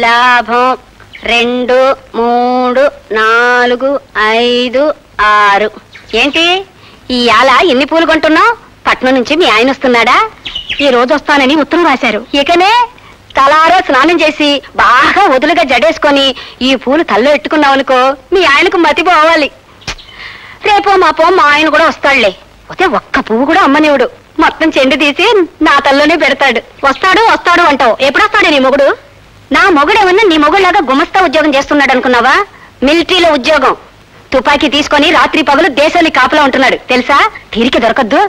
లాభం 2 3 4 5 6. ఏంటి ఇవాళ ఎన్ని పూలు కొంటున్నావు? పట్నం నుంచి మీ ఆయన వస్తున్నాడా? ఈ రోజు వస్తానని ఉత్తరం రాశారు. ఇకనే తలారో స్నానం చేసి బాగా వదులుగా జడేసుకొని ఈ పూలు తల్లో ఎట్టుకున్నావు అనుకో, మీ ఆయనకు మతి పోవాలి. రేపో మాపో మా ఆయన కూడా వస్తాడులే. పోతే ఒక్క పువ్వు కూడా అమ్మనివుడు. మొత్తం చెండు తీసి నా తల్లోనే పెడతాడు. వస్తాడు వస్తాడు అంటావు. ఎప్పుడొస్తాడు నీ మొగుడు? నా మొగుడేమన్నా నీ మొగుడులాగా గుమస్తా ఉద్యోగం చేస్తున్నాడు అనుకున్నావా? మిలిటరీలో ఉద్యోగం. తుపాకీ తీసుకొని రాత్రి పగలు దేశానికి కాపలా ఉంటున్నాడు తెలుసా? తీరిక దొరకద్దు.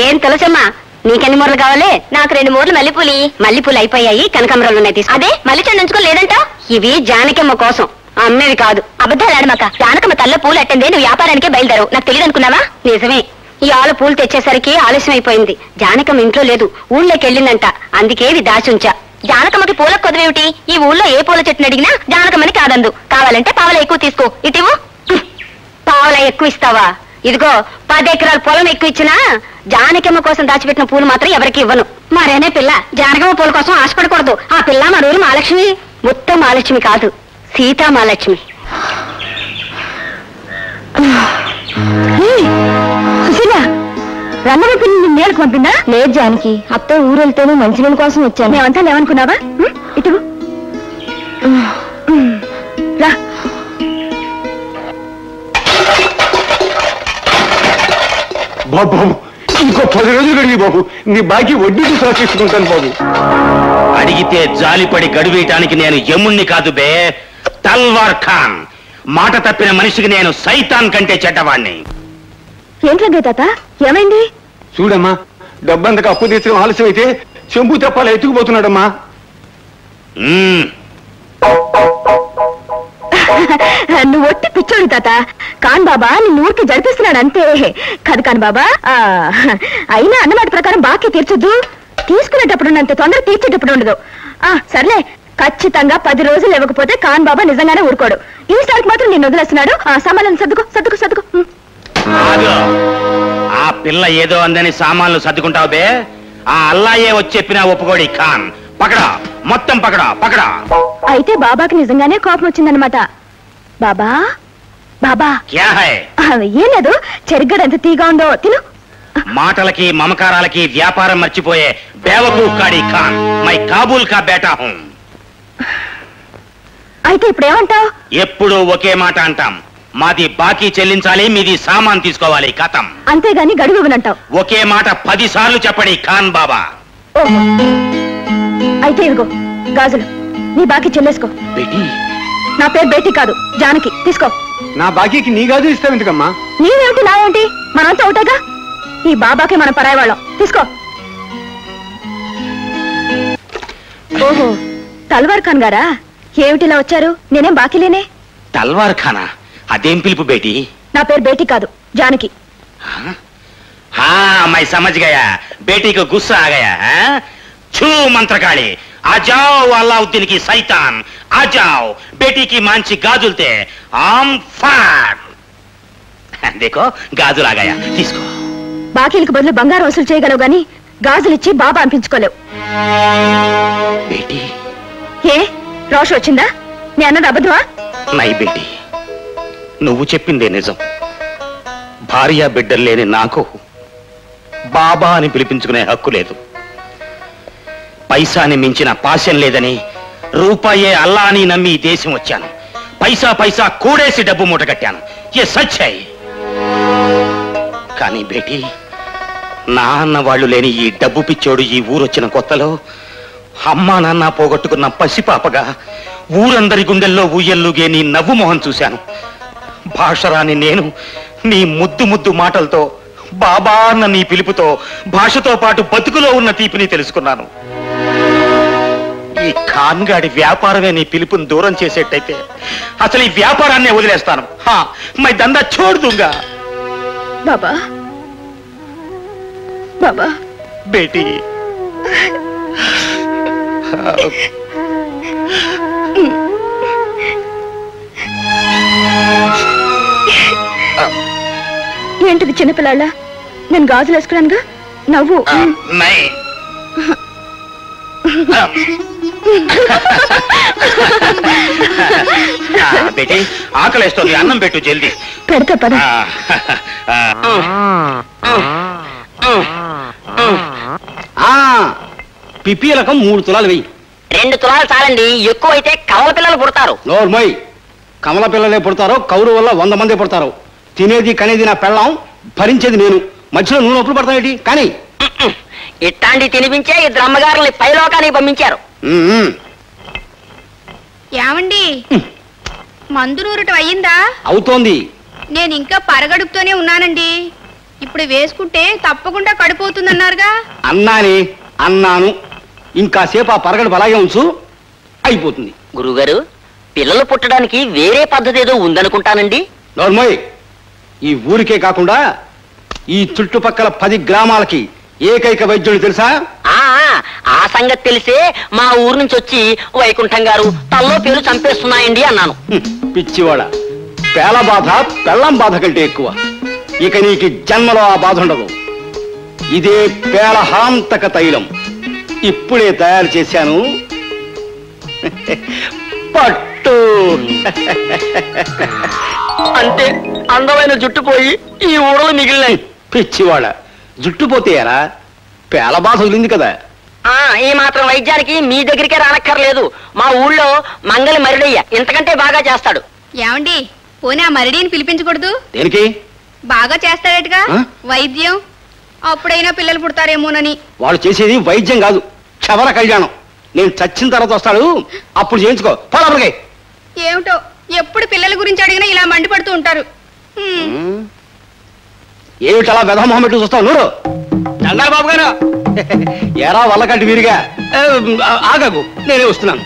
ఏం తులసమ్మా, నీకెన్ని మూరలు కావాలి? నాకు 2 మూరలు మల్లెపూలి. మల్లెపూలు అయిపోయాయి, కనకాంబరాలు ఉన్నాయి తీసుకో. అదే మళ్ళీ చెండించుకోలేదంట. ఇవి జానకమ్మ కోసం, అమ్మేవి కాదు. అబద్ధాలు ఆడమాక. జానకమ్మ తల్ల పూలు అట్టిందే నువ్వు వ్యాపారానికే బయలుదేరు. నాకు తెలియదు అనుకున్నావా? నిజమే. ఈ ఆలు పూలు తెచ్చేసరికి ఆలస్యం అయిపోయింది. జానకమ్మ ఇంట్లో లేదు, ఊళ్ళోకి వెళ్ళిందంట. అందుకే ఇవి దాచుంచా. జానకమ్మకి పూల కొదవేమిటి? ఈ ఊళ్ళో ఏ పూల చెట్టుని అడిగినా జానకమ్మని కాదందు. కావాలంటే పావల ఎక్కువ తీసుకో. ఇటివు. పావల ఎక్కువ ఇస్తావా? ఇదిగో 10 ఎకరాల పొలం ఎక్కువ ఇచ్చినా జానకమ్మ కోసం దాచిపెట్టిన పూలు మాత్రం ఎవరికి ఇవ్వను. మరేనే పిల్ల, జానకమ్మ పూల కోసం ఆశపడకూడదు. ఆ పిల్ల మా ఊరు మహాలక్ష్మి. మొత్తం మహాలక్ష్మి కాదు, సీతా మహాలక్ష్మి. రమ్మని పిల్లి నేలకు పంపిందా? లేదు జానకి, అత్త ఊరెళ్తేనే మంచినీళ్ళ కోసం వచ్చాను. మేమంతా లేవనుకున్నావా? ఇటు రా. బాబు ఇంకో 10 రోజులు అడిగి బాబు, నీ బాకీ వడ్డీకి సహకరించుకుంటాను బాబు. అడిగితే జాలిపడి గడువేయటానికి నేను యముణ్ణి కాదు బే, తల్వార్ ఖాన్. మాట తప్పిన మనిషికి నేను సైతాన్ కంటే చెడ్డవాణ్ణి. ఏంటంటే తాత, ఏమైంది? చూడమ్మా, డబ్బంతకు అప్పు తీర్చడం ఆలస్యం అయితే చెంపు తెప్పాల ఎత్తుకుపోతున్నాడమ్మా. నువ్వు ఒట్టి పిచ్చోడు తాత. కాన్ బాబా నిన్ను ఊరికి జరిపిస్తున్నాడు అంతే కాదు. కాని బాబా అయినా అన్నమాట ప్రకారం బాకీ తీర్చొద్దు. తీసుకునేటప్పుడు అంత తొందర తీర్చేటప్పుడు ఉండదు. సర్లే, ఖచ్చితంగా 10 రోజులు ఇవ్వకపోతే కాన్ బాబా నిజంగానే ఊరుకోడు. ఈసారికి మాత్రం నేను వదిలేస్తున్నాడు. సామాన్లను సర్దుకో సర్దుకో సర్దుకో. ఆ పిల్ల ఏదో అందని సామాన్లు సర్దుకుంటావు బే. ఆ అల్లాయే వచ్చి చెప్పినా ఒప్పుకోడి ఖాన్. పకడా, మొత్తం పకడా పకడా. అయితే బాబాకి నిజంగానే కోపం వచ్చిందనమాట. బాబా బాబా క్యా హై? ఏం లేదు, చెరిగడ ఎంత తీగా ఉందో తిను. మాటలకి మమకారాలకి వ్యాపారం మర్చిపోయే బేవకూఫ్ కాడి ఖాన్. మై కాబూల్ కా బేటా హూం. అయితే ఇప్పుడు ఏమంటావు? ఎప్పుడు ఒకే మాట అంటాం. మాది బాకీ చెల్లించాలి, మీది సామాన్ తీసుకోవాలి, కథం. అంతేగాని గడువు ఇవ్వనంటావు. ఒకే మాట 10 సార్లు చెప్పండి ఖాన్ బాబా. అయితే ఇదిగో గాజులు, నీ బాకీ చెల్లేసుకో. బేటీ? నా పేరు బేటీ కాదు, జానకి. తీసుకో. నా బాకీకి నీ గాజు ఇస్తావు ఎందుకమ్మా? నీవేమిటి నావేమిటి, మనంతా ఒకటేగా. ఈ బాబాకి మన పరాయి వాళ్ళం. తీసుకో. ఓహో, తల్వార్ ఖాన్ గారా? ఏమిటిలా వచ్చారు? నేనేం బాకీ లేనే. తల్వార్ ఖానా? అదేం పిలుపు బేటీ? నా పేరు బేటీ కాదు, జానకి. మై సమझ गया, बेटी को गुस्सा आ गया है? छू मंत्रकाली, आ जाओ अलाउद्दीन की सैतान, आ जाओ बेटी की मांची गाजुलते आम फाट. देखो गाजुल आ गया, తీసుకో. బాకీలకు బదులు బంగారం వసూలు చేయగలవు గాని గాజులు ఇచ్చి బాబా అనిపించుకోలేవు. బేటీ ఏ రోషం వచ్చిందా? నీ అన్నది అబద్ధమా? నై బేటీ, నువ్వు చెప్పిందే నిజం. భార్య బిడ్డలు లేని నాకు బాబా అని పిలిపించుకునే హక్కు లేదు. పైసాని మించిన పాశం లేదని, రూపాయే అల్లా అని నమ్మి దేశం వచ్చాను. పైసా పైసా కూడేసి డబ్బు మూట కట్టాను. ఏ సచ్చాయి. కానీ బేటీ, నా అన్న వాళ్ళు లేని ఈ డబ్బు పిచ్చోడు ఈ ఊరొచ్చిన కొత్తలో అమ్మా నాన్న పోగొట్టుకున్న పసిపాపగా ఊరందరి గుండెల్లో ఊయల్లుగే నీ నవ్వు మొహం చూశాను. భాషరాని నేను నీ ముద్దు ముద్దు మాటలతో, బాబా అన్న నీ పిలుపుతో, భాషతో పాటు బతుకులో ఉన్న తీపిని తెలుసుకున్నాను. ఈ ఖాన్గాడి వ్యాపారమే నీ పిలుపుని దూరం చేసేట్టయితే అసలు ఈ వ్యాపారాన్నే వదిలేస్తాను. మై దందా చూడుగా. బాబా బాబా బేటీ, ఏంటిది చిన్నపిల్లాళ్ళ? నేను గాజులు వేసుకున్నానుగా. నవ్వు. ఏమిటేటి ఆకలేస్తుంది, అన్నం పెట్టు జల్దీ. పెడతా పద. పిపిలకం 3 తులాలు వెయ్యి. 2 తులాలు చాలండి, ఎక్కువైతే కవల పిల్లలు పుడతారు. నోర్మోయ్, కమల పిల్లలే పుడతారో కౌరు వల్ల 100 మంది పుడతారు. తినేది కనేది నా పెళ్ళాం, భరించేది నేను. మధ్యలో నువ్వు నొప్పులు పడతావేటి? కానీ ఇట్టాంటి తినిపించే 2 అమ్మగారుల్ని పైలోకానికి పంపించారు. ఏమండి, మందు నూరటం అయ్యిందా? అవుతోంది. నేను ఇంకా పరగడుపుతోనే ఉన్నానండి. ఇప్పుడు వేసుకుంటే తప్పకుండా కడిపోతుందన్నారుగా. అన్నాను. ఇంకాసేపు ఆ పరగడు అలాగే ఉంచు, అయిపోతుంది. గురుగారు, పిల్లలు పుట్టడానికి వేరే పద్ధతి ఏదో ఉందనుకుంటానండి. నోర్మోయ్, ఈ ఊరికే కాకుండా ఈ చుట్టుపక్కల 10 గ్రామాలకి ఏకైక వైద్యుడు తెలుసా? ఆ సంగతి తెలిసే మా ఊరు నుంచి వచ్చి వైకుంఠం గారు తల్లో పేరు చంపేస్తున్నాయండి అన్నాను. పిచ్చివాడ, పేల బాధ పెళ్ళం బాధ కంటే ఎక్కువ. ఇక నీకు జన్మలో ఆ బాధ ఉండదు. ఇదే పేలహాంతక తైలం. ఇప్పుడే తయారు చేశాను, పట్టు. అంతే, అందమైన జుట్టు పోయి ఈ ఊడలు మిగిలినాయి. పిచ్చివాడ, జుట్టు పోతే ఎలా? పేల బాధ వదిలింది కదా. ఈ మాత్రం వైద్యానికి మీ దగ్గరికే రానక్కర్లేదు. మా ఊళ్ళో మంగళి మరిడయ్య ఇంతకంటే బాగా చేస్తాడు. ఏమండి, పోనీ ఆ మరిడిని పిలిపించకూడదు? దేనికి? బాగా చేస్తాడేటగా వైద్యం. అప్పుడైనా పిల్లలు పుడతారేమోనని. వాడు చేసేది వైద్యం కాదు, క్షవర కళ్యాణం. నేను చచ్చిన తర్వాత వస్తాడు, అప్పుడు చేయించుకో. పోలే. ఏమిటో, ఎప్పుడు పిల్లల గురించి అడిగినా ఇలా మండిపడుతూ ఉంటారు. ఏమిటలా వెధమొహం పెట్టి చూస్తావు? నూరు దండాలి బాబు గారు. ఎరా వల్లకంటి వీరిగా ఆగకు, నేనే వస్తున్నాను.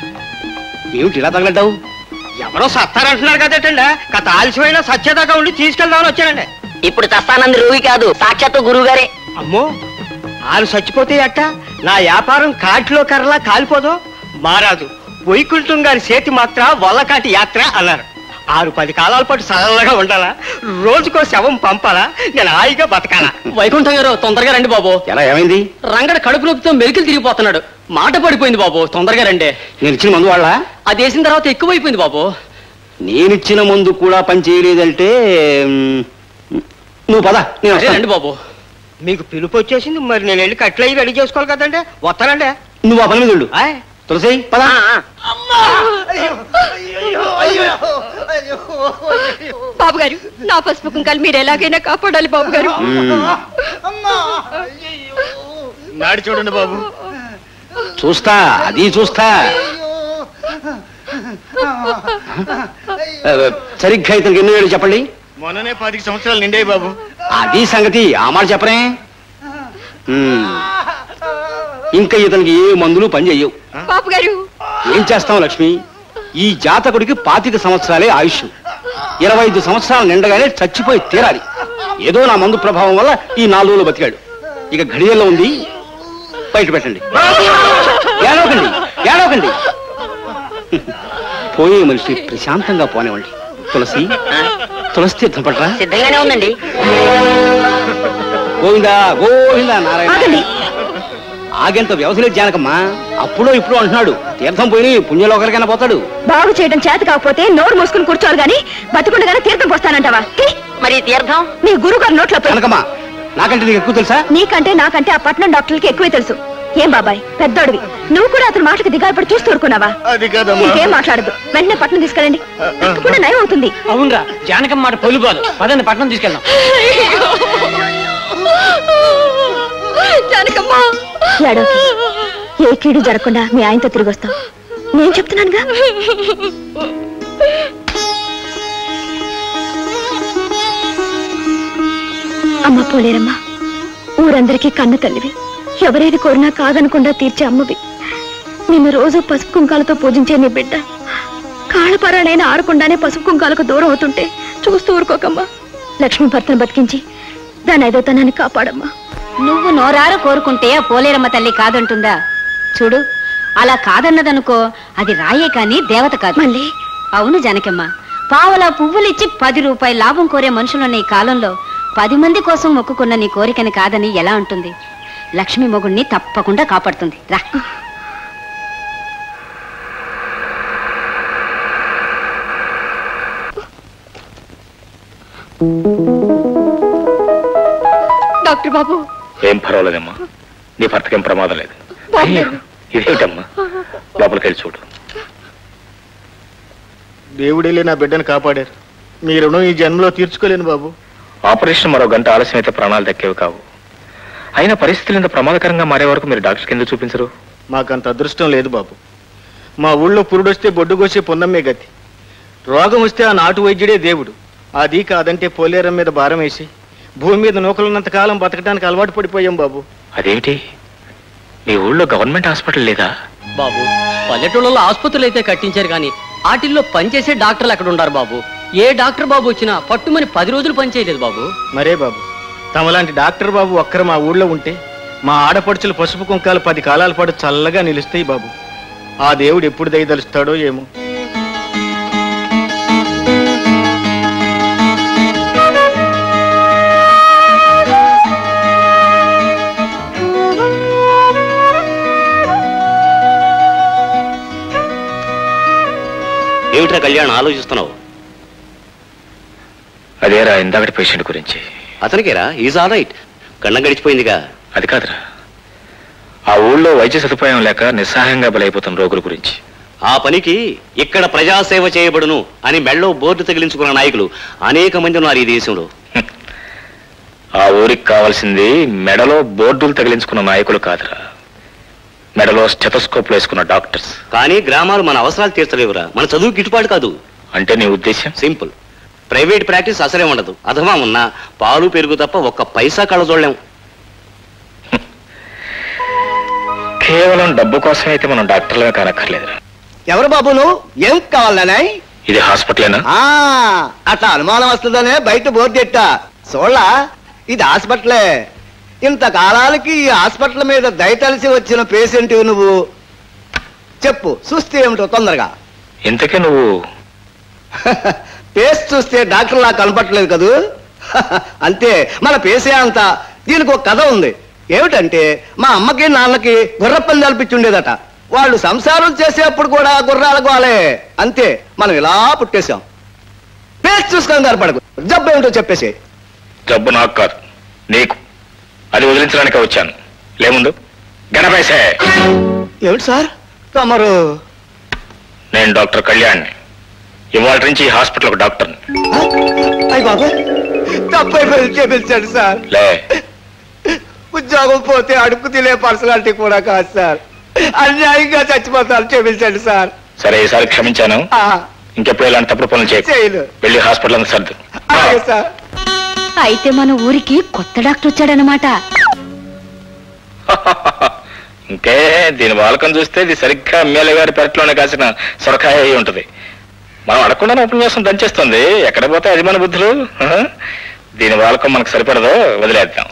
ఏమిటి ఇలా తగలడ్డావు? ఎవరో సత్తారంటున్నారు కదటండి, కథ ఆలస్యమైన సత్యదాకా ఉండి తీసుకెళ్దామని వచ్చానండి. ఇప్పుడు చస్తానంది రోగి కాదు, సాక్షాత్తు గురువు గారే. అమ్మో, వాళ్ళు చచ్చిపోతే అట్ట నా వ్యాపారం కాటిలో కర్రలా కాలిపోదు. మారాదు వైకుంఠం గారి చేతి మాత్ర వల్లకాటి యాత్ర అన్నారు. 6-10 కాలాల పాటు సరళగా ఉండాలా, రోజుకో శవం పంపాలా, నేను హాయిగా బతకాలా. వైకుంఠం గారు తొందరగా రండి బాబు. ఎలా ఏమైంది? రంగడ కడుపు నొప్పితో మెలికలు తిరిగిపోతున్నాడు. మాట పడిపోయింది బాబు, తొందరగా రండి. నేను ఇచ్చిన మందు వాళ్ళ అది వేసిన తర్వాత ఎక్కువైపోయింది బాబు. నేనిచ్చిన మందు కూడా పని చేయలేదంటే నువ్వు పద, నేను రండి బాబు. మీకు పిలుపు వచ్చేసింది, మరి నేను వెళ్ళి కట్లయి రెడీ చేసుకోవాలి కదండి. వస్తానండి. నువ్వు ఆ పని మీద ఉండు. తులసి పద. బాబు గారు, నా పసుపు కుంకాలు మీరు ఎలాగైనా కాపాడాలి బాబు గారు. నాడి చూడండి బాబు. చూస్తా, అది చూస్తా. సరిగ్గా ఇతనికి ఎన్ని ఏళ్ళు చెప్పండి? మొన్ననే 10 సంవత్సరాలు నిండాయి బాబు. అది సంగతి, ఆ మాట చెప్పరే. ఇంకా ఇతనికి ఏ మందులు పని చెయ్యవు. బాబు గారు, ఏం చేస్తాం లక్ష్మి? ఈ జాతకుడికి 25 సంవత్సరాలే ఆయుష్. 25 సంవత్సరాలు నిండగానే చచ్చిపోయి తీరాలి. ఏదో నా మందు ప్రభావం వల్ల ఈ 4 రోజులు బతికాడు. ఇక ఘడియల్లో ఉంది, బయట పెట్టండి. ఏడవకండి, ఏడవకండి. పోయే మనిషి ప్రశాంతంగా పోనివ్వండి. తులసి, తులసి తీర్థం పట్రా. సిద్ధంగానే ఉందండి. గోవిందా గోవిందా నారాయణ. ఆగెంత వ్యవధి లేదు జానకమ్మా. అప్పుడో ఇప్పుడు అంటున్నాడు, తీర్థం పోయి పుణ్యలోకరికైనా పోతాడు. బాగు చేయడం చేత కాకపోతే నోరు మూసుకుని కూర్చోవాలి గాని బతికుండగానే తీర్థం పోస్తానంటావా? మరి తీర్థం నీ గురువు గారు నోట్లో జానకమ్మా, నాకంటే నీకు ఎక్కువ తెలుసా? నీకంటే నాకంటే ఆ పట్నం డాక్టర్లకి ఎక్కువే తెలుసు. ఏం బాబాయ్, పెద్దోడివి, నువ్వు కూడా అతని మాటకి దిగాపడి చూస్తూ ఊరుకున్నావా? ఇంకేం మాట్లాడదు, వెంటనే పట్నం తీసుకెళ్ళండి. తప్పకుండా నయం అవుతుంది. అవునరా, జానకమ్మ మాట పొలిపోదు. పదండి, పట్నం తీసుకెళ్దాం. ఏడోకి, ఏ కీడు జరగకుండా మీ ఆయనతో తిరిగి వస్తాం. నేను చెప్తున్నానుగా. అమ్మ పోలేరమ్మా, ఊరందరికీ కన్ను తల్లివి. ఎవరేది కోరినా కాదనకుండా తీర్చే అమ్మవి. నిన్ను రోజు పసుపు కుంకాలతో పూజించే నీ బిడ్డ కాళ్ళపారాడైనా ఆడకుండానే పసుపు కుంకాలకు దూరం అవుతుంటే చూస్తూ ఊరుకోకమ్మా. లక్ష్మి భర్తను బతికించి దాని ఐదోతనాన్ని కాపాడమ్మా. నువ్వు నోరారు కోరుకుంటే ఆ పోలేరమ్మ తల్లి కాదంటుందా? చూడు, అలా కాదన్నదనుకో, అది రాయే కాని దేవత కాదు. మళ్ళీ అవును జానకమ్మ, పావలా పువ్వులిచ్చి 10 రూపాయల లాభం కోరే మనుషులున్న ఈ కాలంలో 10 మంది కోసం మొక్కుకున్న నీ కోరికని కాదని ఎలా ఉంటుంది? లక్ష్మి మొగుణ్ణి తప్పకుండా కాపాడుతుంది. రా. డాక్టర్ బాబు. ఏం పర్వాలేదమ్మా, నీ భర్తకేం ప్రమాదం లేదు. ఇదేమిటమ్మా, లోపలికి వెళ్ళి చూడు. దేవుడేలే నా బిడ్డను కాపాడారు. మీ రుణం ఈ జన్మలో తీర్చుకోలేను బాబు. ఆపరేషన్ మరో గంట ఆలస్యం అయితే ప్రాణాలు దక్కేవి కావు. అయినా పరిస్థితులు ఇంత ప్రమాదకరంగా మారే వరకు మీరు డాక్టర్ కింద చూపించరు. మాకంత అదృష్టం లేదు బాబు. మా ఊళ్ళో పురుడొస్తే బొడ్డుగోసే పొన్నమ్మే గతి. రోగం వస్తే ఆ నాటు వైద్యుడే దేవుడు. అది కాదంటే పోలేరం మీద భారం వేసి భూమి మీద నూకలున్నంత కాలం బతకడానికి అలవాటు పడిపోయాం బాబు. అదేమిటి, మీ ఊళ్ళో గవర్నమెంట్ హాస్పిటల్ లేదా? బాబు, పల్లెటూళ్ళలో ఆసుపత్రులు అయితే కట్టించారు కానీ వాటిల్లో పనిచేసే డాక్టర్లు అక్కడ ఉన్నారు బాబు. ఏ డాక్టర్ బాబు వచ్చినా పట్టుమని 10 రోజులు పనిచేయలేదు బాబు. మరే బాబు, తమలాంటి డాక్టర్ బాబు ఒక్కరు మా ఊళ్ళో ఉంటే మా ఆడపడుచులు పసుపు కుంకాలు 10 కాలాల పాటు చల్లగా నిలుస్తాయి బాబు. ఆ దేవుడు ఎప్పుడు దయదలుస్తాడో ఏమో. ఏమిట్రా కళ్యాణ్ ఆలోచిస్తున్నావు? అదేరా ఇందాకటి పేషెంట్ గురించి. అతనికేరా, ఈజ్ ఆల్ రైట్. గండం గడిచిపోయిందిగా. అది కాదురా, ఆ ఊళ్ళో వైద్య సదుపాయం లేక నిస్సహాయంగా బలైపోతున్న రోగుల గురించి. ఆ పనికి ఇక్కడ ప్రజాసేవ చేయబడును అని మెళ్ళో బోర్డు తగిలించుకున్న నాయకులు అనేక మంది ఉన్నారు ఈ దేశంలో. ఆ ఊరికి కావాల్సింది మెడలో బోర్డులు తగిలించుకున్న నాయకులు కాదురా, మెడలో స్టెథోస్కోప్లు వేసుకున్న డాక్టర్స్. కానీ గ్రామాలు మన అవసరాలు తీర్చలేవురా, మన చదువు గిట్టుబాటు కాదు. అంటే నీ ఉద్దేశం? సింపుల్, ప్రైవేట్ ప్రాక్టీస్ అసలే ఉండదు. అథవా ఉన్నా పాలు పెరుగు తప్ప ఒక్క పైసా కళ్ళ చూడలేం. కేవలం డబ్బు కోసం అయితే మనం డాక్టర్లమే కానక్కర్లేదు. ఎవరు బాబు నువ్వు? ఏం కావాలనే? ఇది హాస్పిటలేనా? అట్లా అనుమానం వస్తుందనే బయట బోర్డు ఎట్టా చూడలా, ఇది హాస్పిటలే. ఇంతకాలానికి ఈ హాస్పిటల్ మీద దయతలిసి వచ్చిన పేషెంట్ నువ్వు. చెప్పు, చూస్తే ఏమిటో తొందరగా. ఇంతకీ నువ్వు? పేస్ చూస్తే డాక్టర్లా కనపట్టలేదు కదూ. అంతే, మన పేసే అంతా. దీనికి ఒక కథ ఉంది. ఏమిటంటే మా అమ్మకి నాన్నకి గుర్రపని కల్పించుండేదట. వాళ్ళు సంసారం చేసేప్పుడు కూడా గుర్రాల గోలే. అంతే, మనం ఇలా పుట్టేశాం. పేస్ చూసుకొని కనపడకు. జబ్బు ఏమిటో చెప్పేసి. జబ్బు నాకు కాదు, నీకు. అది వదిలించడానికి వచ్చాను. లేముందు గణపేసే. ఏమిటి సార్ తమరు? నేను డాక్టర్ కళ్యాణ్ని. ఇవాళ నుంచి ఈ హాస్పిటల్ ఒక డాక్టర్ని. అయ్య బాబు, తప్పైపోయి చేపించాడు సార్. లే, ఉద్యోగం పోతే అడుగు తినే పర్సనాలిటీ కూడా కాదు సార్. అన్యాయంగా చచ్చిపోతాను, చేపించండి సార్. సరే, ఈసారి క్షమించాను. ఇంకెప్పుడు ఇలాంటి తప్పుడు పనులు చేయను. వెళ్ళి హాస్పిటల్ అంతా సర్దు. అలాగే సార్. అయితే మన ఊరికి కొత్త డాక్టర్ వచ్చాడనమాట. ఇంకే, దీని వాలకం చూస్తే ఇది సరిగ్గా ఎమ్మెల్యే గారి పెరట్లోనే కాసిన సొరకాయ అయి ఉంటది. మనం అడగకుండా ఉపన్యాసం దంచేస్తుంది. ఎక్కడ పోతే అది మన బుద్ధులు. దీని వాలకం మనకు సరిపడదు, వదిలేద్దాం.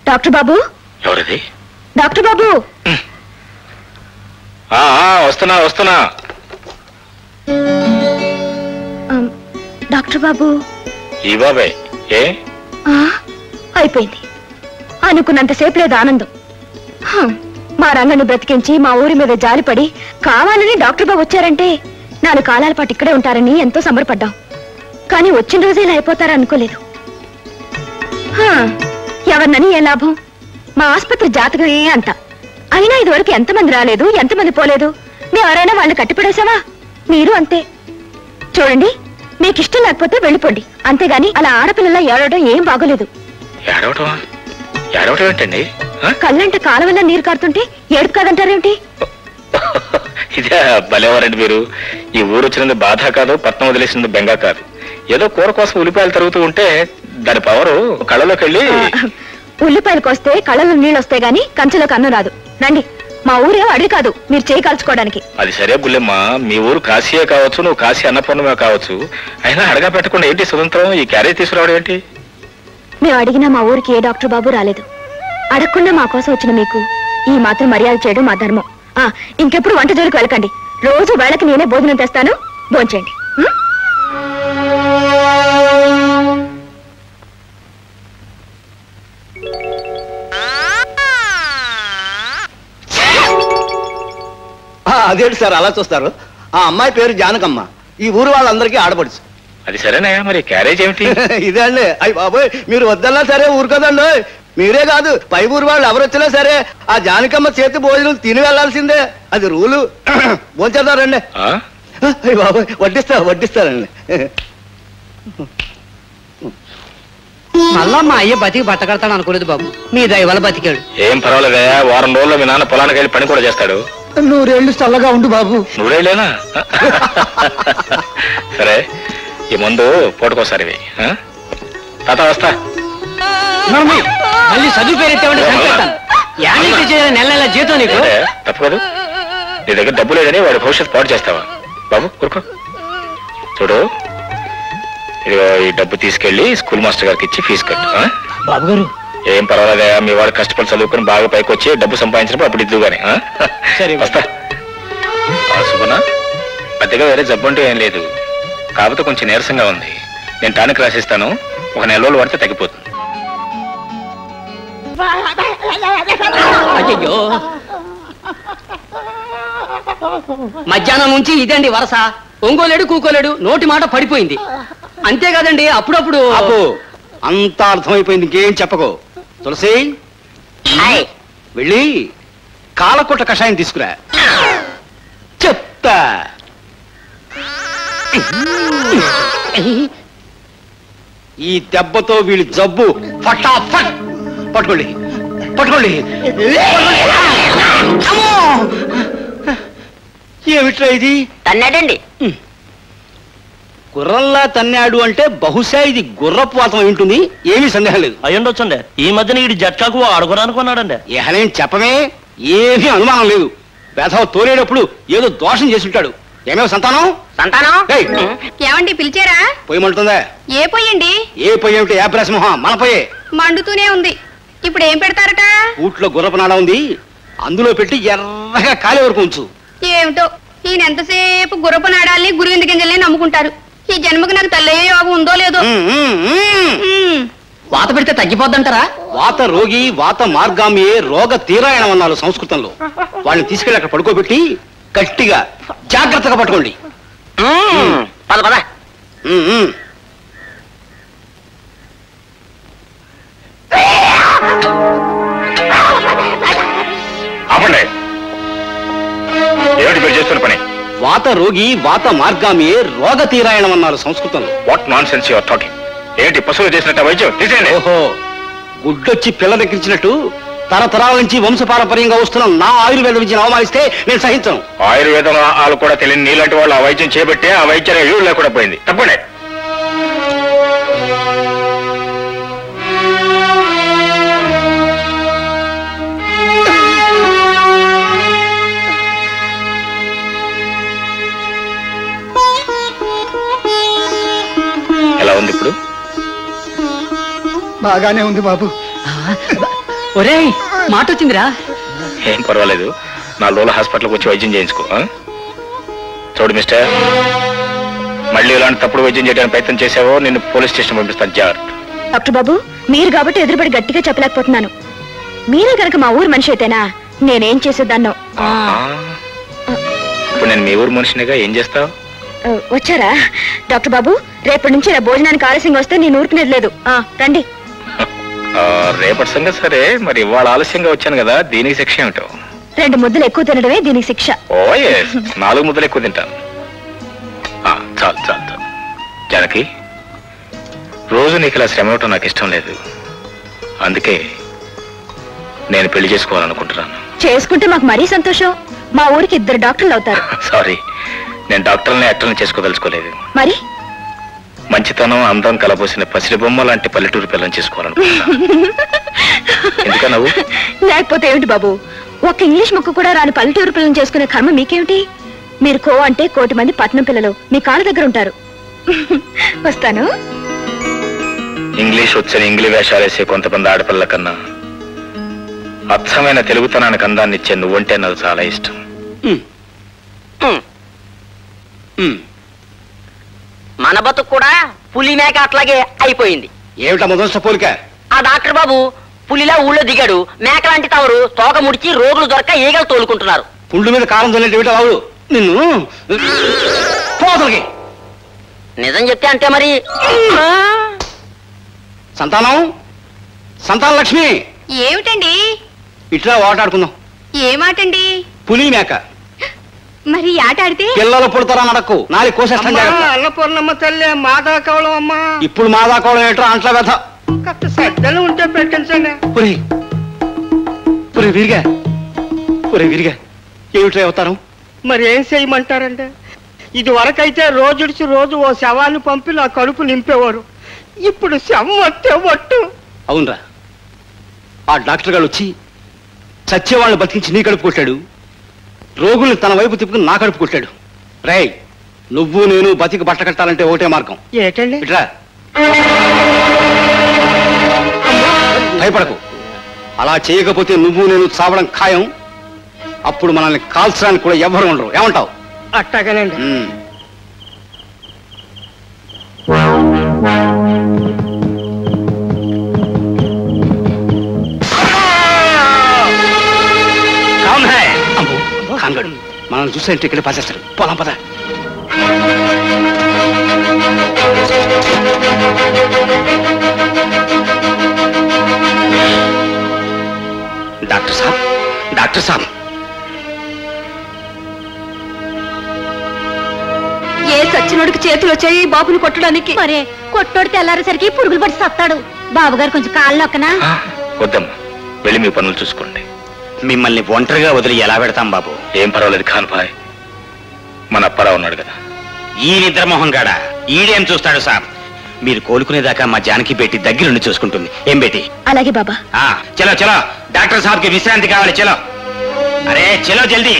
డాక్టర్ బాబు. ఎవరిది? డాక్టర్ బాబు. వస్తున్నా వస్తున్నా. డాక్టర్ బాబు. ఈ బాబాయ్ ఏ? అయిపోయింది. అనుకున్నంతసేపు లేదు ఆనందం. మా రంగని బ్రతికించి మా ఊరి మీద జాలిపడి కావాలని డాక్టర్ బాబు వచ్చారంటే 4 కాలాల పాటు ఇక్కడే ఉంటారని ఎంతో సంబరపడ్డాం. కానీ వచ్చిన రోజే ఇలా అయిపోతారనుకోలేదు. ఎవరినని ఏ లాభం? మా ఆసుపత్రి జాతకమే అంత. అయినా ఇదివరకు ఎంతమంది రాలేదు, ఎంతమంది పోలేదు. మేమెవరైనా వాళ్ళని కట్టిపడేసావా? మీరు అంతే. చూడండి, మీకు ఇష్టం లేకపోతే వెళ్ళిపోండి, అంతేగాని అలా ఆడపిల్లలా ఏడవడం ఏం బాగోలేదు. ఏంటండి? కళ్ళంట కాలవల్ల నీరు కారుతుంటే ఏడుపు కాదంటారేమిటి? ఇదే భలేవారండి మీరు. ఈ ఊరు వచ్చినది బాధ కాదు, పట్నం వదిలేసింది బెంగ కాదు. ఏదో కూర కోసం ఉల్లిపాయలు తరుగుతూ ఉంటే దాని పవరు కళ్ళలోకి వెళ్ళి. ఉల్లిపాయలు కోస్తే కళ్ళలో నీళ్ళు వస్తాయి గాని కంచెలోకి అన్నం రాదు. రండి, మా ఊరే అడిగి కాదు మీరు చేయి కాల్చుకోవడానికి. అది సరే బుల్లెమ్మ, మీ ఊరు కాశీయే కావచ్చు, నువ్వు కాశీ అన్నపూర్ణమే కావచ్చు. అయినా అడగా పెట్టకుండా ఏంటి స్వతంత్రం? ఈ క్యారేజ్ తీసుకురావడం ఏంటి? మేము అడిగినా మా ఊరికి ఏ డాక్టర్ బాబు రాలేదు. అడగకుండా మా కోసం వచ్చిన మీకు ఈ మాత్రం మర్యాద చేయడం మా ధర్మం. ఇంకెప్పుడు వంట జోలికి వెళ్ళకండి. రోజు వేళకి నేనే భోజనం తెస్తాను, భోంచేయండి. అదేంటి సార్ అలా చూస్తారు? ఆ అమ్మాయి పేరు జానకమ్మ, ఈ ఊరు వాళ్ళందరికీ ఆడపడుచు. అది సరేనయ్యా, మరి క్యారేజ్ ఏమిటి? ఇదే అండి. అయ్యి బాబోయ్, మీరు వద్దన్నా సరే ఊరు కదండి. మీరే కాదు, పై ఊరు వాళ్ళు ఎవరొచ్చినా సరే ఆ జానకమ్మ చేతి భోజనం తిని వెళ్లాల్సిందే, అది రూలు. భోంచేద్దారండి. అయ్యి బాబోయ్, వడ్డిస్తారండి. మళ్ళా మా అయ్య బతికి బట్ట కడతాను అనుకోలేదు బాబు, మీ దయ వల్ల బతికాడు. ఏం పర్వాలేదయ్యా, వారం రోజుల్లో మీ నాన్న పొలానికి వెళ్ళి పని కూడా చేస్తాడు. 100 ఏళ్ళు చల్లగా ఉండు బాబు. 100 ఏళ్ళేనా? సరే, ఈ ముందు పూటకోసారి తాత వస్తా. మళ్ళీ చదువు పేరెత్తామంటే నెల నెల జీతం నీకు తప్పు కదా, నీ దగ్గర డబ్బు లేదని వాడి భవిష్యత్తు పాటు చేస్తావా? బాబు కూరుకో. చూడు, ఇదిగో ఈ డబ్బు తీసుకెళ్లి స్కూల్ మాస్టర్ గారికి ఇచ్చి ఫీజు కట్టు. బాబు గారు ఏం పర్వాలేదా, మీ వాడు కష్టపడి చదువుకుని బాగా పైకి వచ్చి డబ్బు సంపాదించినప్పుడు అప్పుడు ఇద్దు గానీ. వస్తా. సుమన, పెద్దగా వేరే జబ్బు అంటూ ఏం లేదు, కాకపోతే కొంచెం నీరసంగా ఉంది. నేను టానిక్ రాసిస్తాను, 1 నెల రోజులు పడితే తగ్గిపోతుంది. అయ్యో, మధ్యాహ్నం నుంచి ఇదండి వరస. ఒంగోలేడు కూకోలేడు, నోటి మాట పడిపోయింది. అంతేకాదండి, అప్పుడప్పుడు అంతా అర్థమైపోయింది, ఇంకేం చెప్పకో. తులసి, వెళ్ళి కాలకొట్ట కషాయం తీసుకురా. చెప్తా. ఈ దెబ్బతో వీళ్ళ జబ్బు ఫటాఫట్. పట్టుకోండి. ఏమిట్రా ఇది? తన్నాడండి. గుర్రంలా తన్నాడు అంటే బహుశా ఇది గుర్రపు వాతం ఉంటుంది, ఏమీ సందేహం లేదు. అయ్యుండొచ్చండి. ఈ మధ్యన ఈ జట్కాకు ఆడుకోరానుకున్నాడండి. ఏహనేం చెప్పమే, ఏమీ అనుమానం లేదు. వేధవ తోలేటప్పుడు ఏదో దోషం చేసి ఉంటాడు. ఏమేమి సంతానం? ఏమండి పిలిచారా? పొయ్యమంటుందా? ఏ పొయ్యండి? ఏ పొయ్యి ఏమిటి? యాప్రాసింహం, మన పొయ్యే. మండుతూనే ఉంది. ఇప్పుడు ఏం పెడతారట? ఊట్లో గుర్రపు నాడ ఉంది, అందులో పెట్టి ఎర్రగా కాలే వరకు ఉంచు. ఏమిటో, ఈయన ఎంతసేపు గుర్రపు నాడాల్ని గురువింద గింజల్ని నమ్ముకుంటారు. ఈ జన్మకు నాకు తల్లయ్యే యోగం ఉందో లేదో. వాత పెడితే తగ్గిపోద్దంటారా? వాత రోగి వాత మార్గామియే రోగ తీరాయణం అన్నారు సంస్కృతంలో. వాళ్ళని తీసుకెళ్ళి అక్కడ పడుకోబెట్టి గట్టిగా జాగ్రత్తగా పట్టుకోండి. పద పద. ఆపండి, ఏమిటి మీరు చేస్తున్న పని? వాత రోగి వాత మార్గామియే రోగ తీరాయణం అన్నారు సంస్కృతంలో. What non sense your talking? ఏంటి పశువులు చేసినట్టు వైద్యం? తీసేయండి. ఓహో, గుడ్డొచ్చి పిల్ల దక్కించినట్టు తరతరాల నుంచి వంశపారంపర్యంగా వస్తున్న నా ఆయుర్వేద విద్యను అవమానిస్తే నేను సహించను. ఆయుర్వేదం వాళ్ళు కూడా తెలియని నీలాంటి వాళ్ళు ఆ వైద్యం చేపట్టే ఆ వైద్యం ఎరువు లేకుండా పోయింది. తప్పండి. ఎలా ఉంది ఇప్పుడు? బాగానే ఉంది బాబు. ఒరే, మాట వచ్చిందిరా. ఏం పర్వాలేదు, 4 రోజులు హాస్పిటల్కి వచ్చి వైద్యం చేయించుకో. చూడు మిస్టర్, మళ్ళీ ఇలాంటి తప్పుడు వైద్యం చేయడానికి ప్రయత్నం చేసావో నిన్ను పోలీస్ స్టేషన్ పంపిస్తాను. జాగ్రత్త. డాక్టర్ బాబు, మీరు కాబట్టి ఎదురుపడి గట్టిగా చెప్పలేకపోతున్నాను. మీరే కనుక మా ఊరు మనిషి అయితేనా నేనేం చేసేదాన్నో. ఇప్పుడు నేను మీ ఊరు మనిషినిగా ఏం చేస్తావు? వచ్చారా డాక్టర్ బాబు? రేపటి నుంచి నా భోజనానికి ఆలస్యంగా వస్తే నేను ఊరుకునేది లేదు. రండి. రేపటి సంగతి సరే, మరి ఇవాళ ఆలస్యంగా వచ్చాను కదా, దీనికి శిక్ష ఏమిటో? 2 ముద్దలు ఎక్కువ తినడమే దీనికి శిక్ష. ఓ 4 ముద్దలు ఎక్కువ తింటాను. చాలు చాలు చాలు. జానకి, రోజు నీకు ఇలా శ్రమ ఇవ్వటం నాకు ఇష్టం లేదు. అందుకే నేను పెళ్లి చేసుకోవాలనుకుంటున్నాను. చేసుకుంటే మాకు మరీ సంతోషం. మా ఊరికి 2 డాక్టర్లు అవుతారు. సారీ, నేను డాక్టర్ని యాక్టర్ని చేసుకోదలుచుకోలేదు. మరి మంచితనం అందం కలబోసిన పసిడి బొమ్మ లాంటి పల్లెటూరు పిల్లని చేసుకోవాలనుకుంటున్నాను. ఎందుకన్నా నువ్వు? లేకపోతే ఏమిటి బాబు, ఒక్క ఇంగ్లీష్ ముక్క కూడా రాని పల్లెటూరు పిల్లని చేసుకునే కర్మ మీకేమిటి? మీరు కో అంటే 1 కోటి మంది పట్నం పిల్లలు మీ కాళ్ళ దగ్గర ఉంటారు. వస్తాను. ఇంగ్లీష్ వచ్చని ఇంగ్లీ వేషాలేసే కొంతమంది ఆడపిల్ల కన్నా అచ్చమైన తెలుగుతనానికి అందాన్ని ఇచ్చే నువ్వంటే నాకు చాలా ఇష్టం. మన బతుకు కూడా పులి మేక అట్లాగే అయిపోయింది. ఏమిటా మొదటి పోలిక? ఆ డాక్టర్ బాబు పులిలా ఊళ్ళో దిగాడు, మేక లాంటి తవరు తోక ముడిచి రోగులు దొరక ఈగలు తోలుకుంటున్నారు. పుండు మీద కారం చల్లేటి బాబు నిన్ను పోతలకి. నిజం చెప్తే అంటే మరి సంతానం, సంతాన లక్ష్మి, ఏమిటండి? ఇట్లా ఓటాడుకుందాం. ఏ మాటండి? పులి మేక మరి ఆట ఆడితే పిల్లలు పుడతారా నడకు, నాలుగు కోసేస్తాం జాగ్రత్త. అన్నపూర్ణమ్మ తల్లి మాదాకవలం అమ్మా. ఇప్పుడు మాదాకోవడం ఏంటో అంట్ల వ్యథ. కాస్త సజ్జలు ఉంటే పెట్టించండి. విరిగా ఏమిట్రా అవుతారు? మరి ఏం చేయమంటారండి? ఇది వరకైతే రోజుడిచి రోజు ఓ శవాన్ని పంపి నా కడుపు నింపేవారు. ఇప్పుడు శవం వస్తే ఒట్టు. అవునరా, ఆ డాక్టర్ గారు వచ్చి చచ్చేవాళ్ళని బతికించి నీ కడుపు కొట్టాడు, రోగుల్ని తన వైపు తిప్పుకుని నా కడుపు కొట్టాడు. రేయ్, నువ్వు నేను బతికి బట్ట కట్టాలంటే ఒకటే మార్గం. ఏటండి? ఇట్రా, భయపడకు. అలా చేయకపోతే నువ్వు నేను చావడం ఖాయం. అప్పుడు మనల్ని కాల్చడానికి కూడా ఎవరు ఉండరు. ఏమంటావు? అట్టగానండి. కాంగడు మనల్ని చూసేంటే ఇక్కడ పాసేస్తాడు. పోదాం పద. డాక్టర్ సాబ్, ఏ సచ్చినోడికి చేతులు వచ్చాయి బాబుని కొట్టడానికి? మరే కొట్టోడు తెల్లారేసరికి పురుగులు పడి సత్తాడు. బాబుగారు కొంచెం కాళ్ళు నొక్కనా? వద్దమ్మా, వెళ్ళి మీ పనులు చూసుకోండి. మిమ్మల్ని ఒంటరిగా వదిలి ఎలా పెడతాం బాబు? ఏం పర్వాలేదు ఖాన్ భాయ్, మన అప్పారావు ఉన్నాడు కదా. ఈ నిద్రమోహం గాడా ఈడేం చూస్తాడు సాబ్? మీరు కోలుకునేదాకా మా జానకి బేటి దగ్గరుండి చూసుకుంటుంది. ఏం బేటి? అలాగే బాబా. చలో చలో, డాక్టర్ సాబ్ కి విశ్రాంతి కావాలి. చలో, అరే చలో జల్దీ.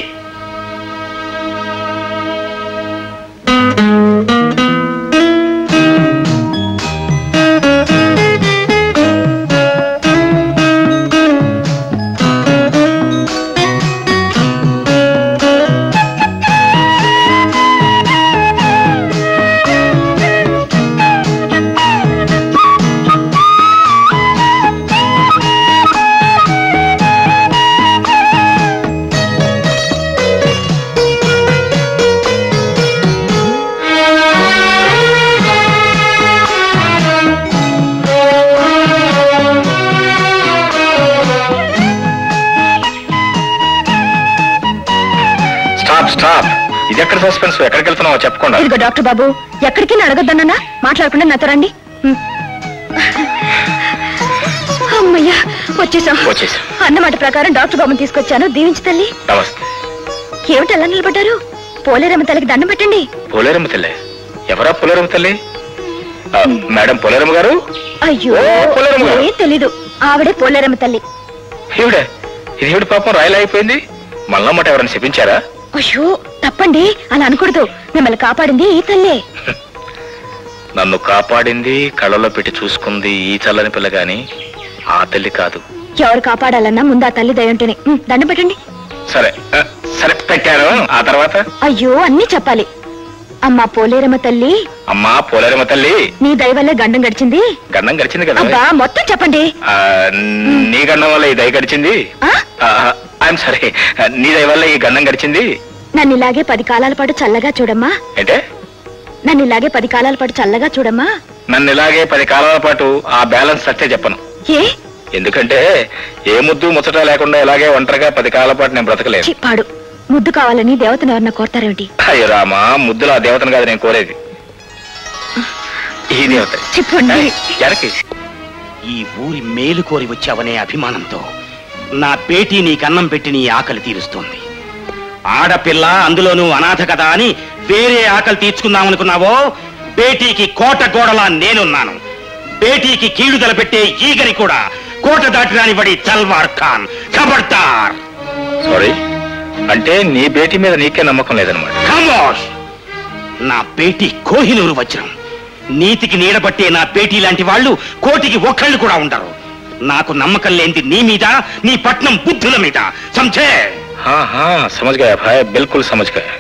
ఇది ఎక్కడ సస్పెన్స్? ఎక్కడికి వెళ్తున్నావో చెప్పకుండా. ఇదిగో డాక్టర్ బాబు, ఎక్కడికి అడగొద్దన్నా మాట్లాడకుండా నాతో రండి. అమ్మయ్యా, వచ్చేసాం. అన్నమాట ప్రకారం డాక్టర్ బాబుని తీసుకొచ్చాను. దీవించి తల్లి. నమస్తే. ఏమిటి అలా నిలబడ్డారు? పోలేరమ్మ తల్లికి దండం పెట్టండి. పోలేరమ్మ తల్లి? ఎవరా పోలేరమ్మ తల్లి? మేడం పోలేరమ్మ గారు? అయ్యో, ఏం తెలీదు, ఆవిడే పోలేరమ్మ తల్లి. ఇది పాపం రాయలా అయిపోయింది. మళ్ళా మాట ఎవరైనా చెప్పించారా? అయ్యో తప్పండి, అలా అనకూడదు. మిమ్మల్ని కాపాడింది ఈ తల్లే. నన్ను కాపాడింది, కళ్ళలో పెట్టి చూసుకుంది ఈ చల్లని పిల్ల గాని ఆ తల్లి కాదు. ఎవరు కాపాడాలన్నా ముందు ఆ తల్లి దయ ఉంటేనే. దండం పెట్టండి. సరే సరే, పెట్టాను. ఆ తర్వాత? అయ్యో, అన్నీ చెప్పాలి. అమ్మా పోలేరమ్మ తల్లి, అమ్మా పోలేరమ్మ తల్లి, నీ దయ వల్లే గండం గడిచింది. గండం గడిచింది కదా? అబ్బా, మొత్తం చెప్పండి. నీ గండం వల్ల ఈ దయ గడిచింది. ఐఎమ్ సారీ, నీ దయ వల్ల ఈ గండం గడిచింది. నన్ను ఇలాగే 10 కాలాల పాటు చల్లగా చూడమ్మా. అంటే? నన్ను ఇలాగే 10 కాలాల పాటు చల్లగా చూడమ్మా. నన్ను ఇలాగే 10 కాలాల పాటు ఆ బ్యాలెన్స్ సత్తే చెప్పను. ఏ? ఎందుకంటే ఏ ముద్దు ముచ్చట లేకుండా ఇలాగే ఒంటరిగా 10 కాలాల పాటు నేను బ్రతకలేదు. పాడు. ముద్దు కావాలని దేవతను ఎవరన్నా కోరతారేమిటి? అయ్యో రామా, ముద్దులో ఆ దేవతను కాదు నేను కోరేది, ఈ దేవత. చెప్పండి. జనకి, ఈ ఊరి మేలు కోరి వచ్చావనే అభిమానంతో నా పేటీ నీకన్నం పెట్టి నీ ఆకలి తీరుస్తోంది. ఆడపిల్ల, అందులోనూ అనాథ కదా అని వేరే ఆకలి తీర్చుకుందామనుకున్నావో? బేటీకి కోట గోడలా నేనున్నాను. బేటీకి కీడు తలపెట్టే ఈగని కూడా కోట దాటి రానివ్వడి తల్వార్ ఖాన్. ఖబర్దార్. సారీ, అంటే నీ బేటీ మీద నీకే నమ్మకం లేదన్నమాట. ఖమోష్. నా బేటీ కోహినూరు వజ్రం. నీతికి నీడబట్టే నా బేటీ లాంటి వాళ్ళు కోటికి ఒక్కళ్ళు కూడా ఉండరు. నాకు నమ్మకం లేనిది నీ మీద, నీ పట్నం బుద్ధుల మీద. సమझे? సమజ్ గయా భాయ్, బిల్కుల్ సమజ్ గయా.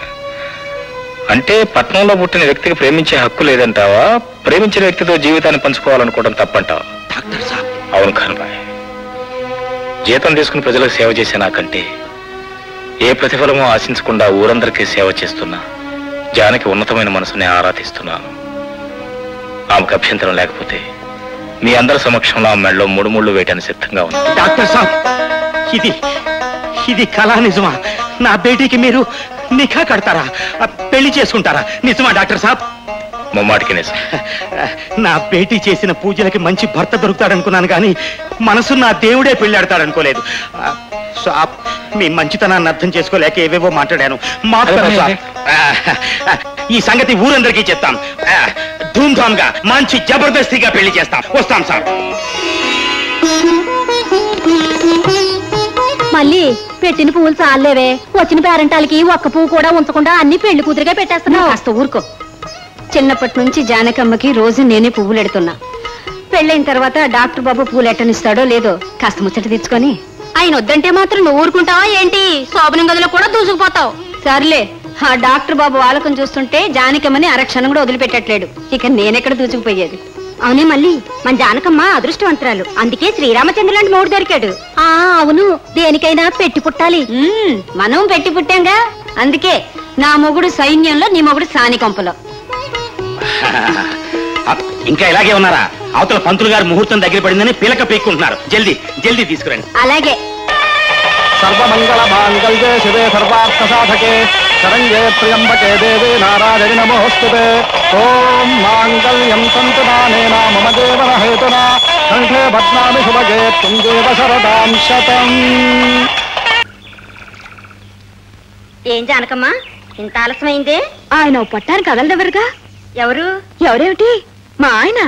అంటే పట్నంలో పుట్టిన వ్యక్తికి ప్రేమించే హక్కు లేదంటావా? ప్రేమించిన వ్యక్తితో జీవితాన్ని పంచుకోవాలనుకోవడం తప్పంటావా? డాక్టర్ సాబ్. అవును ఖాన్ భాయ్, జీతం తీసుకుని ప్రజలకు సేవ చేసే నాకంటే ఏ ప్రతిఫలమో ఆశించకుండా ఊరందరికీ సేవ చేస్తున్నా జానకి ఉన్నతమైన మనసుని ఆరాధిస్తున్నాను. ఆమెకు అభ్యంతరం లేకపోతే మీ అందరి సమక్షంలో ఆమె మెడలో 3 ముళ్ళు వేయటానికి సిద్ధంగా ఉంది. డాక్టర్ సాబ్, ఇది కళా నిజమా? నా బేటీకి మీరు నిఖా కడతారా? పెళ్లి చేసుకుంటారా? నిజమా డాక్టర్ సాబ్? ముమ్మాటికి నిజం. నా బేటీ చేసిన పూజలకి మంచి భర్త దొరుకుతాడనుకున్నాను కానీ మనసు నా దేవుడే పెళ్ళాడతాడనుకోలేదు. సాబ్, మీ మంచితనాన్ని అర్థం చేసుకోలేక ఏవేవో మాట్లాడాను. ఈ సంగతి ఊరందరికీ చెప్తాం. ధూమ్ధామ్ గా మంచి జబర్దస్తిగా పెళ్లి చేస్తాం. వస్తాం సార్. మళ్ళీ పెట్టిన పువ్వులు చాలేవే, వచ్చిన పేరంటాలకి ఒక్క పువ్వు కూడా ఉంచకుండా అన్ని పెళ్లి కూతురుగా పెట్టేస్తున్నావు. కాస్త ఊరుకో. చిన్నప్పటి నుంచి జానకమ్మకి రోజు నేనే పువ్వులు ఎడుతున్నా. పెళ్ళైన తర్వాత డాక్టర్ బాబు పూలు ఎట్టనిస్తాడో లేదో కాస్త ముచ్చట తెచ్చుకొని. ఆయన వద్దంటే మాత్రం నువ్వు ఊరుకుంటావా ఏంటి? శోభనం గదిలో కూడా దూసుకుపోతావు. సర్లే, ఆ డాక్టర్ బాబు వాళ్ళకం చూస్తుంటే జానకమ్మని అరక్షణం కూడా వదిలిపెట్టట్లేడు. ఇక నేనెక్కడ దూసుకుపోయేది? అవునే మళ్ళీ మన జానకమ్మ అదృష్టవంతురాలు, అందుకే శ్రీరామచంద్ర లాంటి మూడు దొరికాడు. అవును, దేనికైనా పెట్టి పుట్టాలి. మనం పెట్టి పుట్టాంగా, అందుకే నా మొగుడు సైన్యంలో, నీ మొగుడు సానికంపలో. ఇంకా ఇలాగే ఉన్నారా? అవతల పంతులు గారు ముహూర్తం దగ్గర పడిందని పిలక పీక్కుంటున్నారు. జల్దీ జల్దీ తీసుకురండి. అలాగే. సర్వమంగళ మాంగళ్యే శివే సర్వార్థ సాధకే శరణ్యే త్ర్యంబకే దేవే నారాయణి నమోస్తుతే. ఓం మాంగళ్యం సంతునానేన మమ జీవన హేతునా కంఠే బధ్నామి శుభగే తుంగేవ శరదాం శతం. ఏం జానకమ్మా, ఇంత ఆలస్యమైందే? ఆయన పట్టానికి కదలదెవరుగా. ఎవరేమిటి? మా ఆయన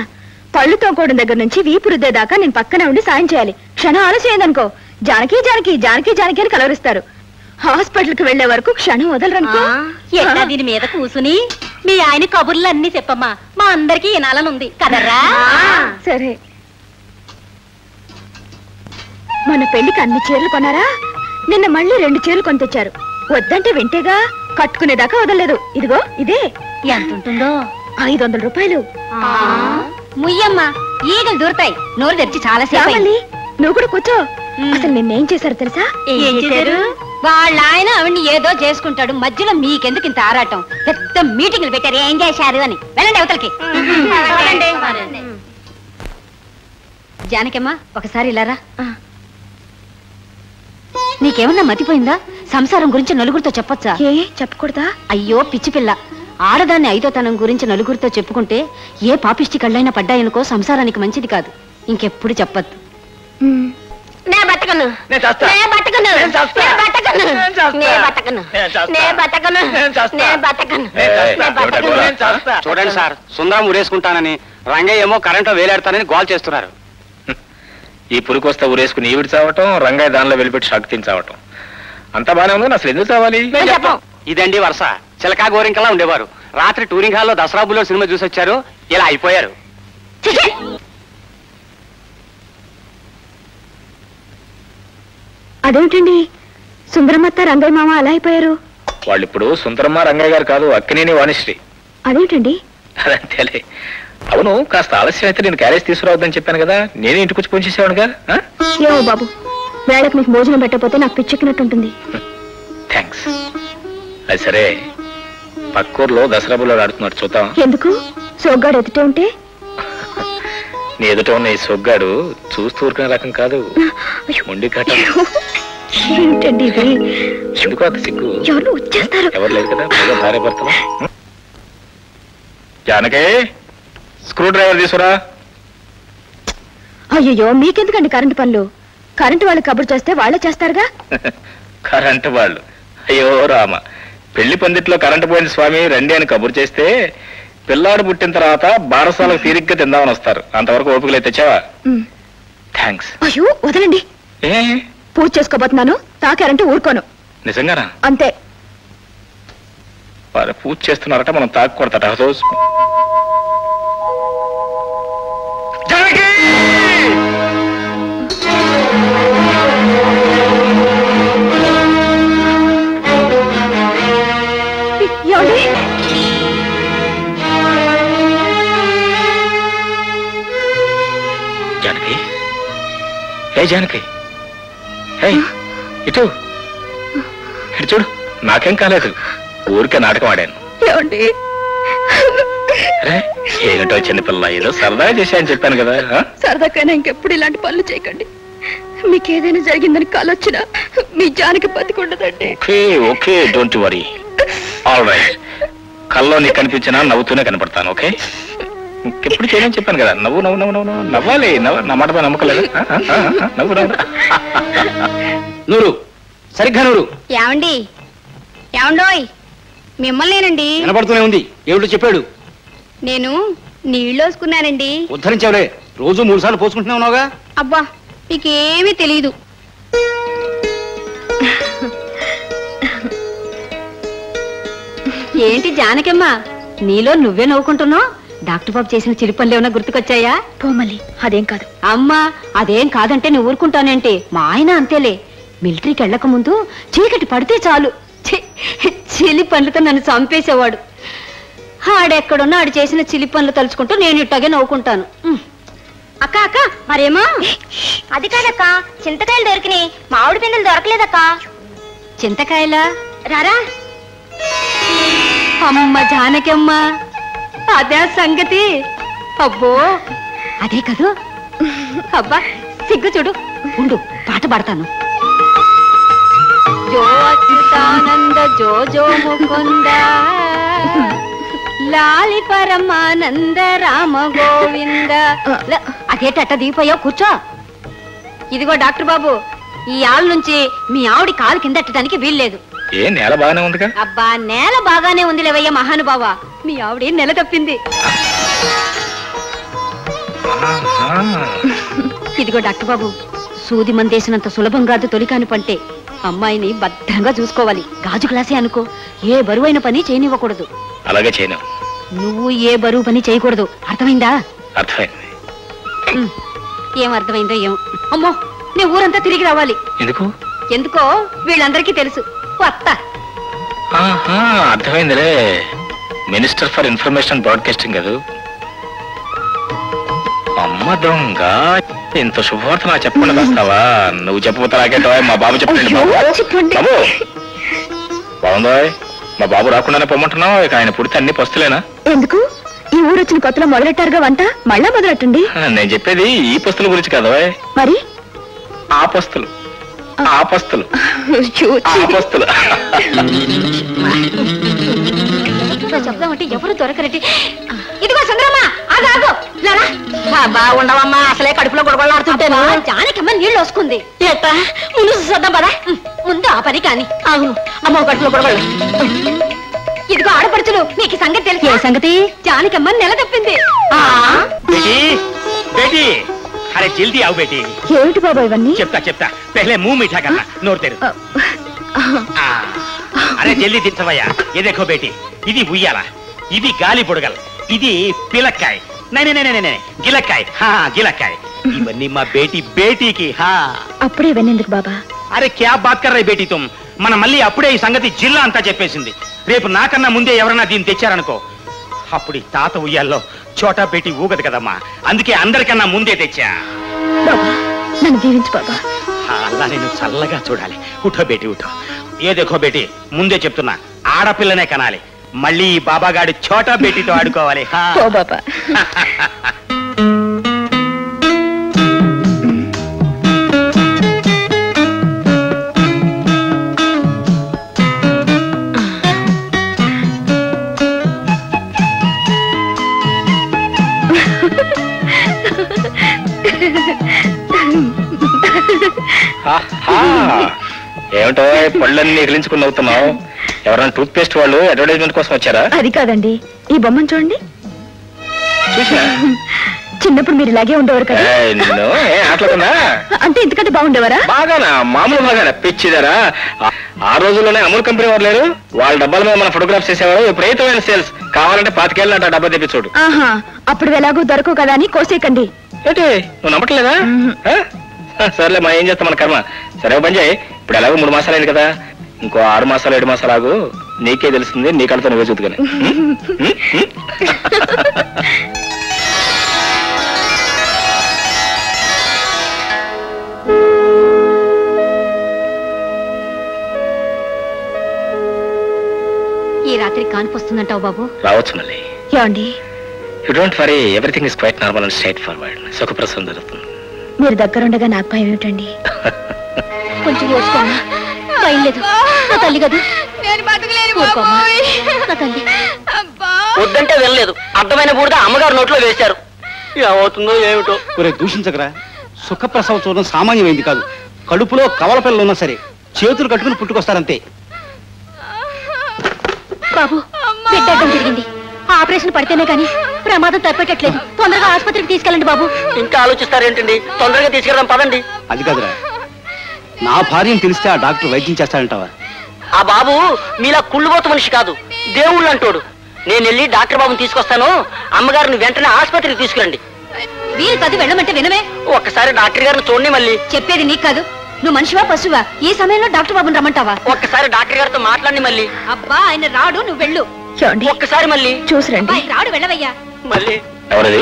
పళ్ళు తోకోవడం దగ్గర నుంచి వీపు రుద్దేదాకా నేను పక్కనే ఉండి సాయం చేయాలి. క్షణం ఆలస్యం అయిందనుకో జానకి జానకి జానకి జానకి అని కలవరిస్తారు. హాస్పిటల్ కి వెళ్లే వరకు క్షణం వదలరనుకో. ఎట్లా దీని మీద కూసుని మీ ఆయన కబుర్లు అన్ని చెప్పమ్మా, మా అందరికి వినాలనుంది కదరా. సరే, మన పెళ్లికి అన్ని చీరలు కొన్నారా? నిన్న మళ్ళీ 2 చీరలు కొని తెచ్చారు. వద్దంటే వింటేగా, కట్టుకునేదాకా వదలలేదు. ఇదిగో ఇదే. ఎంతుంటుందో? 500 రూపాయలు. ముయ్యమ్మా, ఈగలు దూరతాయి. నోరు తెరిచి చాలా సేపు. నువ్వు కూడా కూర్చో. అసలు నిన్నేం చేశారు తెలుసా? ఏం చేశారు? వాళ్ళ ఆయన ఆవిడ్ని ఏదో చేసుకుంటాడు, మధ్యలో మీకెందుకు ఇంత ఆరాటం? పెద్ద మీటింగ్లు పెట్టారు, ఏం చేశారు అని. వెళ్ళండి అవతలకి. జానకమ్మా, ఒకసారి ఇలారా. నీకేమన్నా మతిపోయిందా? సంసారం గురించి నలుగురితో చెప్పొచ్చా? చెప్పకూడదా? అయ్యో పిచ్చి పిల్ల, ఆడదాన్ని ఐదోతనం గురించి నలుగురితో చెప్పుకుంటే ఏ పాపిష్టి కళ్ళైనా పడ్డాయనుకో సంసారానికి మంచిది కాదు. ఇంకెప్పుడు చెప్పద్దు. చూడండి సార్, సుందరం ఉరేసుకుంటానని, రంగయ్య ఏమో కరెంటు వేలాడతానని గోల్ చేస్తున్నారు. ఈ పురికొస్తా ఊరేసుకుని ఈవిడి చావటం, రంగయ్య దానిలో వెళ్ళిపెట్టి షాక్తిని చావటం అంతా బానే ఉంది. అసలు ఎందుకు చావాలి? ఇదండి వరుస. చిలకా గోరింకలా ఉండేవారు. రాత్రి టూరింగ్ హాల్లో దసరా బుల్లో సినిమా చూసి వచ్చారు, ఇలా అయిపోయారు. అదేమిటండి, సుందరమత్త రంగయ్య మామ అలా అయిపోయారు? వాళ్ళు ఇప్పుడు సుందరమ్మ రంగయ్య గారు కాదు, అక్కినేని వాణిశ్రీ. అదేమిటండి? అదంతేలే. అవును, కాస్త ఆలస్యం అయితే నేను క్యారేజ్ తీసుకురావద్దని చెప్పాను కదా, నేనే ఇంటికి వచ్చి పోంచేసేవాడుగా. ఏమో బాబు, వేళకు మీకు భోజనం పెట్టకపోతే నాకు పిచ్చెక్కినట్టుంటుంది. థ్యాంక్స్. అది సరే, పక్కూర్లో దసరా బుల్లో ఆడుతున్నాడు, చూద్దాం. ఎందుకు? సోగ్గాడు ఎదుటే ఉంటే? నీ ఎదుట ఉన్న ఈ సొగ్గాడు చూస్తూ ఊరుకునే రకం కాదు, మొండి కట్ట. ఏంటండి ఇది? ఎందుకు అంత సిగ్గు? ఎవరు వచ్చేస్తారు? ఎవరు లేదు కదా, భార్య భర్తలు. జానకి, స్క్రూ డ్రైవర్ తీసుకురా. అయ్యో, మీకెందుకండి కరెంటు పనులు? కరెంటు వాళ్ళు కబురు చేస్తే వాళ్ళే చేస్తారుగా. కరెంటు వాళ్ళు? అయ్యో రామ, పెళ్లి పందిట్లో కరెంటు పోయింది స్వామి రండి అని కబురు చేస్తే పిల్లాడు పుట్టిన తర్వాత బారసాలకు తీరిగ్గా తిందామని వస్తారు. అంతవరకు ఓపికలే తెచ్చావా? థ్యాంక్స్. అయ్యో వదలండి, పూజ చేసుకోబోతున్నాను, తాకారంటే ఊరుకోను. నిజంగానా? అంతే. వారు పూజ చేస్తున్నారట, మనం తాకూడదట. రోజు జానకి, హే జానకి, హే ఇటు, ఇటు చూడు, నాకేం కాలేదు, ఊరికే నాటకం ఆడాను. ఏమండి అరే ఏమిటో చిన్నపిల్ల, ఏదో సరదాగా చేశాయని చెప్పాను కదా. సరదాకైనా ఇంకెప్పుడు ఇలాంటి పనులు చేయకండి. మీకేదైనా జరిగిందని కాలొచ్చినా మీ జానకి బతికుండదండి. Okay okay, don't worry. All right, కల్లో నీకు కనిపించినా నవ్వుతూనే కనపడతాను. ఓకే, ఇంకెప్పుడు చేయని చెప్పాను కదా. నవ్వు నవ్వు నవ్వు నవ్వు నవ్వాలి. నా మాట నమ్మకలేదు. నవ్వు నవ్వు. నూరు, సరిగ్గా నూరు. ఏమండి ఏమండోయ్, మిమ్మల్నేనండి. వినపడుతూనే ఉంది. ఏమిటో చెప్పాడు. నేను నీళ్ళు వేసుకున్నానండి. ఉద్ధరించావులే, రోజు 3 సార్లు పోసుకుంటున్నావుగా. అబ్బా మీకేమీ తెలీదు. ఏంటి జానకమ్మ, నీలో నువ్వే నవ్వుకుంటున్నావు? డాక్టర్ బాబు చేసిన చిలి పనులు ఏమైనా గుర్తుకొచ్చాయా? పోమల్లి, అదేం కాదు. అమ్మా, అదేం కాదంటే నువ్వు ఊరుకుంటానంటే మా ఆయన అంతేలే. మిలిటరీకి వెళ్ళక ముందు చీకటి పడితే చాలు చిలి పనులతో నన్ను చంపేసేవాడు. ఆడెక్కడున్నా ఆడు చేసిన చిలి పనులు తలుచుకుంటూ నేను ఇట్టాగే నవ్వుకుంటాను. అక్క అక్క మరేమో అది కాదక్క, చింతకాయలు దొరికినాయి, మామిడి పిందెలు దొరకలేదక్క. చింతకాయలా? రారా. అమ్మ జానకమ్మ, అదే సంగతి. అబ్బో అదే కదూ. అబ్బా సిగ్గు చూడు. ఉండు, పాట పాడతాను. జో అచ్యుతానంద జో జో ముకుంద లాలి పరమానంద రామ గోవింద. అదేటట్ట దిగిపోయావు, కూర్చో. ఇదిగో డాక్టర్ బాబు, ఈ ఆళ్ళ నుంచి మీ ఆవిడ కాలు కింద ఎట్టడానికి వీల్లేదు. ఏ నేల బాగానే ఉందిగా? అబ్బా నేల బాగానే ఉంది లేవయ్య మహానుభావ, మీ ఆవిడ నెల తప్పింది. ఇదిగో డాక్టర్ బాబు, సూది మందేసినంత సులభం కాదు తొలికాని పంటే. అమ్మాయిని భద్రంగా చూసుకోవాలి. గాజు గ్లాసే అనుకో. ఏ బరువైన పని చేయనివ్వకూడదు. అలాగే చేయను. నువ్వు ఏ బరువు పని చేయకూడదు, అర్థమైందా? అర్థమైంది. ఏం అర్థమైందో ఏమో. అమ్మో, నీ ఊరంతా తిరిగి రావాలి. ఎందుకు? ఎందుకో వీళ్ళందరికీ తెలుసు. వస్తా. అర్థమైందిలే, మినిస్టర్ ఫర్ ఇన్ఫర్మేషన్ బ్రాడ్కాస్టింగ్ కదా. అమ్మ దొంగ, ఇంత శుభవార్త నాకు చెప్పకుండా వస్తావా? నువ్వు చెప్పబోతా నాకేంటో మా బాబు చెప్పండి. బాబు బాగుందో, మా బాబు రాకుండానే పొమ్మంటున్నావు. ఇక ఆయన పుడితే అన్ని పస్తులేనా? ఎందుకు? ఈ ఊరు వచ్చిన కొత్తలో మొదలెట్టారుగా వంట, మళ్ళా మొదలెట్టండి. నేను చెప్పేది ఈ పస్తుల గురించి కదా. మరి ఆ పస్తులు, ఆ పస్తులు, ఆ పస్తులు. చెప్దామంటే ఎవరు దొరకరంటే. ఇదిగో సుందరమ్మా, ఆగు. బాగుండవమ్మా, అసలే కడుపులో గొడగొడలాడుతుంటేను. జానకమ్మ నీళ్ళు వస్తుంది. ఎట్టా ముందు చూద్దాం పదా. ముందు ఆ పని కాని. అవును, అమ్మ కడుపులో గొడగొడ. ఇదిగో ఆడపడుచులు, మీకు సంగతి తెలుసు. ఏ సంగతి? జానకమ్మ నెల తప్పింది. బేటీ, అరే జల్దీ ఆవు బేటీ. ఏమిటి బాబా ఇవన్నీ? చెప్తా పెహలే ముँह मीठा करना, నోరు తెరు. అరే జల్దీ దించవయ్యా. ఏ దేఖో బేటీ, ఇది ఉయ్యాల, ఇది గాలి బుడగల్, ఇది పిలక్కాయ, గిలక్కాయ, గిలక్కాయ. ఇవన్నీ మా బేటీకి. అప్పుడే ఇవన్నీ ఎందుకు బాబా? అరే క్యా బాత్ కర్ రహే బేటీ తుమ్. మన మళ్ళీ అప్పుడే ఈ సంగతి జిల్లా అంతా చెప్పేసింది. రేపు నాకన్నా ముందే ఎవరన్నా దీన్ని తెచ్చారనుకో, అప్పుడు ఈ తాత ఉయ్యాల్లో చోటా బేటీ ఊగదు కదమ్మా. అందుకే అందరికన్నా ముందే తెచ్చా. బాబా నన్ను దీవించు బాబా. అలా నేను చల్లగా చూడాలి. ఉఠో బేటీ ఉఠో. ఏ దేఖో బేటీ, ముందే చెప్తున్నా, ఆడపిల్లనే కనాలి. మళ్ళీ ఈ బాబాగాడి చోటా బేటీతో ఆడుకోవాలి. బాబా ఏమిటో పళ్ళన్నీ ఎగిలించుకుని అవుతున్నావు? ఎవరైనా టూత్ పేస్ట్ వాళ్ళు అడ్వర్టైజ్మెంట్ కోసం వచ్చారా? అది కాదండి, ఈ బొమ్మను చూడండి. చూసా, చిన్నప్పుడు మీరు ఇలాగే ఉండేవారు కదా. అంటే ఇంతకంటే బాగుండేవారా? బాగానా, మామూలు బాగానా, పిచ్చిదారా. ఆ రోజుల్లోనే అమూల్ కంపెనీ వారు లేరు, వాళ్ళ డబ్బాల మీద మన ఫోటోగ్రాఫ్స్ చేసేవారు. విపరీతమైన సేల్స్. కావాలంటే 25 ఏళ్ళ డబ్బా తెప్పి చూడు. అప్పుడు ఎలాగో దొరకవు కదా అని కోసేయకండి. ఏంటి నువ్వు నమ్మట్లేదా? సరేలే, మా ఏం చేస్తాం, మన కర్మ. సరే పని చేయి, ఇప్పుడు ఎలాగో 3 మాసాలు అయింది కదా, ఇంకో 6 మాసాలు 7 మాసాలు ఆగు, నీకే తెలుస్తుంది. నీ కళ్ళతో నువ్వే చూద్దుగానే. ఈ రాత్రి కాన్పు వస్తుందంటావు బాబు? రావచ్చు మళ్ళీ. ఏమండి, you don't worry, everything is quite normal and straightforward. సుఖప్రసవం జరుగుతుంది. మీరు దగ్గరుండగా నాకు భయం ఏమిటండి? కొంచెం ఓర్చుకోమ్మా, భయం లేదు. నా తల్లి కదా, ఊరుకోమ్మా, నా తల్లి. వద్దంటే వెళ్ళలేదు, అర్థమైన బూడిద అమ్మగారు నోట్లో వేశారు. ఏమవుతుందో ఏమిటో. ఒరే దూషించకరా, సుఖప్రసవం చూడడం సామాన్యమైంది కాదు. కడుపులో కవల పిల్లలు ఉన్నా సరే చేతులు కట్టుకుని పుట్టుకొస్తారంతే. బాబు, బిడ్డ అడ్డం తిరిగింది. ఆపరేషన్ పడితేనే కానీ ప్రమాదం తప్పేటట్లేదు. తొందరగా ఆసుపత్రికి తీసుకెళ్ళండి బాబు. ఇంకా ఆలోచిస్తారేంటండి? తొందరగా తీసుకెళ్దాం పదండి. అది కాదురా, నా భార్యను తెలిస్తే ఆ డాక్టర్ వైద్యం చేస్తాడంటావా? ఆ బాబు మీలా కుళ్ళుబోత మనిషి కాదు, దేవుళ్ళు అంటోడు. నేను వెళ్ళి డాక్టర్ బాబుని తీసుకొస్తాను. అమ్మగారిని వెంటనే ఆసుపత్రికి తీసుకురండి. వీరు కాదు, వెళ్ళమంటే వినమే. ఒక్కసారి డాక్టర్ గారిని చూడండి. మళ్ళీ చెప్పేది నీకు కాదు. నువ్వు మనిషివా పశువా? ఈ సమయంలో డాక్టర్ బాబుని రమ్మంటావా? ఒక్కసారి డాక్టర్ గారితో మాట్లాడి. మళ్ళీ అబ్బా, ఆయన రాడు, నువ్వు వెళ్ళు. ఒక్కసారి మళ్ళీ చూసిరండి. రాడు, వెళ్ళవయ్యా. మళ్ళీ ఎవరది?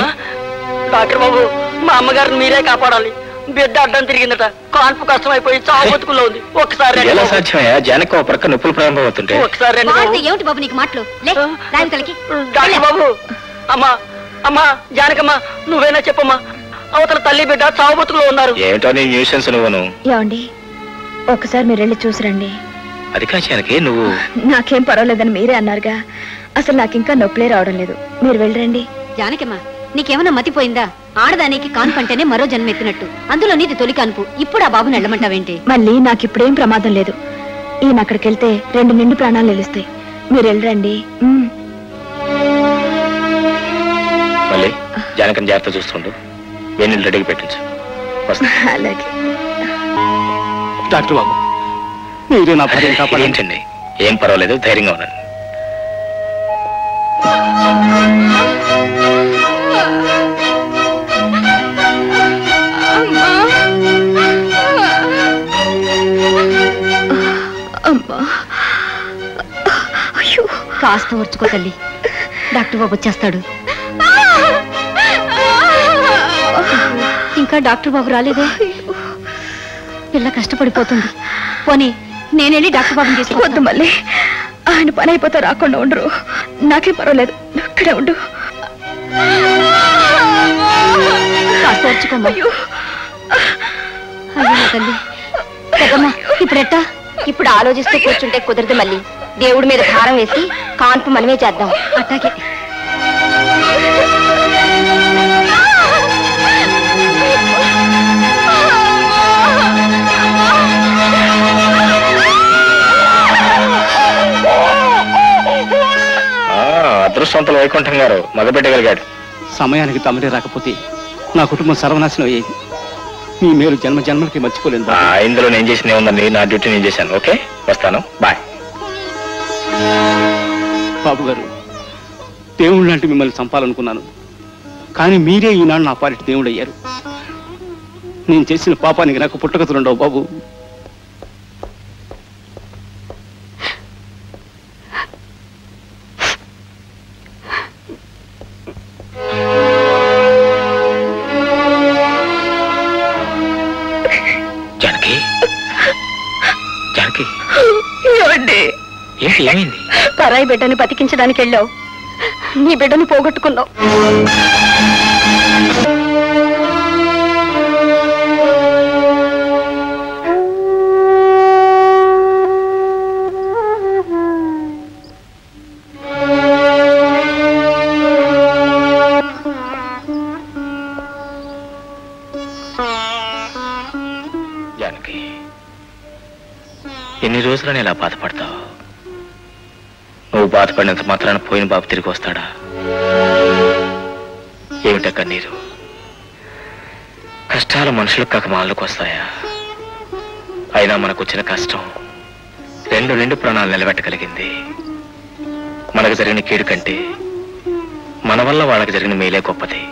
డాక్టర్ బాబు, మా అమ్మగారిని మీరే కాపాడాలి. బిడ్డ అడ్డం తిరిగిందట, కాన్పు కష్టం అయిపోయి చావు బతుకుల్లో ఉంది. ఒక్కసారి ఎలా సాధ్యమయ్యా? జానకి ఒక ప్రక్క నొప్పులు ప్రారంభం అవుతుంటే ఒకసారి రండి వాడితో బాబు. ఏమిటి బాబు నీకు మాటలు? లే, రావితలకి. డాక్టర్ బాబు, అమ్మా అమ్మా జానకమ్మా, నువ్వేనా చెప్పమ్మా. అవతల తల్లి బిడ్డ చావు బతుకులో ఉన్నారు. ఏమిటో నీ న్యూసెన్స్ నువ్వును. ఏమండి, ఒకసారి మీరు వెళ్ళి చూసిరండి. అది కా జానకి, నువ్వు నాకేం పర్వాలేదని మీరే అన్నారుగా. అసలు నాకు ఇంకా నొప్పులే రావడం లేదు. మీరు వెళ్ళండి. జానకమ్మా, నీకేమన్నా మతిపోయిందా? ఆడదానికి కాన్పు అంటేనే మరో జన్మ ఎత్తినట్టు. అందులో నీది తొలి కాన్పు. ఇప్పుడు ఆ బాబుని వెళ్ళమంటావేంటి? మళ్ళీ నాకు ఇప్పుడేం ప్రమాదం లేదు. ఈయన అక్కడికి వెళ్తే 2 నిండు ప్రాణాలు నిలుస్తాయి. మీరు వెళ్ళరండి. మళ్ళీ జానకని జాగ్రత్త చూస్తుండు. వేణీళ్ళు రెడీకి పెట్టించు. అలాగే. డాక్టర్ బాబు, మీరే నా భార్యను కాపాడండి. ఏంటండి, ఏం పర్వాలేదు, ధైర్యంగా ఉన్నాను. కాస్త ఓర్చుకో తల్లి, డాక్టర్ బాబు వచ్చేస్తాడు. ఇంకా డాక్టర్ బాబు రాలేదే. పిల్ల కష్టపడిపోతుంది. పోనీ నేనెళ్ళి డాక్టర్ బాబుని తీసుకొద్దు. మళ్ళీ ఆయన పని అయిపోతే రాకుండా ఉండరు. నాకే పర్వాలేదు, అక్కడే ఉండు. కాస్త ఓర్చుకోమ్మా. అయ్యో తల్లి. పెద్దమ్మా, ఇప్పుడెట్టా? ఇప్పుడు ఆలోచిస్తూ కూర్చుంటే కుదరదు. మళ్ళీ దేవుడి మీద భారం వేసి కాన్పు మనమే చేద్దాం. అట్టాకే. అదృష్టవంతులు వైకుంఠం గారు మగబెట్టగలిగాడు. సమయానికి తమరే రాకపోతే నా కుటుంబం సర్వనాశనం అయ్యేది. మీ మేలు జన్మ జన్మలకి మర్చిపోలేను. ఇందులో నేను చేసిన ఏముందండి, నా డ్యూటీ నేను చేశాను. ఓకే, వస్తాను, బాయ్. బాబు గారు, దేవుళ్ళు లాంటి మిమ్మల్ని చంపాలనుకున్నాను. కానీ మీరే ఈనాడు నా పాలిటి దేవుడు అయ్యారు. నేను చేసిన పాపానికి నాకు పుట్టగతులుండవు బాబు. జానకి, జానకి, ఏంటి, ఏమైంది? పరాయి బిడ్డని బతికించడానికి వెళ్ళావు, నీ బిడ్డని పోగొట్టుకున్నావు. జానకి, ఎన్ని రోజులని ఇలా బాధపడతావు? నువ్వు బాధపడినంత మాత్రాన పోయిన బాబు తిరిగి వస్తాడా? ఏమిటా కన్నీరు? కష్టాలు మనుషులకు కాక మాలకు వస్తాయా? అయినా మనకు వచ్చిన కష్టం 2 నిండు ప్రాణాలు నిలబెట్టగలిగింది. మనకు జరిగిన కీడు కంటే మన వల్ల వాళ్ళకి జరిగిన మేలే గొప్పది.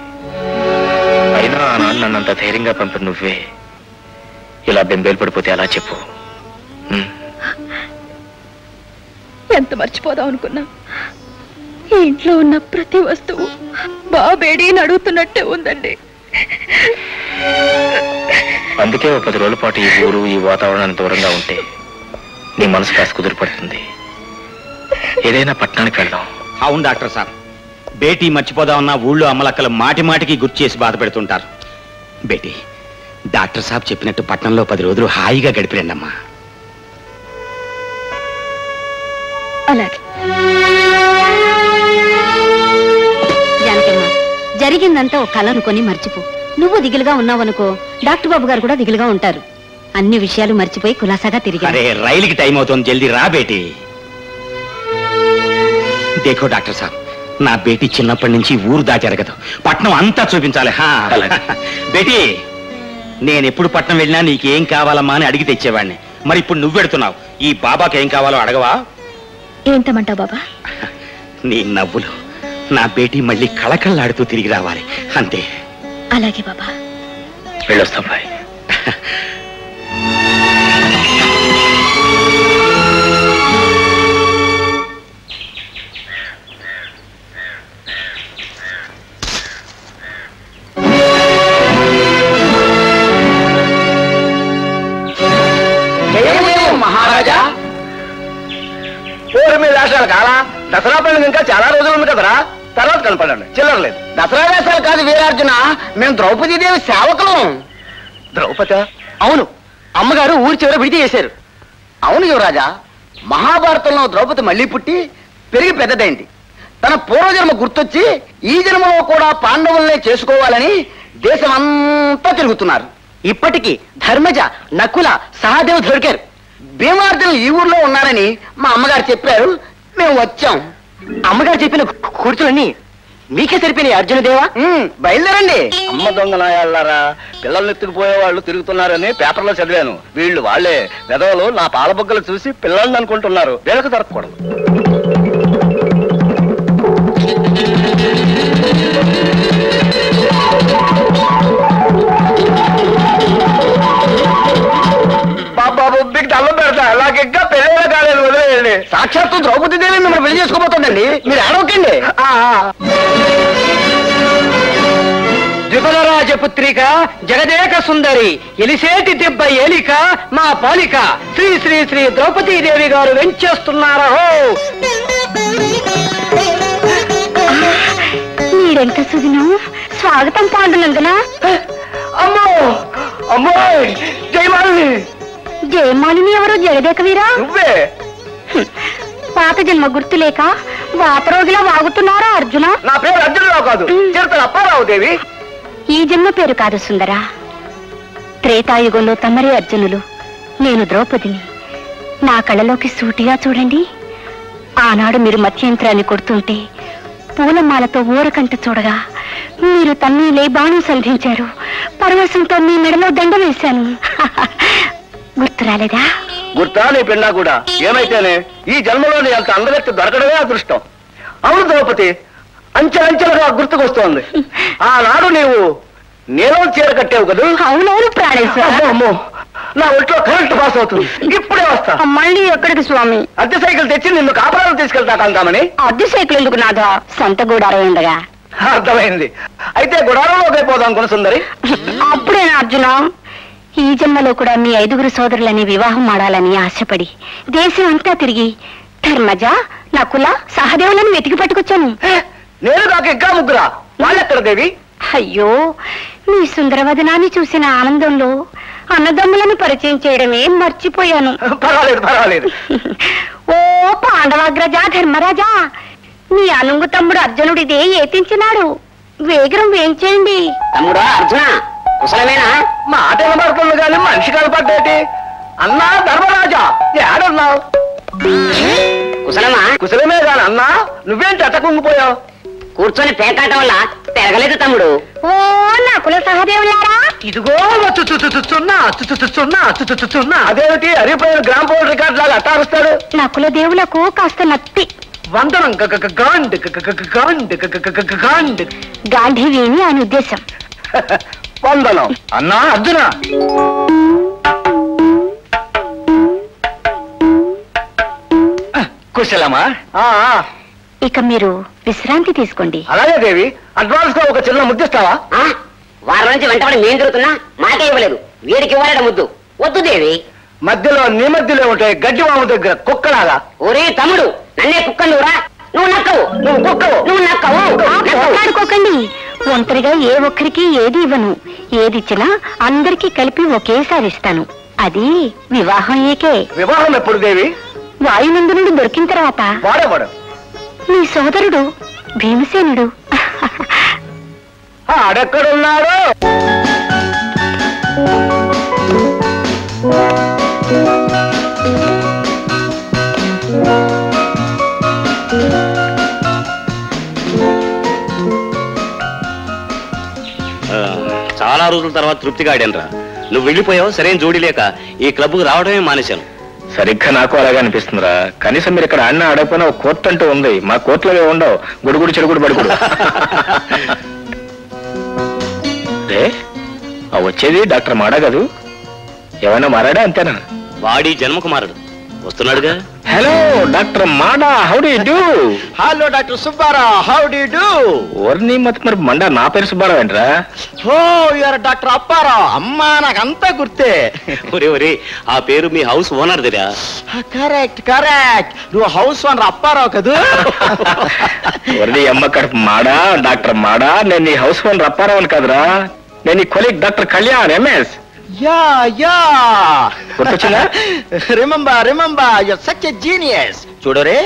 అయినా ఆ నాన్న నన్నంత ధైర్యంగా పంపిన నువ్వే ఇలా బెంబేలు పడిపోతే అలా చెప్పు. ఎంత మర్చిపోదాం అనుకున్నా, ఈ ఇంట్లో ఉన్న ప్రతి వస్తువు బాబేడి అడుగుతున్నట్టే ఉందండి. అందుకే 10 రోజుల పాటు ఈ ఊరు, ఈ వాతావరణానికి దూరంగా ఉంటే నీ మనసు కాస్త కుదిరిపడుతుంది. ఏదైనా పట్టణానికి వెళ్దాం. అవును డాక్టర్ సాబ్, బేటీ మర్చిపోదామన్నా ఊళ్ళో అమ్మలక్కలు మాటి మాటికి గుర్తు చేసి బాధ పెడుతుంటారు. బేటీ, డాక్టర్ సాబ్ చెప్పినట్టు పట్నంలో 10 రోజులు హాయిగా గడిపిరండమ్మా. అలాగే. జానకమ్మ, జరిగిందంతా ఒక కళ అనుకొని మర్చిపో. నువ్వు దిగులుగా ఉన్నావనుకో, డాక్టర్ బాబు గారు కూడా దిగులుగా ఉంటారు. అన్ని విషయాలు మర్చిపోయి కులాసాగా తిరిగి. అరే, రైలుకి టైం అవుతుంది, జల్దీ రా బేటీ. దేఖో డాక్టర్ సాబ్, నా బేటీ చిన్నప్పటి నుంచి ఊరు దాటి ఎరగదు, పట్నం అంతా చూపించాలి. బేటీ, నేనెప్పుడు పట్నం వెళ్ళినా నీకేం కావాలమ్మా అని అడిగి తెచ్చేవాడిని. మరి ఇప్పుడు నువ్వు పెడుతున్నావు, ఈ బాబాకి ఏం కావాలో అడగవా? ఏం తెమ్మంటావు బాబా? నీ నవ్వులు నా బేటీ మళ్ళీ కళకళలాడుతూ తిరిగి రావాలి, అంతే. అలాగే బాబా. వెళ్ళొస్తాం బాయ్. మహారాజా, ఊరి మీద వేషాలు కాలా? దసరా పండుగ ఇంకా చాలా రోజులు ఉంది కదరా, తర్వాత కనపడండి. చిల్లరలేదు. దసరా వేషాలు కాదు వీరార్జున, మేము ద్రౌపదీదేవి సేవకులం. ద్రౌపద? అవును, అమ్మగారు ఊరి చివర విడిది చేశారు. అవును యువరాజా, మహాభారతంలో ద్రౌపది మళ్ళీ పుట్టి పెరిగి పెద్దదైంది. తన పూర్వజన్మ గుర్తొచ్చి ఈ జన్మలో కూడా పాండవుల్నే చేసుకోవాలని దేశమంతా తిరుగుతున్నారు. ఇప్పటికీ ధర్మజ, నకుల, సహదేవ్ దొరికారు. భీమార్జునులు ఈ ఊర్లో ఉన్నారని మా అమ్మగారు చెప్పారు, మేము వచ్చాం. అమ్మగారు చెప్పిన కూర్చులన్నీ మీకే సరిపోయినాయి అర్జునదేవా. బయలుదేరండి. అమ్మ దొంగ నాయాళ్ళారా, పిల్లల్ని ఎత్తుకుపోయే వాళ్ళు తిరుగుతున్నారని పేపర్లో చదివాను. వీళ్ళు వాళ్ళే వెధవలు నా పాలబొగ్గలు చూసి పిల్లల్ని అనుకుంటున్నారు. వీళ్ళకు దొరకకూడదు. బాబు మీకు దండం పెడతా, నాకు ఇంకా పెళ్ళైనా కాలేదు, వదిలేయండి. సాక్షాత్తు ద్రౌపది దేవి మిమ్మల్ని పెళ్లి చేసుకోబోతుందండి, మీరు ఆడవకండి. ద్విపదరాజపుత్రిక జగదేక సుందరి ఎలిసేటి దెబ్బ ఏలిక మా పాలిక శ్రీ శ్రీ శ్రీ ద్రౌపదీదేవి గారు వెంచేస్తున్నారా. మీరెంత సుదినం. స్వాగతం పాండునందున. అమ్మో అమ్మోయ్, జయమాలిని. జయమాలిని ఎవరు? జగదేక వీరా? నువ్వే. పాత జన్మ గుర్తులేక వాపరోగిలా వాగుతున్నారా అర్జున? నా పేరు అర్జునరావు కాదు, చిరతల అప్పారావు దేవి. ఈ జన్మ పేరు కాదు సుందరా. త్రేతాయుగంలో తమరే అర్జునులు, నేను ద్రౌపదిని. నా కళ్ళలోకి సూటిగా చూడండి. ఆనాడు మీరు మత్స్యంత్రాన్ని కొడుతుంటే పూలమాలతో ఊరకంట చూడగా మీరు తన్నీలే బాణం సంధించారు. పరవశంతో మీ మెడలో దండ వేశాను. గుర్తు రాలేదా? గుర్తా నీ పిన్నా కూడా. ఏమైతేనే ఈ జన్మలోని అంత అందగత్తి దొరకడమే అదృష్టం. అవును ద్రౌపది, అంచెలంచెలుగా గుర్తుకొస్తోంది. ఆనాడు నీవు నీలం చీర కట్టావు కదా. అవునవును ప్రాణేశ్వర. అమ్మో, నా ఒంట్లో కరెంట్ పాస్ అవుతుంది. ఇప్పుడే వస్తా. మళ్ళీ ఎక్కడికి స్వామి? అద్దె సైకిల్ తెచ్చి నిన్ను కాపురాలు తీసుకెళ్తాకందామని. అద్దె సైకిల్ ఎందుకు నాదా? సొంత గూడారం ఉండగా. అర్థమైంది. అయితే గుడారంలోకి పోదాం కొనసుందరి. అప్పుడేనా అర్జున? ఈ జన్మలో కూడా మీ 5 సోదరులని వివాహం ఆడాలని ఆశపడి దేశం అంతా తిరిగి ధర్మజ, నకుల, సహదేవులను వెతికి పట్టుకొచ్చాను. నేను కాక ఇంకా ముగ్గురా? వాళ్ళెక్కడ దేవి? అయ్యో, మీ సుందరవదనాన్ని చూసిన ఆనందంలో అన్నదమ్ములను పరిచయం చేయడమే మర్చిపోయాను. పర్వాలేదు పర్వాలేదు. ఓ పాండవాగ్రజ, ధర్మరాజా, మీ అనుంగు తమ్ముడు అర్జునుడిదే ఏతించినాడు. వేగరం వేయించేయండి. తమ్ముడా అర్జున, కుశలమేనా? మాట వినబడుతుంది కానీ మనిషి కనపడ్డేటి. అన్నా ధర్మరాజా, ఏడున్నావు? కుశలమా? కుశలమే కాని అన్నా, నువ్వేంటి అట్టకుంగిపోయావు? కూర్చొని పేకాటం వల్ల పెరగలేదు తమ్ముడు. ఓ నకుల సహదేవులారా, ఇదిగో చున్నా. అదేమిటి అరిపోయిన గ్రామ్ పోల్ రికార్డ్ లాగా అట్టారుస్తాడు? నకుల దేవులకు కాస్త నత్తి. వందనం గాంధీవి అని ఉద్దేశం. వందనం. అన్నా అర్జున, కుశలమా? ఇక మీరు విశ్రాంతి తీసుకోండి. అలాగే దేవి, అడ్వాన్స్ గా ఒక చిన్న ముద్దిస్తావా? వారి నుంచి వెంటబడి మేం తిరుగుతున్నా మాకే ఇవ్వలేదు. వీడికి ఇవ్వాలట ముద్దు. వద్దు దేవి. మధ్యలో నీ మధ్యలో ఉంటాయి గడ్డి వాము దగ్గర కుక్కలాగా. ఒరే తమ్ముడు, నన్నే కుక్క నువ్వురా, నువ్వు నక్కవు, నువ్వు కుక్కవు, నువ్వు నక్కవు. ఆడుకోకండి. ఒంటరిగా ఏ ఒక్కరికి ఏది ఇవ్వను. ఏది ఇచ్చినా అందరికీ కలిపి ఒకేసారి ఇస్తాను. అది వివాహం ఏకే. వివాహం ఎప్పుడు దేవి? వాయునందు నుండి దొరికిన తర్వాత. వాడేవాడు నీ సోదరుడు భీమసేనుడు. ఆడెక్కడున్నాడు? చాలా రోజుల తర్వాత తృప్తిగా ఆడానురా. నువ్వు వెళ్ళిపోయావు, సరైన జోడి లేక ఈ క్లబ్కు రావడమే మానేశాను. సరిగ్గా నాకు అలాగే అనిపిస్తుందిరా. కనీసం మీరు ఇక్కడ ఆడినా ఆడకపోయినా ఒక కోర్టు అంటూ ఉంది. మా కోర్టులో ఉండవు గుడుగుడు చెడుగుడు పడుకుడు. వచ్చేది డాక్టర్ మాడా కాదు? ఏమైనా మారాడా అంతేనా? వాడి జన్మకు మారడు, వస్తున్నాడుగా. హలో డాక్టర్ మాడా, how do you do? Hello doctor Subbarao, how do you do? ఓర్ని మరి మండా, నా పేరు సుబ్బారావు ఏంట్రా? Oh you're doctor Apparao. అమ్మా నాకంతా గుర్తే. ఒరే ఆ పేరు మీ హౌస్ ఓనర్ దగ్గర. కరెక్ట్ కరెక్ట్, నువ్వు హౌస్ ఓనర్ అప్పారావు కదా? ఓర్ని అమ్మ కడుపు మాడా, డాక్టర్ మాడా. నేను నీ హౌస్ ఓనర్ అప్పారావు కాదురా, నేను నీ colleague doctor Kalyan MS. Yeah yeah గుర్తొచ్చిందా? Remember you're such a genius. చూడరే,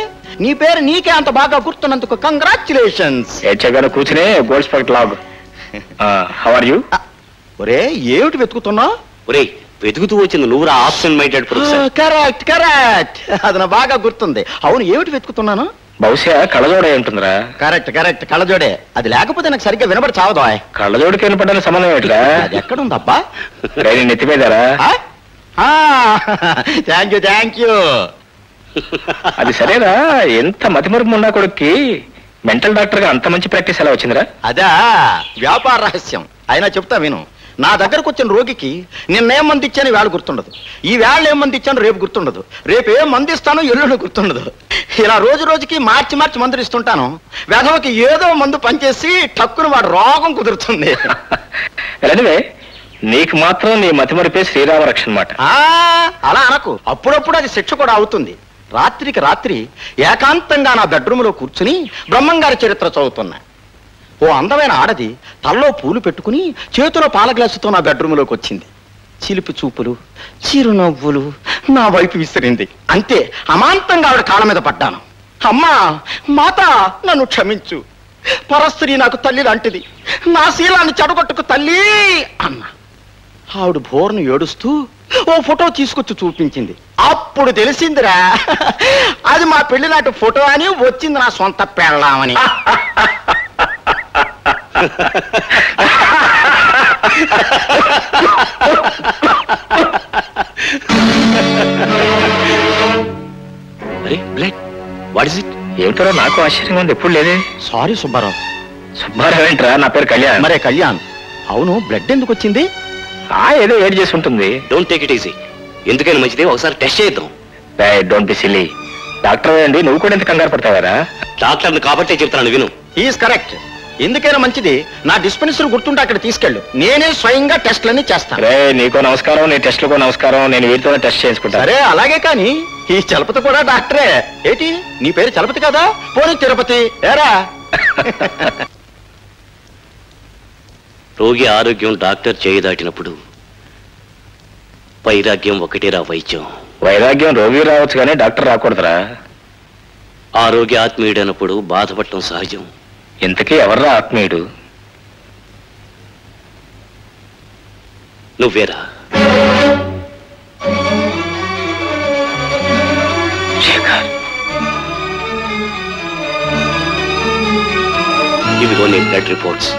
నీ పేరు నీకే అంత బాగా గుర్తున్నందుకు కంగ్రాచులేషన్స్. ఏడ్చగానే కూర్చునే గోల్డ్ స్పెక్ట్ లాగ్. How are you? ఒరే ఏమిటి వెతుకుతున్నావు? ఒరే వెతుకుతూ వచ్చింది నువ్వురా absent minded professor. Correct correct, అది నా బాగా గుర్తుంది. అవును ఏమిటి వెతుకుతున్నాను? బహుశా కళ్ళజోడే ఉంటుందిరా. కరెక్ట్ కరెక్ట్, కళ్ళజోడే. అది లేకపోతే నాకు సరిగ్గా వినబడి చావదా? కళ్ళజోడికి వినపడని సంబంధం ఏంట్రా? అది ఎక్కడుందబ్బా? నెత్తిమీదారా? Thank you. అది సరేరా, ఎంత మతిమరుపు ఉన్నా కొడుక్కి మెంటల్ డాక్టర్ గా అంత మంచి ప్రాక్టీస్ ఎలా వచ్చిందిరా? అదా వ్యాపార రహస్యం. అయినా చెప్తా విను. నా దగ్గరకు వచ్చిన రోగికి నిన్నేం మంది ఇచ్చాను వేళ గుర్తుండదు, ఈ వేళ ఏం మంది ఇచ్చాను రేపు గుర్తుండదు, రేపు ఏం మంది ఇస్తాను ఎల్లుండి గుర్తుండదు. ఇలా రోజు రోజుకి మార్చి మందులు ఇస్తుంటాను. వేధవకి ఏదో మందు పనిచేసి టక్కున వాడు రోగం కుదురుతుంది. ఎలాంటివే నీకు మాత్రం నీ మతిమరిపే శ్రీరామ రక్షణ మాట. అలా అనకు, అప్పుడప్పుడు అది శిక్ష కూడా అవుతుంది. రాత్రికి రాత్రి ఏకాంతంగా నా బెడ్రూమ్లో కూర్చుని బ్రహ్మంగారి చరిత్ర చదువుతున్నా. ఓ అందమైన ఆడది తల్లో పూలు పెట్టుకుని చేతిలో పాల గ్లాసుతో నా బెడ్రూమ్లోకి వచ్చింది. చిలిపి చూపులు, చిరునవ్వులు నా వైపు విసిరింది. అంతే, అమాంతంగా ఆవిడ కాళ్ళ మీద పడ్డాను. అమ్మా మాత, నన్ను క్షమించు. పరస్త్రీ నాకు తల్లి లాంటిది, నా శీలాన్ని చెడగొట్టుకు తల్లి అన్నా. ఆవిడ బోర్ను ఏడుస్తూ ఓ ఫోటో తీసుకొచ్చి చూపించింది. అప్పుడు తెలిసిందిరా, అది మా పెళ్లి నాటి ఫోటో అని, వచ్చింది నా సొంత పెళ్ళామని. ఏమిటో నాకు ఆశ్చర్యంగా ఉంది, ఎప్పుడు లేదే. సారీ సుబ్బారావు. సుబ్బారావు ఏంట్రా? నా పేరు కళ్యాణ్. మరే కళ్యాణ్. అవును, బ్లడ్ ఎందుకు వచ్చింది? ఏదో ఏడ్ చేసి ఉంటుంది. Don't take it easy. ఎందుకైనా మంచిది, ఒకసారి టెస్ట్ చేద్దాం. Don't be silly. డాక్టర్ అండి, నువ్వు కూడా ఎంత కంగారు పడతావారా? డాక్టర్ని కాబట్టే చెప్తాను, విను. Is correct. ఎందుకైనా మంచిది, నా డిస్పెన్సరీ గుర్తుంటే అక్కడ తీసుకెళ్ళు, నేనే స్వయంగా టెస్ట్లన్నీ చేస్తాను. రే నీకో నమస్కారం, నీ టెస్ట్లకో నమస్కారం. నేను వీటితోనే టెస్ట్ చేసుకుంటా. సరే అలాగే, కానీ ఈ చలపతి కూడా డాక్టరే. ఏంటి నీ పేరు చలపతి కదా? పోనీ తిరుపతి ఏరా. రోగి ఆరోగ్యం డాక్టర్ చేయి దాటినప్పుడు వైరాగ్యం ఒకటేరా వైద్యం. వైరాగ్యం రోగి రావచ్చు కానీ డాక్టర్ రాకూడదురా. ఆరోగ్య ఆత్మీయుడైనప్పుడు బాధపడటం సహజం. ఇంతకీ ఎవర్రా ఆత్మీయుడు? నువ్వేరా. ఇవిగో నీ బ్లడ్ రిపోర్ట్స్.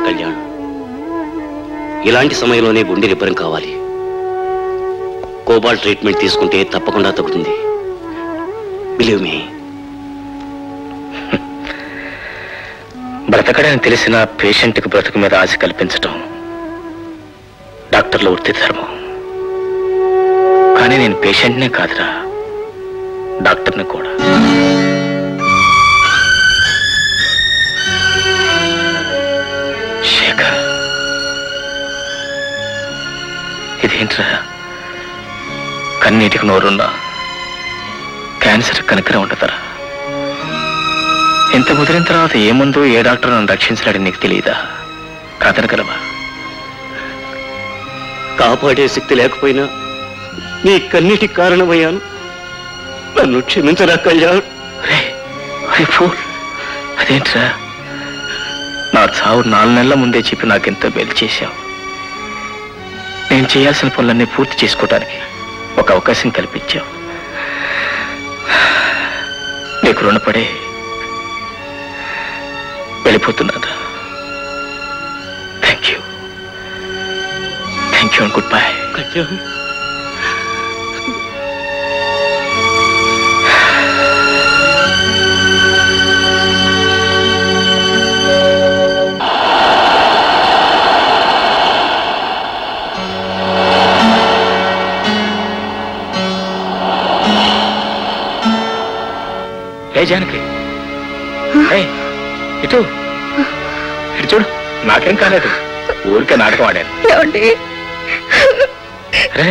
కళ్యాణ్, ఇలాంటి సమయంలోనే గుండె రిపేర్ కావాలి. కోబాల్ట్ ట్రీట్మెంట్ తీసుకుంటే తప్పకుండా తగ్గుతుంది. బిలీవ్ మీ, బ్రతకడని తెలిసిన పేషెంట్కి బ్రతుకు మీద ఆశ కల్పించటం డాక్టర్ల వృత్తి ధర్మం. కానీ నేను పేషెంట్నే కాదురా, డాక్టర్ని కూడా. శేఖర్, ఇదేంట్రా? కన్నీటికి నోరున్నా క్యాన్సర్ కనుకనే ఉంటుందరా. ఇంత ముదిరిన తర్వాత ఏ ముందు ఏ డాక్టర్ నన్ను రక్షించలేడని నీకు తెలియదా? కాదనగలవా? కాపాడే శక్తి లేకపోయినా నీ కన్నీటికి కారణమయ్యాను, నన్ను క్షమించరా కళ్యాణ్. అదేంట్రా, నా చావు 4 నెలల ముందే చెప్పి నాకెంతో మేలు చేశావు. నేను చేయాల్సిన పనులన్నీ పూర్తి చేసుకోవడానికి ఒక అవకాశం కల్పించావు. నీకు రుణపడే వెళ్ళిపోతున్నారా? Thank you and goodbye. ఏ జానకి, ఇటు చూడు, నాకేం కాలేదు, ఊరికే నాటకం ఆడాను. అరే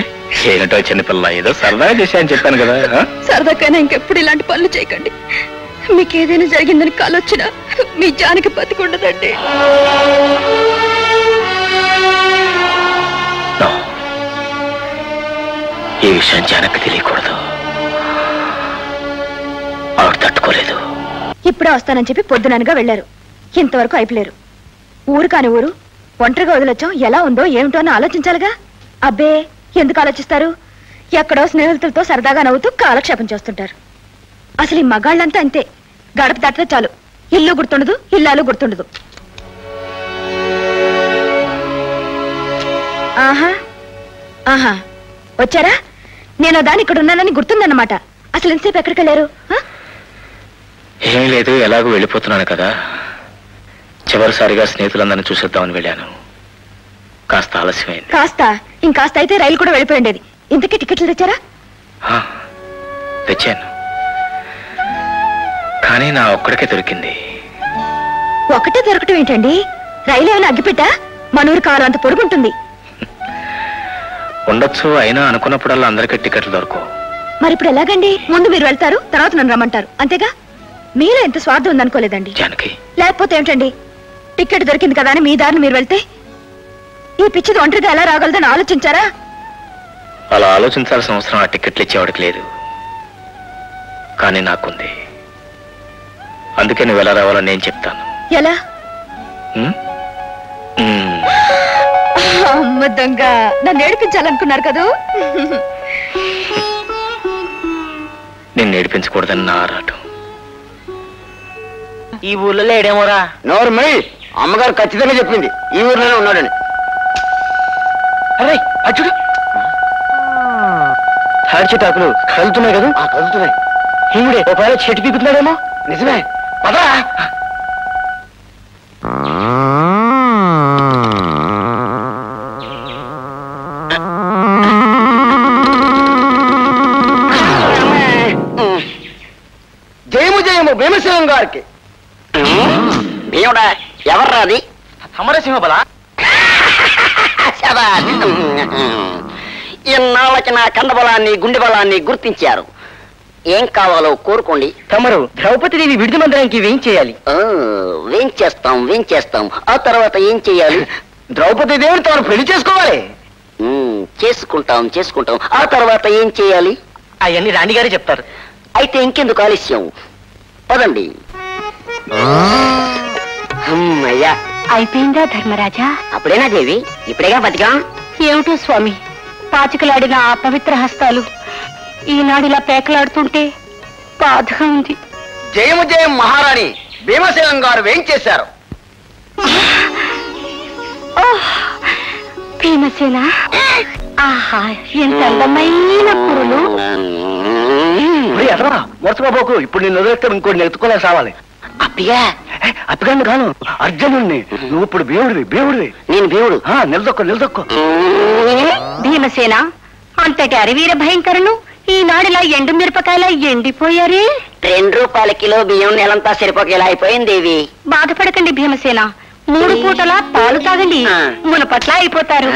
ఏంటో చిన్నపిల్ల, ఏదో సరదాగా చేశాయని చెప్పాను కదా. సరదాకైనా ఇంకెప్పుడు ఇలాంటి పనులు చేయకండి. మీకేదైనా జరిగిందని కాలొచ్చినా మీ జానకి బతికుండదండి. ఈ విషయం జానకి తెలియకూడదు, ఆవిడ తట్టుకోలేదు. ఇప్పుడే వస్తానని చెప్పి పొద్దుననగా వెళ్లారు, ఇంతవరకు అయిపోలేరు. ఊరు కాని ఊరు ఒంటరిగా వదిలొచ్చాం, ఎలా ఉందో ఏమిటో అని ఆలోచించాలిగా. అబ్బే, ఎందుకు ఆలోచిస్తారు? ఎక్కడో స్నేహితులతో సరదాగా నవ్వుతూ కాలక్షేపం చేస్తుంటారు. అసలు ఈ మగాళ్ళంతా అంతే, గడప దాటితే చాలు ఇల్లు గుర్తుండదు, ఇల్లాలు గుర్తుండదు. ఆహా ఆహా, వచ్చారా? నేను దాని ఇక్కడ ఉన్నానని గుర్తుందన్నమాట. అసలు ఎంతసేపు ఎక్కడికి వెళ్ళారు? ఏమీ లేదు, ఎలాగో వెళ్ళిపోతున్నాను కదా, చివరిసారిగా స్నేహితులందరినీ చూసేద్దామని వెళ్ళాను. కాస్త ఆలస్యమైంది. కాస్త ఇంకాస్త అయితే రైలు కూడా వెళ్ళిపోయిండేది. ఇంతకీ టికెట్లు తెచ్చారా? తెచ్చాను, కానీ నా ఒక్కడికే దొరికింది. ఒకటే దొరకటం ఏంటండి? రైలు ఏమైనా అగ్గిపెట్టా? మనూరు కాలం అంత పొడుగుంటుంది. ఉండొచ్చు, అయినా అనుకున్నప్పుడల్లా అందరికీ టికెట్లు దొరకవు. మరి ఇప్పుడు ఎలాగండి? ముందు మీరు వెళ్తారు, తర్వాత నన్ను రమ్మంటారు, అంతేగా? మీలో ఎంత స్వార్థం ఉందనుకోలేదండి. జానకి, లేకపోతే ఏమిటండి, టికెట్ దొరికింది కదా అని మీ దారిని మీరు వెళ్తే ఈ పిచ్చిది ఒంటరిగా ఎలా రాగలదని ఆలోచించారా? అలా ఆలోచించాల్సిన అవసరం ఆ టికెట్లు ఇచ్చేవాడికి లేదు, కానీ నాకుంది. అందుకే నువ్వు ఎలా రావాలని నేను చెప్తాను. ఎలా? అమ్మ దొంగ, నన్ను ఏడిపించాలనుకున్నారు కదూ? నేను నేర్పించకూడదని నా ఆరాటం. ఈ ఊర్లో లేడేమోరా. నోరు మై, అమ్మగారు ఖచ్చితంగా చెప్పింది ఈ ఊర్లోనే ఉన్నాడని. అరే అచ్చుడు, తాడి చెట్టు కదులుతున్నాయి కదా. కదులుతున్నాయి. ఈవిడే ఒకవేళ చెట్టు పీకుతున్నాడేమో. నిజమే, పదా. జయము జయము భీమసింహం గారికి. భీముడా, ఎవర్రా అది? సమరసింహ బల. ఇన్నాళ్ళకి నా కండబలాన్ని గుండె బలాన్ని గుర్తించారు. ఏం కావాలో కోరుకోండి. తమరు ద్రౌపదిదేవి విడిది మందిరానికి వేయించేయాలి. వేయించేస్తాం. ఆ తర్వాత ఏం చేయాలి? ద్రౌపది దేవిని తమరు పెళ్లి చేసుకోవాలి. చేసుకుంటాం. ఆ తర్వాత ఏం చేయాలి? అవన్నీ రాణిగారే చెప్తారు. అయితే ఇంకెందుకు ఆలస్యం, పదండి. అమ్మయ్యా, అయిపోయిందా ధర్మరాజా? అప్పుడేనా దేవి? ఇప్పుడేగా బతికాం. ఏమిటో స్వామి, పాచికలాడిన ఆ పవిత్ర హస్తాలు ఈనాడిలా పేకలాడుతుంటే బాధగా ఉంది. జయము జయం మహారాణి భీమసేనం గారు వేయించేశారు. భీమసేన, ఆహా, ఎంత అందమైన కురులు. మొరసుకోబోకు, ఇప్పుడు నేను వదిలేస్తే ఇంకోటి నెత్తుకోలే సావాలి. అప్పిగా అప్పగాన్ని కాను అర్జునుడిని. నువ్వు ఇప్పుడు దేవుడివి. నేను దేవుడు. నిలదొక్కో. భీమసేన, అంతటి అరివీర భయంకరులు ఈనాడులా ఎండు మిరపకాయలా ఎండిపోయారే. 2 రూపాయల కిలో బియ్యం నెలంతా సరిపోకేలా అయిపోయింది దేవి. బాధపడకండి భీమసేన, 3 పూటలా పాలు తాగండి, మునపట్ల అయిపోతారు.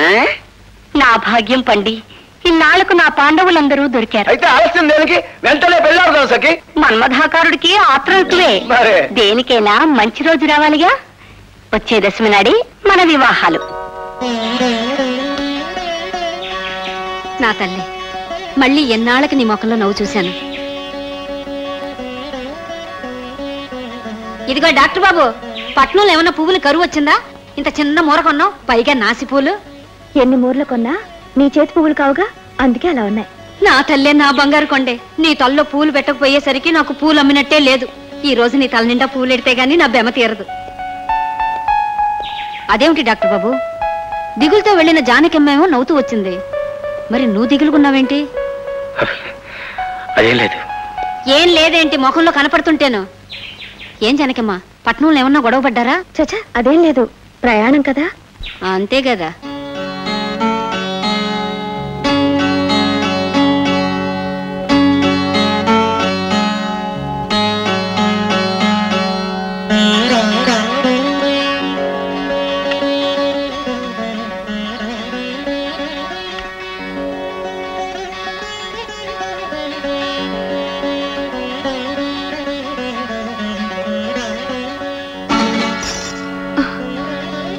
నా భాగ్యం పండి ఇన్నాళ్లకు నా పాండవులందరూ దొరికారు. అయితే ఆలస్యం దేనికి? వెంటనే పెళ్ళాడుదాం సఖి. మన్మధాకారుడికి ఆత్రంతువే. దేనికైనా మంచి రోజు రావాలిగా. వచ్చే దశమి నాడి మన వివాహాలు. నా తల్లి, మళ్ళీ ఎన్నాళ్ళకి నీ ముఖంలో నవ్వు చూశాను. ఇదిగో డాక్టర్ బాబు, పట్నంలో ఏమన్నా పువ్వులు కరువు వచ్చిందా? ఇంత చిన్న మూర కొన్నావు, పైగా నాసి పూలు. ఎన్ని మూరలు కొన్నా నీ చేతి పువ్వులు కావుగా, అందుకే అలా ఉన్నాయి. నా తల్లే, నా బంగారు కొండే, నీ తల్లో పూలు పెట్టకపోయేసరికి నాకు పూలు అమ్మినట్టే లేదు. ఈ రోజు నీ తల నిండా పూలు ఎడితే గానీ నా బెమ తీరదు. అదేమిటి డాక్టర్ బాబు, దిగులుతో వెళ్ళిన జానకమ్మేమో నవ్వుతూ వచ్చింది, మరి నువ్వు దిగులుకున్నావేంటి? అదేం లేదు. ఏం లేదేంటి ముఖంలో కనపడుతుంటేను? ఏం జానకమ్మ, పట్నంలో ఏమన్నా గొడవ పడ్డారా? చచ్చా, అదేం లేదు, ప్రయాణం కదా. అంతే కదా.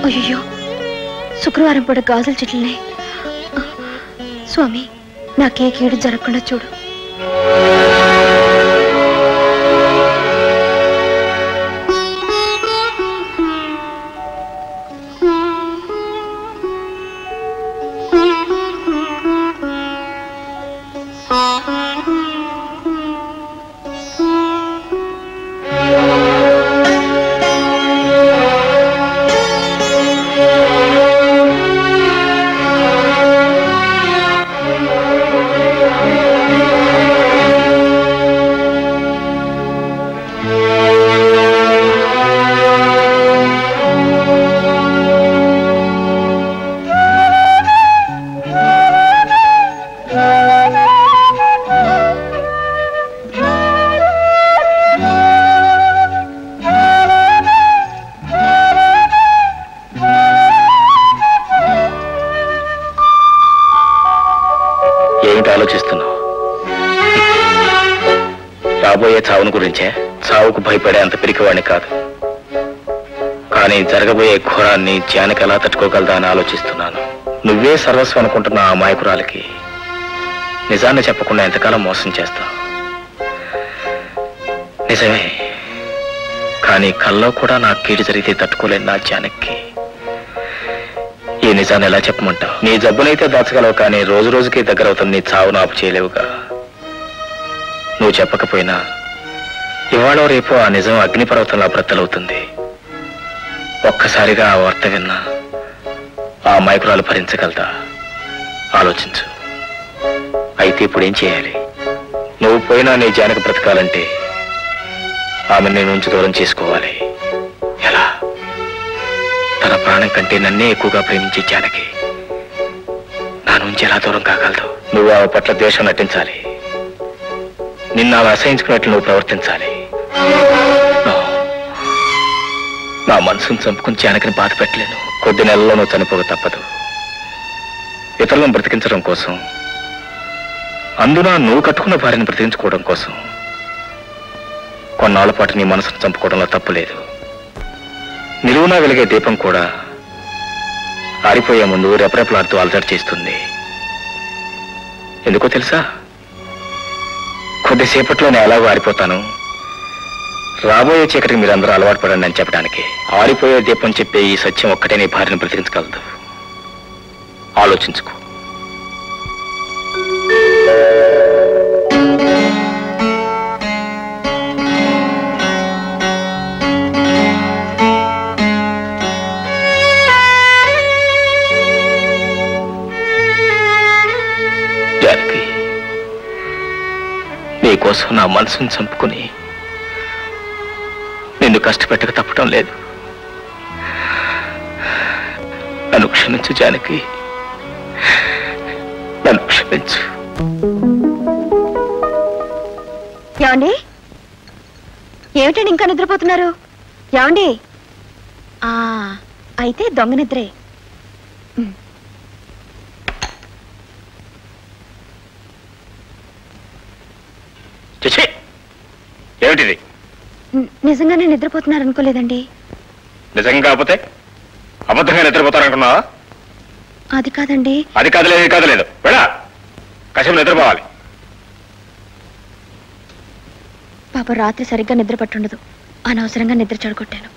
అయ్యో, శుక్రవారం పూట గాజుల చెట్లున్నాయి. స్వామి, నాకే కీడు జరగకుండా చూడు. రాబోయే చావును గురించే. చావుకు భయపడే అంత పిరికివాడిని కాదు, కానీ జరగబోయే ఘోరాన్ని జానకి ఎలా తట్టుకోగలదా అని ఆలోచిస్తున్నాను. నువ్వే సర్వస్వం అనుకుంటున్న ఆ అమాయకురాలికి నిజాన్ని చెప్పకుండా ఎంతకాలం మోసం చేస్తావు? నిజమే, కానీ కల్లో కూడా నా కీడు జరిగితే తట్టుకోలేని నా జానకి ఈ నిజాన్ని ఎలా చెప్పమంటావు? నీ జబ్బునైతే దాచగలవు, కానీ రోజు రోజుకి దగ్గర అవుతుంది నీ చావును ఆపు చేయలేవుగా. నువ్వు చెప్పకపోయినా ఇవాళ రేపు ఆ నిజం అగ్నిపర్వతంలా బ్రద్దలవుతుంది. ఒక్కసారిగా ఆ వార్త విన్నా ఆ అమాయకురాలు భరించగలదా? ఆలోచించు. అయితే ఇప్పుడు ఏం చేయాలి? నువ్వు పోయినా నీ జానకి బ్రతకాలంటే ఆమె నీ నుంచి దూరం చేసుకోవాలి. ఎలా? తన ప్రాణం కంటే నన్నే ఎక్కువగా ప్రేమించే జానకి నా నుంచి ఎలా దూరం కాగలదు? నువ్వు ఆమె పట్ల ద్వేషం నటించాలి, నిన్ను ఆమె అసహించుకున్నట్లు నువ్వు ప్రవర్తించాలి. నా మనసును చంపుకుని జానకిని బాధ పెట్టలేను. కొద్ది నెలల్లో నువ్వు చనిపోక తప్పదు. ఇతరులను బ్రతికించడం కోసం, అందున నువ్వు కట్టుకున్న భార్యను బ్రతికించుకోవడం కోసం కొన్నాళ్ల పాటు నీ మనసును చంపుకోవడంలో తప్పులేదు. నిలువునా వెలిగే దీపం కూడా ఆరిపోయే ముందు రెపరెపలాడుతూ అలజడి చేస్తుంది. ఎందుకో తెలుసా? కొద్దిసేపట్లో నేను ఎలాగో ఆరిపోతాను, రాబోయే చీకటికి మీరందరూ అలవాటు పడండి అని చెప్పడానికి. ఆరిపోయే దీపం చెప్పే ఈ సత్యం ఒక్కటే నీ భార్యను బ్రతికించగలదు. ఆలోచించుకో. జానకి, నీకోసం నా మనసును చంపుకుని నిన్ను కష్టపెట్టక తప్పటం లేదు. నన్ను క్షమించు జానకి, నన్ను క్షమించు. ఏమండి? ఏమిటండి ఇంకా నిద్రపోతున్నారు? ఏమండి? అయితే దొంగ నిద్రే. ఏమిటిది? నిజంగానే నిద్రపోతున్నారు అనుకోలేదండి. నిజంగా కాకపోతే అబద్ధంగా నిద్రపోతారనుకున్నావా? అది కాదండి. అది కాదులేదు, ఇది కాదులేదు. వెళ్ళా కష్టం నిద్రపోవాలి. పాప రాత్రి సరిగ్గా నిద్ర పట్టుండదు, అనవసరంగా నిద్ర చెడగొట్టాను.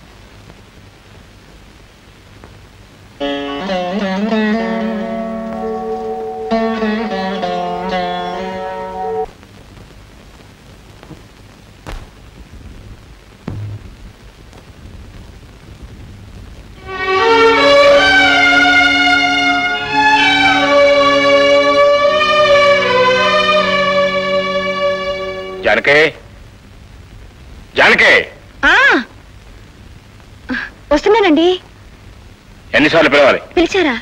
జానకే, జానకే, వస్తున్నానండి. ఎన్నిసార్లు పిలవాలి? పిలిచారా?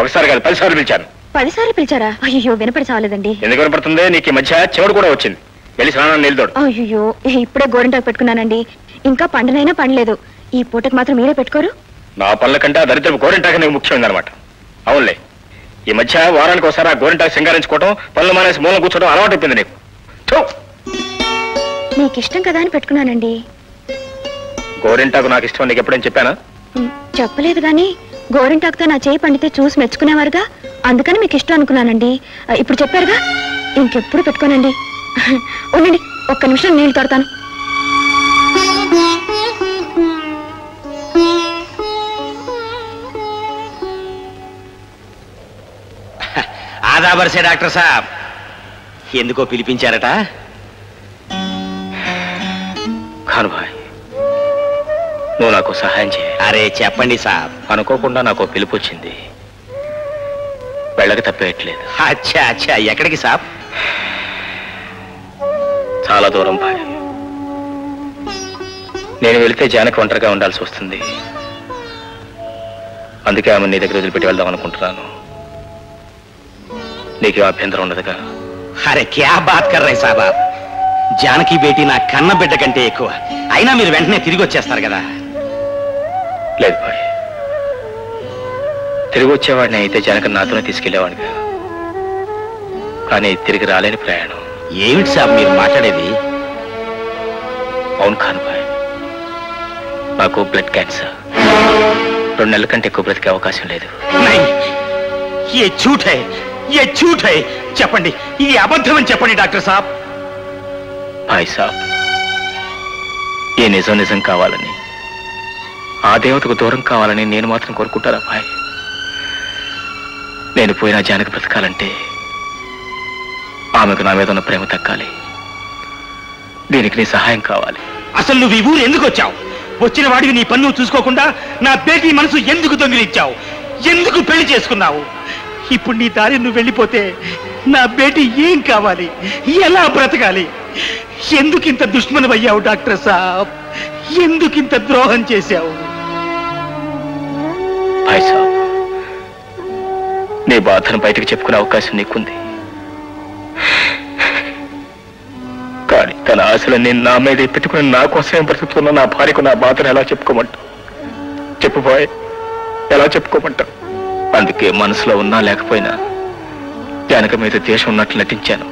ఒకసారి కాదు, 10 సార్లు పిలిచాను. 10 సార్లు పిలిచారా? అయ్యో వినపడి చాలేదండి. ఎందుకు వినపడుతుంది? నీకు ఈ మధ్య చెవుడు కూడా వచ్చింది. వెళ్ళి స్నానం నిలదోడు. అయ్యో ఇప్పుడే గోరింటాకు పెట్టుకున్నానండి, ఇంకా పండునైనా పండలేదు. ఈ పూటకు మాత్రం మీరే పెట్టుకోరు? నా పనుల కంటే ఆ దరిద్రపు గోరింటాక నీకు ముఖ్యమైందనమాట. అవునులే, ఈ మధ్య వారానికి ఒకసారి ఆ గోరింటాకు సింగారించుకోవడం, పనులు మానేసి మూలం కూర్చోవడం అలవాటు అయిపోయింది నీకు. మీకు ఇష్టం కదా అని పెట్టుకున్నానండి. గోరింటాకు నాకు ఇష్టం నీకు ఎప్పుడేం చెప్పానా? చెప్పలేదు గాని గోరింటాకుతో నా చేయి పండితే చూసి మెచ్చుకునేవారుగా, అందుకని మీకు ఇష్టం అనుకున్నానండి. ఇప్పుడు చెప్పారుగా, ఇంకెప్పుడు పెట్టుకోనండి. ఉండండి, ఒక్క నిమిషం నీళ్లు తోడతాను. ఆదా బర్సే డాక్టర్ సాబ్, ఎందుకో పిలిపించారట? ఖాన్ భాయ్, నువ్వు నాకు సహాయం చేయి. అరే చెప్పండి సాబ్. అనుకోకుండా నాకు పిలుపు వచ్చింది, వెళ్ళక తప్పేయట్లేదు. అచ్చా అచ్చా, ఎక్కడికి సాబ్? చాలా దూరం భాయ్. నేను వెళితే జానకి ఒంటరిగా ఉండాల్సి వస్తుంది. అందుకే ఆమె నీ దగ్గర వదిలిపెట్టి వెళ్దాం అనుకుంటున్నాను. నీకు అభ్యంతరం ఉండదుగా? అరే క్యా బాత్ కర్ రే సాబ్ ఆప్. జానకి బేటీ నా కన్న బిడ్డ కంటే ఎక్కువ. అయినా మీరు వెంటనే తిరిగి వచ్చేస్తారు కదా? లేదు భాయ్, తిరిగి వచ్చేవాడిని అయితే జానకి నాతోనే తీసుకెళ్లేవాడిగా. కానీ తిరిగి రాలేని ప్రయాణం. ఏమిటి సాబ్ మీరు మాట్లాడేది? అవును ఖాన్ భాయ్, నాకు బ్లడ్ క్యాన్సర్. 2 నెలల కంటే ఎక్కువ బ్రతికే అవకాశం లేదు. ఏ झूठ है, ये झूठ है. చెప్పండి, ఇది అబద్ధం అని చెప్పండి డాక్టర్ సాబ్. భాయ్ సాబ్, ఈ నిజం నిజం కావాలని, ఆ దేవతకు దూరం కావాలని నేను మాత్రం కోరుకుంటారా భాయ్? నేను పోయినా జానకి బ్రతకాలంటే ఆమెకు నా మీద ఉన్న ప్రేమ తగ్గాలి. దీనికి నీ సహాయం కావాలి. అసలు నువ్వు ఈ ఊరు ఎందుకు వచ్చావు? వచ్చిన వాడివి నీ పన్ను చూసుకోకుండా నా బేటీ మనసు ఎందుకు దొంగిలించావు? ఎందుకు పెళ్లి చేసుకున్నావు? ఇప్పుడు నీ దారి నువ్వు వెళ్ళిపోతే నా బేటీ ఏం కావాలి? ఎలా బ్రతకాలి? ఎందుకింత దుష్మనమయ్యావు డాక్టర్ సాబ్? ఎందుకింత ద్రోహం చేశావు? భాయ్ సాబ్, నీ బాధను బయటకు చెప్పుకునే అవకాశం నీకుంది. కానీ తన ఆశలన్నీ నా మీద పెట్టుకుని నా కోసమే బ్రతుకుతున్న నా భార్యకు నా బాధను ఎలా చెప్పుకోమంటావు? చెప్పు బాయ్, ఎలా చెప్పుకోమంటావు? అందుకే మనసులో ఉన్నా లేకపోయినా జానకి మీద ద్వేషం ఉన్నట్లు నటించాను.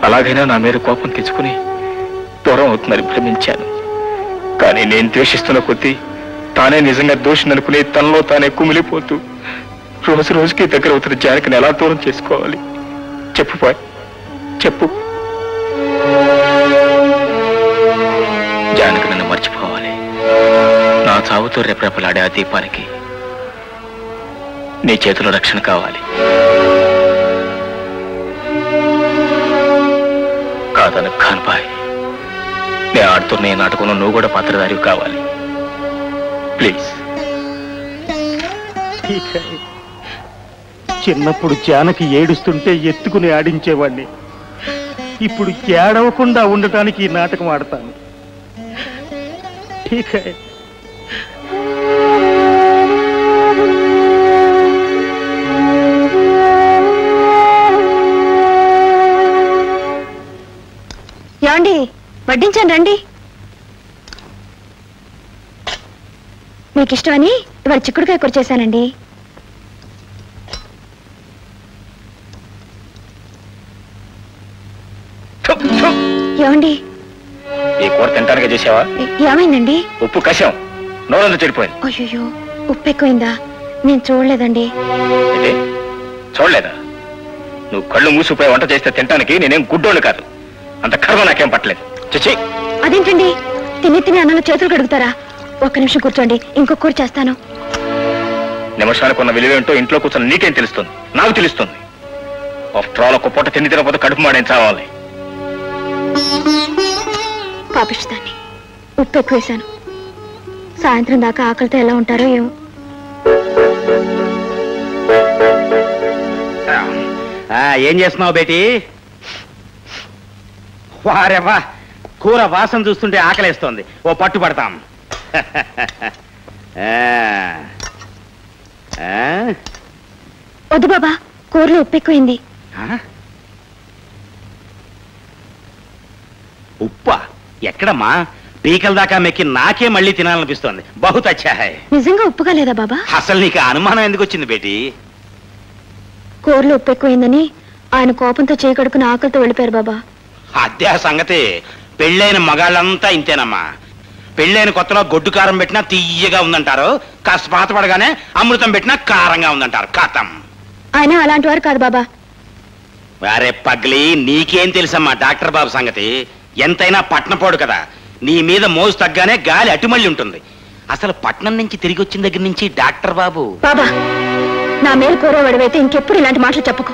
అలాగైనా నా మీద కోపం తెచ్చుకుని దూరం అవుతుందని భ్రమించాను. కానీ నేను ద్వేషిస్తున్న కొద్దీ తానే నిజంగా దోషిననుకుని తనలో తానే కుమిలిపోతూ రోజు రోజుకి దగ్గర అవుతున్న జానకిని ఎలా దూరం చేసుకోవాలి? చెప్పు బాయ్, చెప్పు. జానకి నన్ను మర్చిపోవాలి. నా చావుతో రెపరెపలాడే ఆ దీపానికి నీ చేతిలో రక్షణ కావాలి. కాదను ఖాన్ భాయ్, నేను ఆడుతున్న ఈ నాటకంలో నువ్వు కూడా పాత్రధారి కావాలి. ప్లీజ్. చిన్నప్పుడు జానకి ఏడుస్తుంటే ఎత్తుకుని ఆడించేవాడిని. ఇప్పుడు ఏడవకుండా ఉండటానికి ఈ నాటకం ఆడతాను. ठीक है। ఏమండి వడ్డించాను రండి. మీకు ఇష్టమని ఇవాళ చిక్కుడుకాయ కూర చేశానండి. ఏమండి ఈ కూర తింటానికి చేసావా? ఏమైందండి? ఉప్పు కషం నోరంతా చెడిపోయింది. అయ్యో ఉప్పు ఎక్కువైందా? నేను చూడలేదండి. ఏంటి చూడలేదా? నువ్వు కళ్ళు మూసిపోయి వంట చేస్తే తింటానికి నేనేం గుడ్డోళ్ళు కాదు. అంత కర్మ నాకేం పట్టలేదు. చచ్చి అదేంటండి తిని తిని అన్నంలో చేతులు కడుగుతారా? ఒక్క నిమిషం కూర్చోండి, ఇంకో కూర చేస్తాను. నిమిషానికి ఉన్న విలువేంటో ఇంట్లో కూర్చొని నీకేం తెలుస్తుంది? నాకు తెలుస్తుంది. ఆఫ్టర్ ఆల్ ఒక్క పూట తిండి తినకపోతే కడుపు మాడేం చావాలి. పాపిస్తాన్ని ఉప్పు ఎక్కువ వేశాను. సాయంత్రం దాకా ఆకలితో ఎలా ఉంటారో ఏమో. ఏం చేస్తున్నావు బేటీ? వారెవ్వా, కూర వాసన చూస్తుంటే ఆకలేస్తోంది. ఓ పట్టు పడతాం. వద్దు బాబా, కూరలో ఉప్పు ఎక్కువైంది. ఉప్పా? ఎక్కడమ్మా? పీకల దాకా మెక్కి నాకే మళ్ళీ తినాలనిపిస్తోంది. బహుత్ అచ్చా హై. నిజంగా ఉప్పుగా లేదా బాబా? అసలు నీకు అనుమానం ఎందుకు వచ్చింది బేటీ? కూరలో ఉప్పు ఎక్కువైందని ఆయన కోపంతో చేయకడుకుని ఆకలితో వెళ్ళిపోయారు బాబా. అదే ఆ సంగతి. పెళ్ళైన మగాళ్ళంతా ఇంతేనమ్మా. పెళ్ళైన కొత్తలో గొడ్డు కారం పెట్టినా తీయగా ఉందంటారు, కాస్త పాత పడగానే అమృతం పెట్టినా కారంగా ఉందంటారు. కథం. ఆయన అలాంటి వారు కాదు బాబా. వారే పగ్లి, నీకేం తెలుసమ్మా డాక్టర్ బాబు సంగతి? ఎంతైనా పట్నపోడు కదా. నీ మీద మోజు తగ్గానే గాలి అటుమళ్ళి ఉంటుంది. అసలు పట్నం నుంచి తిరిగి వచ్చిన దగ్గర నుంచి డాక్టర్ బాబు. బాబా, నా మేలు కోరే వాడివైతే ఇంకెప్పుడు ఇలాంటి మాటలు చెప్పకు.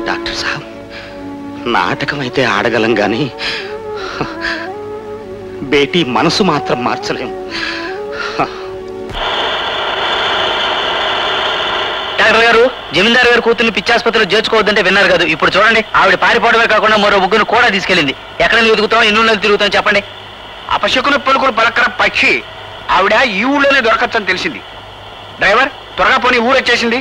డాక్టర్ సాబ్, నాటకం అయితే ఆడగలం గాని బేటీ మనసు మాత్రం మార్చలేం. డాక్టర్ గారు, జమీందారు గారు కూతుర్ని పిచ్చాసుపత్రిలో చేర్చుకోవద్దంటే విన్నారు కదా. ఇప్పుడు చూడండి, ఆవిడ పారిపోవడమే కాకుండా మరో ముగ్గురు కూడా తీసుకెళ్ళింది. ఎక్కడ వెతుకుతాం, ఎన్ని నెలలు తిరుగుతాం చెప్పండి. అపశకున పలుకులు పలకర పక్షి ఆవిడ ఈ ఊళ్ళోనే దొరకచ్చని తెలిసింది. డ్రైవర్ త్వరగా పోనీ, ఊరు వచ్చేసింది.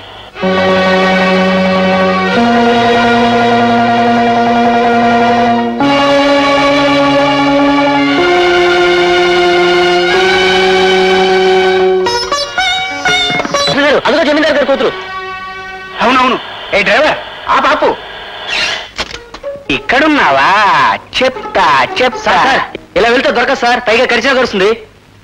అదిగో జమీందారు గారు కూతురు. అవునవును. ఏ డ్రైవర్, ఆ బాపు ఇక్కడున్నావా? చెప్తా చెప్తా. ఇలా వెళ్తే దొరకదు సార్, పైగా కరిచినా కరుస్తుంది.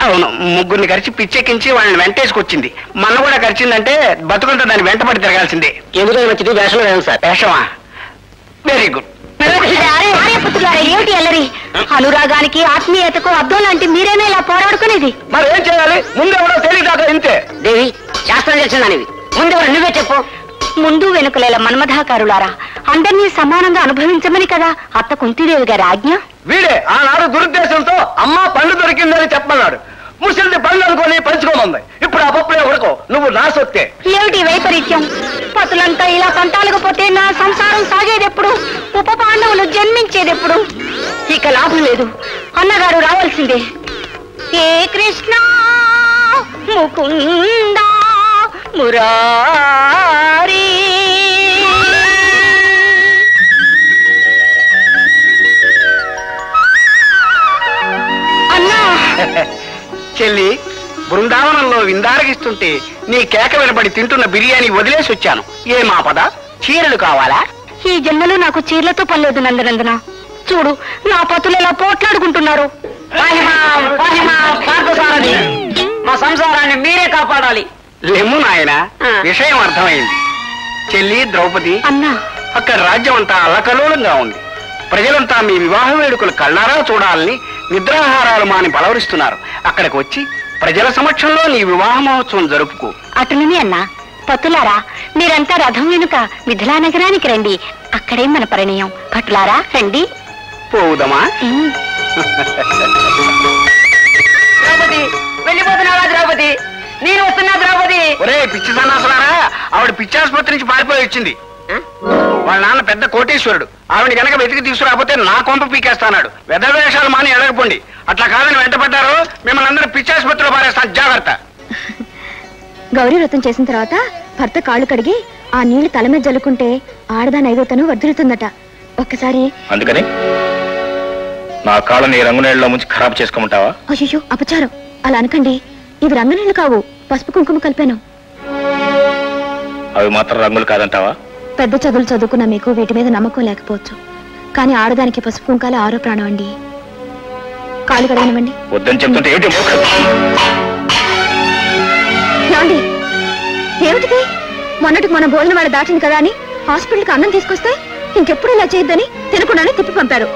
అవును, ముగ్గురిని కరిచి పిచ్చెక్కించి వాళ్ళని వెంటేసుకొచ్చింది. మన కూడా కరిచిందంటే బతుకుంటే దాన్ని వెంటపడి తిరగాల్సిందే. ఎందుకు మంచిది వేషంలో వేయాలి సార్. వేషమా? Very good. ఏమిటి అల్లరి? అనురాగానికి ఆత్మీయతకు అద్దం లాంటి మీరేనా ఇలా పోరాడుకునేది? మరి ఏం చేయాలి? ముందెవడో తెలియదాకా ఇంతే. దేవి, శాస్త్రం తెలిసిందానివి. ముందెవరు నువ్వే చెప్పు. ముందు వెనుకలేల మన్మథాకారులారా, అందరినీ సమానంగా అనుభవించమని కదా అత్త కుంతిదేవి గారి ఆజ్ఞ. వీడే ఆనాడు దురుద్దేశంతో అమ్మ పండు దొరికిందని చెప్పమన్నాడు. ముసలిది పండు అనుకోని పంచుకోమంది. ఇప్పుడు ఆ పప్పులే ఉడకో, నువ్వు నా సొత్తే. ఏమిటి వైపరీత్యం? పతులంతా ఇలా పంటాలకపోతే నా సంసారం సాగేదెప్పుడు? ఉప పాండవులు జన్మించేదెప్పుడు? ఇక లాభం లేదు, అన్నగారు రావాల్సిందే. ఏ కృష్ణ ముకుంద మురారి. అన్నా చెల్లి, బృందావనంలో విందారగిస్తుంటే నీ కేక వినబడి తింటున్న బిర్యానీ వదిలేసి వచ్చాను. ఏ మాపద? చీరలు కావాలా? ఈ జన్మలో నాకు చీరలతో పనిలేదు నందనందన. చూడు, నా పతులు ఎలా పోట్లాడుకుంటున్నారు. మా సంసారాన్ని మీరే కాపాడాలి. లెమ్ము నాయన, విషయం అర్థమైంది. చెల్లి ద్రౌపది, అన్నా, అక్కడ రాజ్యం అంతా అల్లకల్లోలంగా ఉంది. ప్రజలంతా మీ వివాహ వేడుకలు కళ్ళారా చూడాలని నిద్రాహారాలు మాని బలవరిస్తున్నారు. అక్కడికి వచ్చి ప్రజల సమక్షంలో నీ వివాహ మహోత్సవం జరుపుకో. అటులని అన్నా. పతులారా, మీరంతా రథం వెనుక మిథిలా నగరానికి రండి. అక్కడే మన పరిణయం. పట్టులారా రండి. పోవుదమా? ద్రౌపది, వెళ్ళిపోతున్నావా ద్రౌపది? నేను వస్తున్నా ద్రౌపది. ఒరే పిచ్చి సన్నాసులారా, ఆవిడ పిచ్చాసుపత్రి నుంచి పారిపోయి వచ్చింది. వాళ్ళ నాన్న పెద్ద కోటీశ్వరుడు. ఆవిడ కనుక వెతికి తీసుకురాకపోతే నా కొంప పీకేస్తాడు. వెధవేషాలు మాని ఎడగపోండి. అట్లా కాదని వెంటపడ్డారు మిమ్మల్ని అందరూ పిచ్చాసుపత్రిలో పారేస్తాను. జాగ్రత్త. గౌరీ వ్రతం చేసిన తర్వాత భర్త కాళ్ళు కడిగి ఆ నీళ్లు తల మీద జల్లుకుంటే ఆడదాని ఐదోతను వర్ధిల్లుతుందట. ఒక్కసారి అందుకని నా కాళ్ళని రంగునీళ్ళలో ముంచి ఖరాబ్ చేసుకోమంటావా? అయ్యో అపచారం, అలా అనకండి. ఇవి రంగునీళ్లు కావు, పసుపు కుంకుమ కలిపాను. అవి మాత్రం రంగులు కాదంటావా? పెద్ద చదువులు చదువుకున్న మీకు వీటి మీద నమ్మకం లేకపోవచ్చు, కానీ ఆడదానికి పసుపు కుంకాలే ఆరో ప్రాణం అండి. కాళ్ళు కడగనివ్వండి. వద్దని చెప్తుంటే ఏంటి? ఏమండి, ఏమిటిది? మొన్నటికి మన భోజనం వాడు దాటింది కదా అని హాస్పిటల్కి అన్నం తీసుకొస్తే ఇంకెప్పుడు ఇలా చేయొద్దని తినకుండానే తిప్పి పంపారు.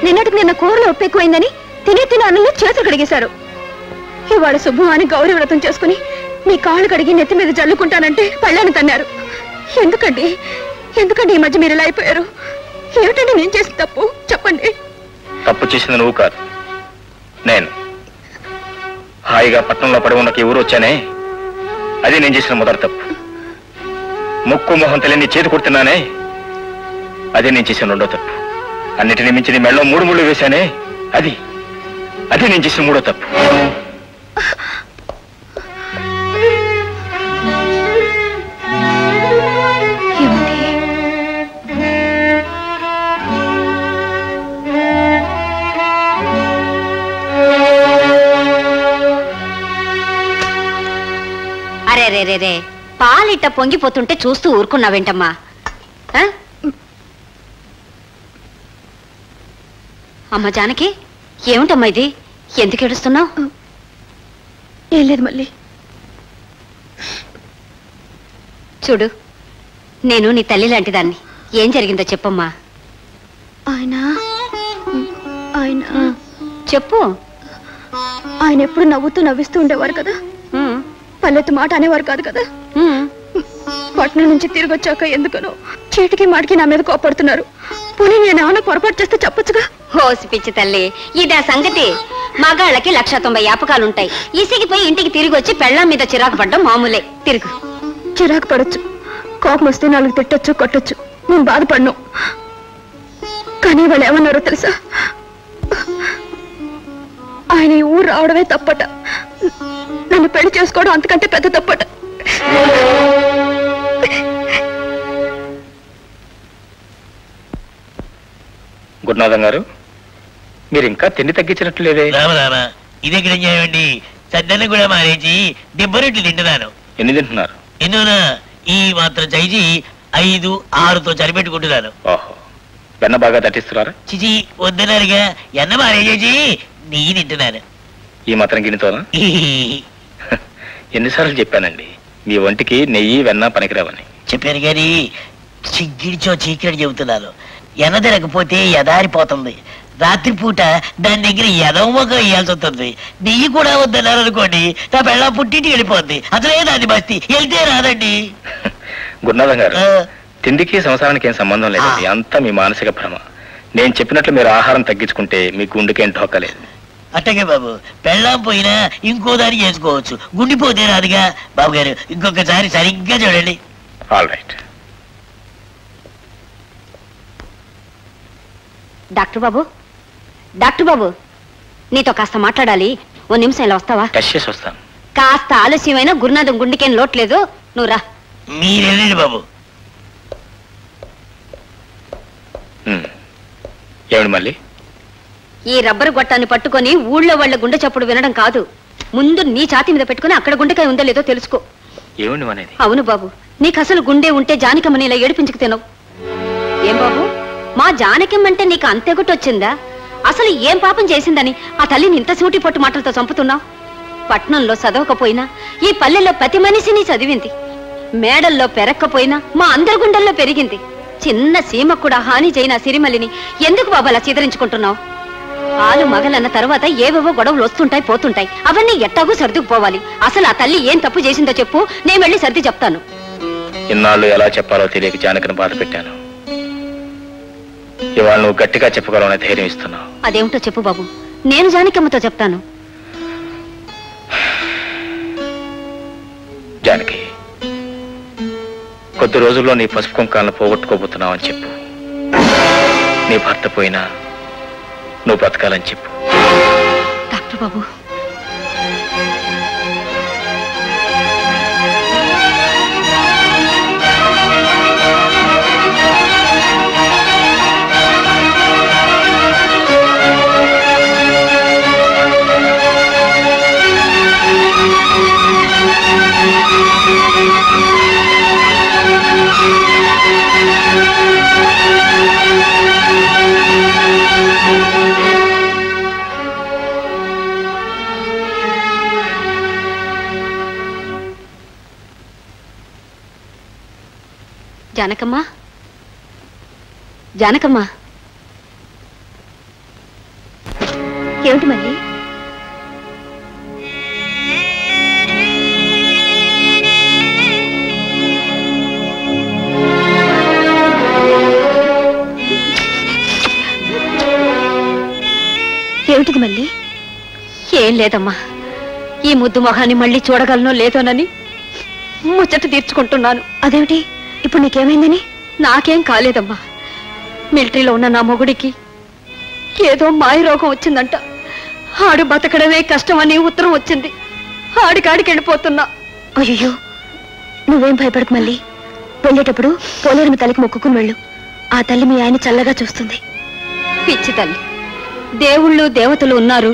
నిన్నటికి నిన్న కూరలో ఉప్పు ఎక్కువైందని తినే అన్నంలో చేతులు కడిగేశారు. ఇవాళ శుభం అని గౌరీ వ్రతం చేసుకుని మీ కాళ్ళు కడిగి నెత్తి మీద జల్లుకుంటానంటే పళ్ళని తన్నారు. ఎందుకండి ఈ మధ్య మీరు ఇలా అయిపోయారు? ఏమిటండి నేను చేసిన తప్పు? చెప్పండి. తప్పు చేసింది నువ్వు కాదు, నేను. హాయిగా పట్టణంలో పడి ఉన్న ఊరు వచ్చానే, అది నేను చేసిన మొదటి తప్పు. ముక్కు మొహం తెలియని చేతి కుడుతున్నానే, అదే నేను చేసిన రెండో తప్పు. అన్నిటిని మించి నీ మెళ్ళలో 3 ముళ్ళు వేశానే, అది నేను చేసిన మూడో తప్పు. అరే రే రే రే, పాలిట్ట పొంగిపోతుంటే చూస్తూ ఊరుకున్నావేంటమ్మా? అమ్మ జానకి, ఏమిటమ్మా ఇది? ఎందుకు ఏడుస్తున్నావు? ఏం లేదు మళ్ళీ. చూడు, నేను నీ తల్లి లాంటి దాన్ని. ఏం జరిగిందో చెప్పమ్మా. ఆయన చెప్పు. ఆయన ఎప్పుడు నవ్వుతూ నవ్విస్తూ ఉండేవారు కదా, పల్లెత్తు మాట అనేవారు కాదు కదా. పట్నం నుంచి తిరిగి వచ్చాక ఎందుకనో చీటికి మాటికి నా మీద కోపడుతున్నారు. పోనీ నేను ఏమైనా పొరపాటు చేస్తే చెప్పొచ్చుగా. హోసి పిచ్చి తల్లి, ఇదా సంగతి. మగాళ్ళకి 190 యాపకాలుంటాయి. ఇసిగిపోయి ఇంటికి తిరిగి వచ్చి పెళ్ళాం మీద చిరాకు పడ్డం మామూలే. తిరుగు. చిరాకు పడొచ్చు, కోపం వస్తే 4 తిట్టొచ్చు, కొట్టొచ్చు, నేను బాధపడ్ను. కానీ వాళ్ళు ఏమన్నారో తెలుసా? ఆయన ఈ ఊరు రావడమే తప్పట, నన్ను పెళ్లి చేసుకోవడం అంతకంటే పెద్ద తప్పట. గురునాథం గారు, మీరు ఇంకా తిండి తగ్గించినట్లేదే. రామరామా, ఇదే చేయండి. సద్దన్న కూడా మానేసి 70 రొట్టెలు తింటున్నాను. ఎన్ని తింటున్నారు? ఎన్నోనా ఈ మాత్రం చేసి 5, 6తో సరిపెట్టుకుంటున్నాను. ఓహో, వెన్న బాగా దట్టిస్తున్నారా? చిచి వద్దన్నారుగా, ఎన్న మానేసి నెయ్యి తింటున్నాను. ఈ మాత్రం గిన్నెతోనా? ఎన్నిసార్లు చెప్పానండి, మీ ఒంటికి నెయ్యి వెన్న పనికిరావని. చెప్పాను కానీ చిగ్గిడిచో చీకిడి చెబుతున్నాను. ఎన్న తినకపోతే ఎదారిపోతుంది. రాత్రిపూట దాని దగ్గర ఎదవమొక వేయాల్సి వస్తుంది. నెయ్యి కూడా వద్దన్నారు అనుకోండి, నా పెళ్ళ పుట్టింటికి వెళ్ళిపోద్ది. అసలే దాన్ని బస్తి వెళ్తే రాదండి. గురునాథం గారు, తిండికి సంసారానికి ఏం సంబంధం లేదండి, అంతా మీ మానసిక భ్రమ. నేను చెప్పినట్లు మీరు ఆహారం తగ్గించుకుంటే మీ గుండెకేం ఢోకలేదు. అట్టగే బాబు, పెళ్ళాం పోయినా ఇంకో దారి చేసుకోవచ్చు, గుండిపోతే రాదుగా. బాబు గారు, ఇంకొకసారి సరిగ్గా చూడండి. All right. డాక్టర్ బాబు, నీతో కాస్త మాట్లాడాలి. 1 నిమిషం ఇలా వస్తావా? కష్యేసి వస్తాను. కాస్త ఆలస్యమైన గురునాథం గుండెకేం లోట్లేదు, నువ్వు రా. మీరెళ్ళండి బాబు. ఏమిటి మళ్ళీ? ఈ రబ్బరు గొట్టాన్ని పట్టుకొని ఊళ్ళో వాళ్ళ గుండె చప్పుడు వినడం కాదు, ముందు నీ ఛాతీ మీద పెట్టుకుని అక్కడ గుండెకాయ ఉందో లేదో తెలుసుకో. ఏమిటి అనేది? అవును బాబు, నీకు అసలు గుండె ఉంటే జానకమ్మని ఇలా ఏడిపించుకు తినవు. ఏం బాబు, మా జానకమ్మంటే నీకు అంతెగుటొచ్చిందా? అసలు ఏం పాపం చేసిందని ఆ తల్లిని ఇంత సూటి పొట్టు మాటలతో చంపుతున్నావు? పట్నంలో చదవకపోయినా ఈ పల్లెల్లో ప్రతి మనిషిని చదివింది. మేడల్లో పెరక్కపోయినా మా అందరి గుండెల్లో పెరిగింది. చిన్న సీమ కూడా హాని చేయన సిరిమల్లిని ఎందుకు బాబు అలా చిదరించుకుంటున్నావు? ఆలు మగలన్న తర్వాత ఏవేవో గొడవలు వస్తుంటాయి పోతుంటాయి, అవన్నీ ఎట్టాగూ సర్దుకుపోవాలి. అసలు ఆ తల్లి ఏం తప్పు చేసిందో చెప్పు, నేను వెళ్ళి సర్ది చెప్తాను. ఇన్నాళ్ళు ఎలా చెప్పాలో తెలియక జానకిని బాధ పెట్టాను. ఇవాళ నువ్వు గట్టిగా చెప్పగలవని ధైర్యం ఇస్తున్నావు. అదేమిటో చెప్పు బాబు, నేను జానకమ్మతో చెప్తాను. జానకి, కొద్ది రోజుల్లో నీ పసుపు కుంకాలను పోగొట్టుకోబోతున్నావు అని చెప్పు. నీ భర్త పోయినా నువ్వు బ్రతకాలని చెప్పు. డాక్టర్ బాబు, జానకమ్మా, జానకమ్మా, ఏమిటి మళ్ళీ? ఏమిటిది మళ్ళీ? ఏం లేదమ్మా, ఈ ముద్దు మొహాన్ని మళ్ళీ చూడగలనో లేదోనని ముచ్చట తీర్చుకుంటున్నాను. అదేమిటి, ఇప్పుడు నీకేమైందని? నాకేం కాలేదమ్మా. మిలిటరీలో ఉన్న నా మొగుడికి ఏదో మాయ రోగం వచ్చిందంట. ఆడు బతకడమే కష్టమని ఉత్తరం వచ్చింది. ఆడికాడికి వెళ్ళిపోతున్నా. అయ్యో, నువ్వేం భయపడకు మళ్ళీ. వెళ్ళేటప్పుడు పోలేరమ్మ తల్లికి మొక్కుకుని వెళ్ళు. ఆ తల్లి మీ ఆయన చల్లగా చూస్తుంది. పిచ్చి తల్లి, దేవుళ్ళు దేవతలు ఉన్నారు,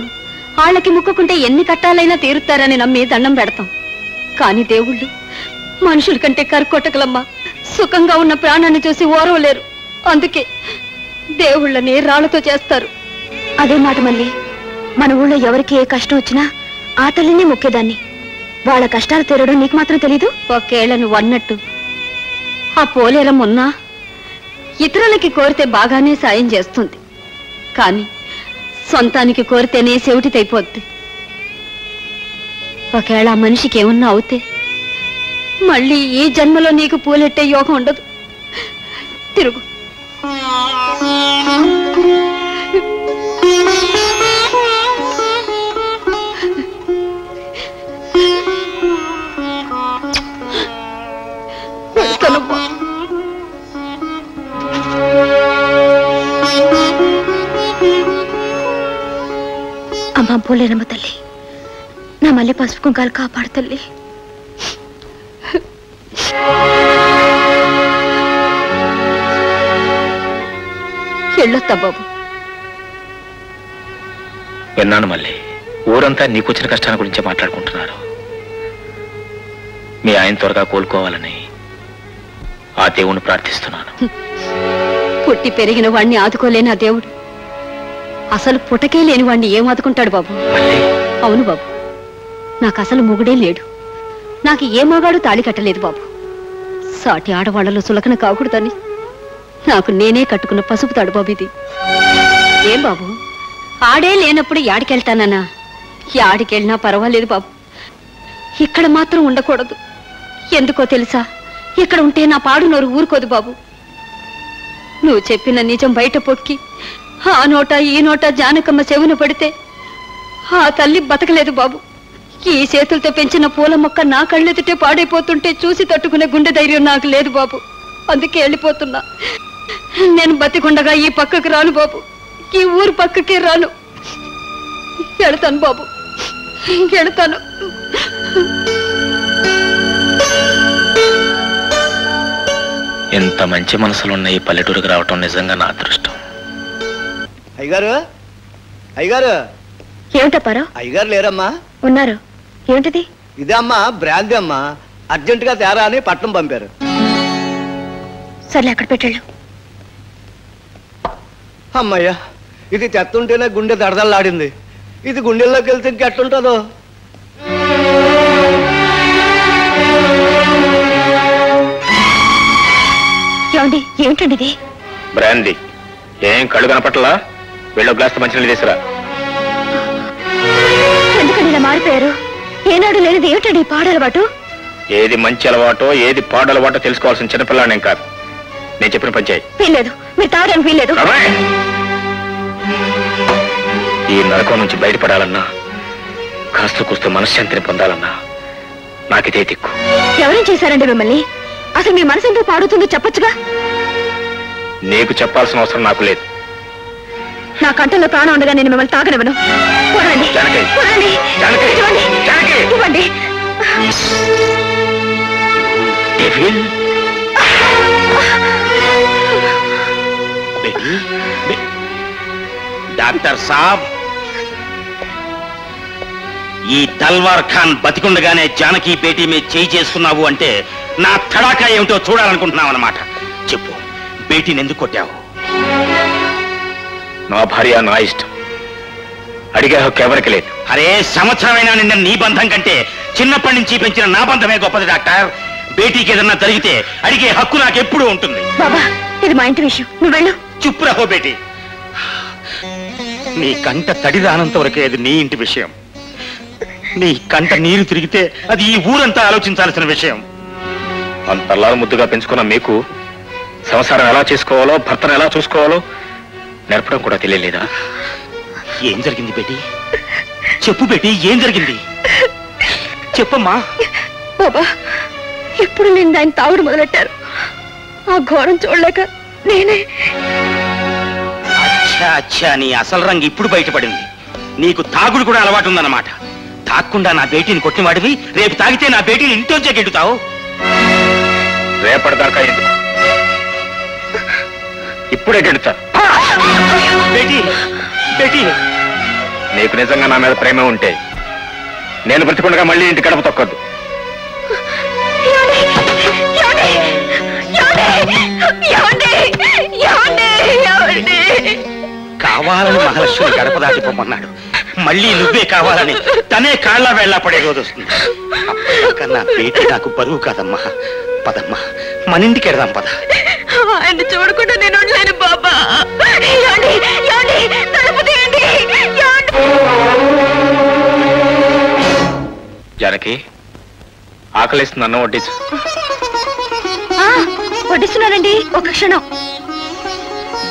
వాళ్ళకి ముక్కుకుంటే ఎన్ని కట్టాలైనా తీరుతారని నమ్మి దండం పెడతాం. కాని దేవుళ్ళు మనుషుల కంటే కరుకొట్టకలమ్మా. సుఖంగా ఉన్న ప్రాణాన్ని చూసి ఓరవలేరు. అందుకే దేవుళ్ళని రాళ్లతో చేస్తారు. అదే మాట మళ్ళీ. మన ఊళ్ళో ఎవరికి ఏ కష్టం వచ్చినా ఆ తల్లిని మొక్కేదాన్ని. వాళ్ళ కష్టాలు తీరడం నీకు మాత్రం తెలీదు. ఒకేళ నువ్వు అన్నట్టు ఆ పోలేరం ఉన్నా ఇతరులకి కోరితే బాగానే సాయం చేస్తుంది. కాని సొంతానికి కోరితేనే చెవిటితైపోద్ది. ఒకవేళ ఆ మనిషికి ఏమన్నా అవుతే మళ్ళీ ఈ జన్మలో నీకు పూలెట్టే యోగం ఉండదు. తిరుగు. అమ్మా పోలేరమ్మ తల్లి, నా మళ్ళీ పసుపు కుంకాలు కాపాడు తల్లి. వెళ్ళొత్తా బాబు. విన్నాను మళ్ళీ. ఊరంతా నీకొచ్చిన కష్టాల గురించే మాట్లాడుకుంటున్నారు. మీ ఆయన త్వరగా కోలుకోవాలని ఆ దేవుణ్ణి ప్రార్థిస్తున్నాను. పుట్టి పెరిగిన వాణ్ణి ఆదుకోలేని ఆ దేవుడు అసలు పుటకే లేని వాణ్ణి ఏం ఆదుకుంటాడు బాబు? అవును బాబు, నాకు అసలు మొగుడే లేడు. నాకు ఏ మగాడు తాళి కట్టలేదు బాబు. సాటి ఆడవాళ్లలో సులకన కాకూడదని నాకు నేనే కట్టుకున్న పసుపు తాడు బాబు ఇది. ఏం బాబు, ఆడే లేనప్పుడు యాడికెళ్తానన్నా? యాడికెళ్ళినా పర్వాలేదు బాబు, ఇక్కడ మాత్రం ఉండకూడదు. ఎందుకో తెలుసా? ఇక్కడ ఉంటే నా పాడు నోరు ఊరుకోదు బాబు. నువ్వు చెప్పిన నిజం బయట పొక్కి ఆ నోట ఈ నోట జానకమ్మ చెవున పడితే ఆ తల్లి బతకలేదు బాబు. ఈ చేతులతో పెంచిన పూల మొక్క నా కళ్ళెదుటే పాడైపోతుంటే చూసి తట్టుకునే గుండె ధైర్యం నాకు లేదు బాబు. అందుకే వెళ్ళిపోతున్నా. నేను బతికుండగా ఈ పక్కకి రాను బాబు, ఈ ఊరు పక్కకి రాను. వెళతాను బాబు, వెళతాను. ఎంత మంచి మనసులున్న ఈ పల్లెటూరుకి రావటం నిజంగా నా అదృష్టం. అయ్యగారు, అయ్యగారు. ఏమిటప్పారో? అయ్యగారు లేరమ్మా? ఉన్నారు. ఏమిటిది? ఇదే అమ్మా, బ్రాంతి అమ్మా. అర్జెంటుగా తేరా అని పట్నం పంపారు. సర్లే, అక్కడ పెట్టాళ్ళు. అమ్మయ్యా, ఇది తెత్తుంటేనే గుండె దడదల్లాడింది. ఇది గుండెల్లోకి వెళ్తే ఇంకెట్టుంటుందో. ఏమండి, ఏమిటండి ఇది? బ్రాందీ. ఏం కళ్ళు కనపట్లా? వెళ్ళో గ్లాస్ మంచినీళ్ళు తీసుకురా. ఎందుకని ఇలా మారిపోయారు? ఏనాడు లేనిది ఏమిటండి ఈ పాడలవాటు? ఏది మంచి అలవాటో ఏది పాడు అలవాటో తెలుసుకోవాల్సిన చిన్నపిల్లాడేం కాదు. నేను చెప్పిన పని చేయి. వీల్లేదు, మీరు తాగడానికి వీల్లేదు. ఈ నరకం నుంచి బయటపడాలన్నా, కాస్త కూస్తూ మనశ్శాంతిని పొందాలన్నా నాకిదే దిక్కు. ఎవరేం చేశారండి మిమ్మల్ని? అసలు మీ మనసు ఎందుకు పాడుతుందో చెప్పొచ్చుగా. నీకు చెప్పాల్సిన అవసరం నాకు లేదు. నా కంఠంలో ప్రాణం ఉండగా నేను మిమ్మల్ని తాగనివ్వను. చూడండి ఇవ్వండి. డాక్టర్ సాబ్, ఈ తల్వార్ ఖాన్ బతికుండగానే జానకి బేటీ మీద చేయి చేసుకున్నావు అంటే నా తడాకా ఏమిటో చూడాలనుకుంటున్నావు అన్నమాట. చెప్పు, బేటీని ఎందుకు కొట్టావు? నా భార్య నా ఇష్టం, అడిగే హక్కు ఎవరికి లేదు. అరే, సంవత్సరమైనా నిన్న నీ బంధం కంటే చిన్నప్పటి నుంచి పెంచిన నా బంధమే గొప్పది డాక్టర్. బేటీకి ఏదన్నా జరిగితే అడిగే హక్కు నాకెప్పుడూ ఉంటుంది. బాబా, ఇది మా ఇంటి విషయం, నువ్వు వెళ్ళు. చుప్ రహో బేటీ. నీ కంట తడి రానంత వరకే అది నీ ఇంటి విషయం. నీ కంట నీరు తిరిగితే అది ఈ ఊరంతా ఆలోచించాల్సిన విషయం. అంతలా ముద్దుగా పెంచుకున్న మీకు సంసారం ఎలా చేసుకోవాలో, భర్తను ఎలా చూసుకోవాలో నేర్పడం కూడా తెలియలేదా? ఏం జరిగింది బేటీ? చెప్పు బేటీ, ఏం జరిగింది? చెప్పమ్మా. బాబా, ఎప్పుడు నేను ఆయన తాగుడు మొదలెట్టారు. ఆ ఘోరం చూడలేక నేనే. అచ్చా అచ్చా, నీ అసలు రంగు ఇప్పుడు బయటపడింది. నీకు తాగుడు కూడా అలవాటు ఉందన్నమాట. తాగకుండా నా బేటీని కొట్టినవాడివి, రేపు తాగితే నా బేటీని ఇంట్లోంచే గెట్టుతావు. రేపటిదాకా ఎందుకు, ఇప్పుడే గెడుతా. బేటీ, బేటీ, నీకు నిజంగా నా మీద ప్రేమ ఉంటే నేను బ్రతికుండగా మళ్ళీ ఇంటి గడప తొక్కొద్దు. కావాలని మహాలక్ష్మి గడప దాటిపోమన్నాడు. మళ్ళీ నువ్వే కావాలని తనే కాళ్ళ వేళ్ళ పడే రోజు వస్తుంది. అప్పటికన్నా బేటీ నాకు బరువు కాదమ్మా. పదమ్మా, మన ఇంటికి వెళ్దాం పద. ఆయన చూడకుండా నేను ఉండలేను బాబా. జానకి, ఆకలిస్తుంది, అన్నం వడ్డించు. వడ్డిస్తున్నానండి, ఒక క్షణం.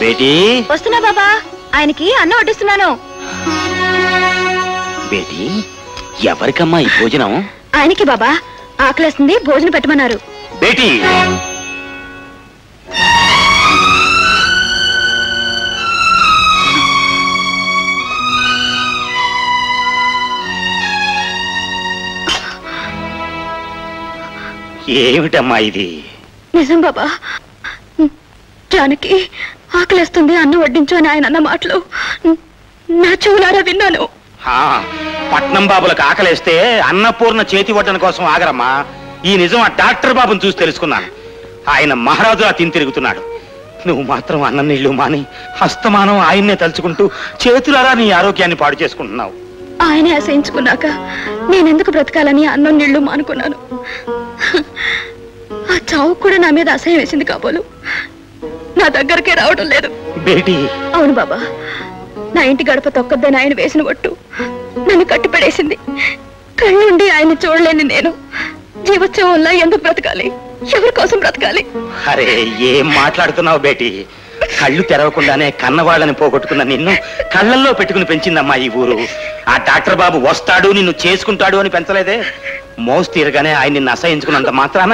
బేటీ వస్తున్నా బాబా, ఆయనకి అన్నం వడ్డిస్తున్నాను. బేటీ, ఎవరికమ్మా ఈ భోజనం? ఆయనకి బాబా, ఆకలేస్తుంది, భోజనం పెట్టమన్నారు. బేటీ, ఏమిటమ్మా ఇది? నిజం బాబా, జానకి ఆకలేస్తుంది, అన్నం వడ్డించు అని ఆయన అన్న మాటలు నా చెవులారా విన్నాను. పట్నం బాబులకు ఆకలేస్తే అన్నపూర్ణ చేతి వడ్డన కోసం ఆగరమ్మా. ఈ నిజం ఆ డాక్టర్ బాబుని చూసి తెలుసుకున్నాను. ఆయన మహారాజులా తిని తిరుగుతున్నాడు. నువ్వు మాత్రం అన్నం నీళ్లు మాని హస్తమానం ఆయన్నే తలుచుకుంటూ చేతులారా నీ ఆరోగ్యాన్ని పాడు చేసుకుంటున్నావు. ఆయనే అసహించుకున్నాక నేనెందుకు బ్రతకాలని అన్నం నీళ్లు మానుకున్నాను. ఆ చావు కూడా నా మీద అసహ్యం వేసింది కాబోలు నా దగ్గరకే రావడం లేదు. బేటీ, అవును బాబా, నా ఇంటి గడప తొక్కద్దని ఆయన వేసిన ఒట్టు నన్ను కట్టిపడేసింది. కళ్ళుండి ఆయన చూడలేని నేను జీవోత్సవంలా ఎందుకు బ్రతకాలి? ఎవరి కోసం బ్రతకాలి? అరే, ఏం మాట్లాడుతున్నావు బేటీ? కళ్ళు తెరవకుండానే కన్నవాళ్ళని పోగొట్టుకున్న నిన్ను కళ్ళల్లో పెట్టుకుని పెంచిందమ్మా ఈ ఊరు. ఆ డాక్టర్ బాబు వస్తాడు, నిన్ను చేసుకుంటాడు అని పెంచలేదే. మోసు తీరగానే ఆయన నిన్ను అసహించుకున్నంత మాత్రాన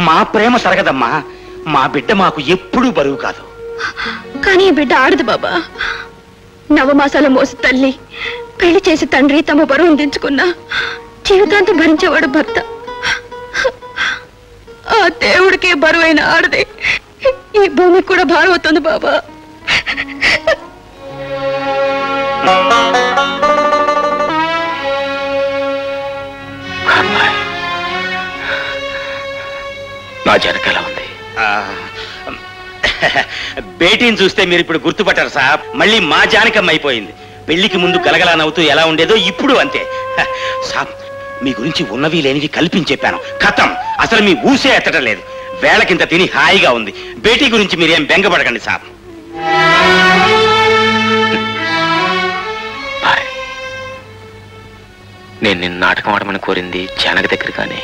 మా ప్రేమ తరగదమ్మా. మా బిడ్డ మాకు ఎప్పుడూ బరువు కాదు. కానీ ఈ బిడ్డ ఆడదు బాబా. నవమాసాల మోసి తల్లి, పెళ్లి చేసి తండ్రి తమ బరువును దించుకున్నా జీవితాంతం భరించేవాడు భర్త. ఆ దేవుడికి బరువైన ఆడదే ఈ భూమికి కూడా భారం అవుతుంది బాబా. నా జనక ఎలా ఉంది? బేటీని చూస్తే మీరు ఇప్పుడు గుర్తుపట్టారు సాబ్. మళ్ళీ మా జానకమ్మ అయిపోయింది. పెళ్లికి ముందు గలగలా నవ్వుతూ ఎలా ఉండేదో ఇప్పుడు అంతే. సాబ్, మీ గురించి ఉన్నవి లేనివి కల్పించెప్పాను. ఖతం, అసలు మీ ఊసే ఎత్తడం లేదు. వేళకింత తిని హాయిగా ఉంది. బేటీ గురించి మీరేం బెంగపడకండి సాబ్. నేను నిన్ను నాటకం ఆడమని కోరింది జానకి దగ్గర, కానీ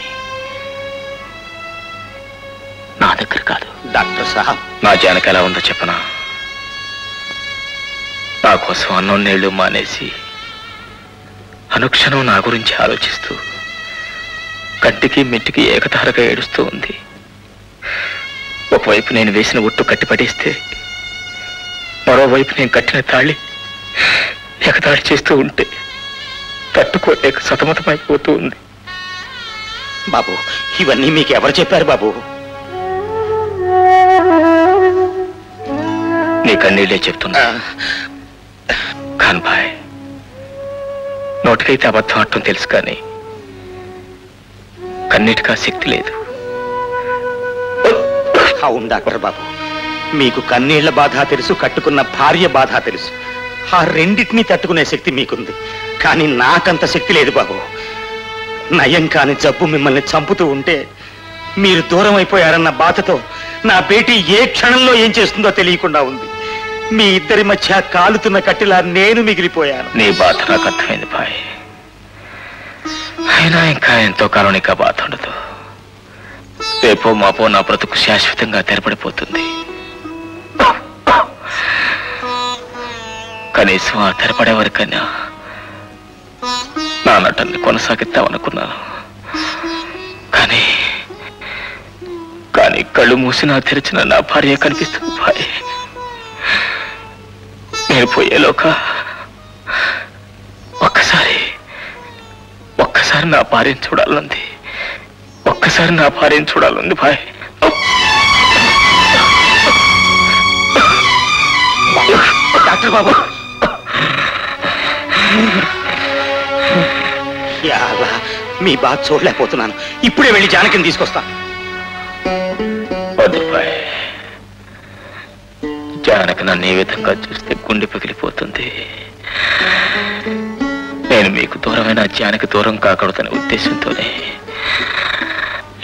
నా దగ్గర కాదు. డాక్టర్ సాబ్, నా జానకి ఎలా ఉందో చెప్పనా? నా కోసం అన్నం నీళ్లు మానేసి అనుక్షణం నా గురించి ఆలోచిస్తూ కంటికి మెట్టికి ఏకతారగా ఏడుస్తూ ఉంది. ఒకవైపు నేను వేసిన ఒట్టు కట్టిపడేస్తే మరోవైపు నేను కట్టిన తాళి ఎగతాళి చేస్తూ ఉంటే తట్టుకోలేక సతమతమైపోతూ ఉంది. బాబు, ఇవన్నీ మీకు ఎవరు చెప్పారు బాబు? నీ కన్నీళ్ళే చెప్తున్నా. ఖాన్ భాయ్, నోటికైతే అబద్ధం ఆడటం తెలుసు, కానీ కన్నీటికా శక్తి లేదు. అవును డాక్టర్ బాబు, మీకు కన్నీళ్ల బాధ తెలుసు, కట్టుకున్న భార్య బాధ తెలుసు. ఆ రెండింటినీ తట్టుకునే శక్తి మీకుంది, కానీ నాకంత శక్తి లేదు బాబు. నయం కాని జబ్బు మిమ్మల్ని చంపుతూ ఉంటే మీరు దూరం అయిపోయారన్న బాధతో నా బేటీ ఏ క్షణంలో ఏం చేస్తుందో తెలియకుండా ఉంది. మీ ఇద్దరి మధ్య కాలుతున్న కట్టిలా నేను మిగిలిపోయాను. నీ బాధ నాకు అర్థమైంది భాయ్. అయినా ఇంకా ఎంతో కాలం నీకు బాధ ఉండదు. రేపో మాపో నా బ్రతుకు శాశ్వతంగా తెరపడిపోతుంది. కనీసం ఆ తెరపడే వరకైనా నా నటన్ని కొనసాగిద్దామనుకున్నాను. కానీ కానీ కళ్ళు మూసినా తెరిచిన నా భార్య కనిపిస్తుంది భాయ్. నేను పోయేలోక ఒక్కసారి నా భార్యను చూడాలంది. ఒక్కసారి నా భార్యను చూడాలంది భాయ్. డాక్టర్ బాబు, మీ బాధ చూడలేకపోతున్నాను. ఇప్పుడే వెళ్ళి జానకిని తీసుకొస్తాను. వద్దు భాయ్, జానకి నన్ను ఏ విధంగా చూస్తే గుండె పగిలిపోతుంది. నేను మీకు దూరమైన జానకి దూరం కాకూడదనే ఉద్దేశంతోనే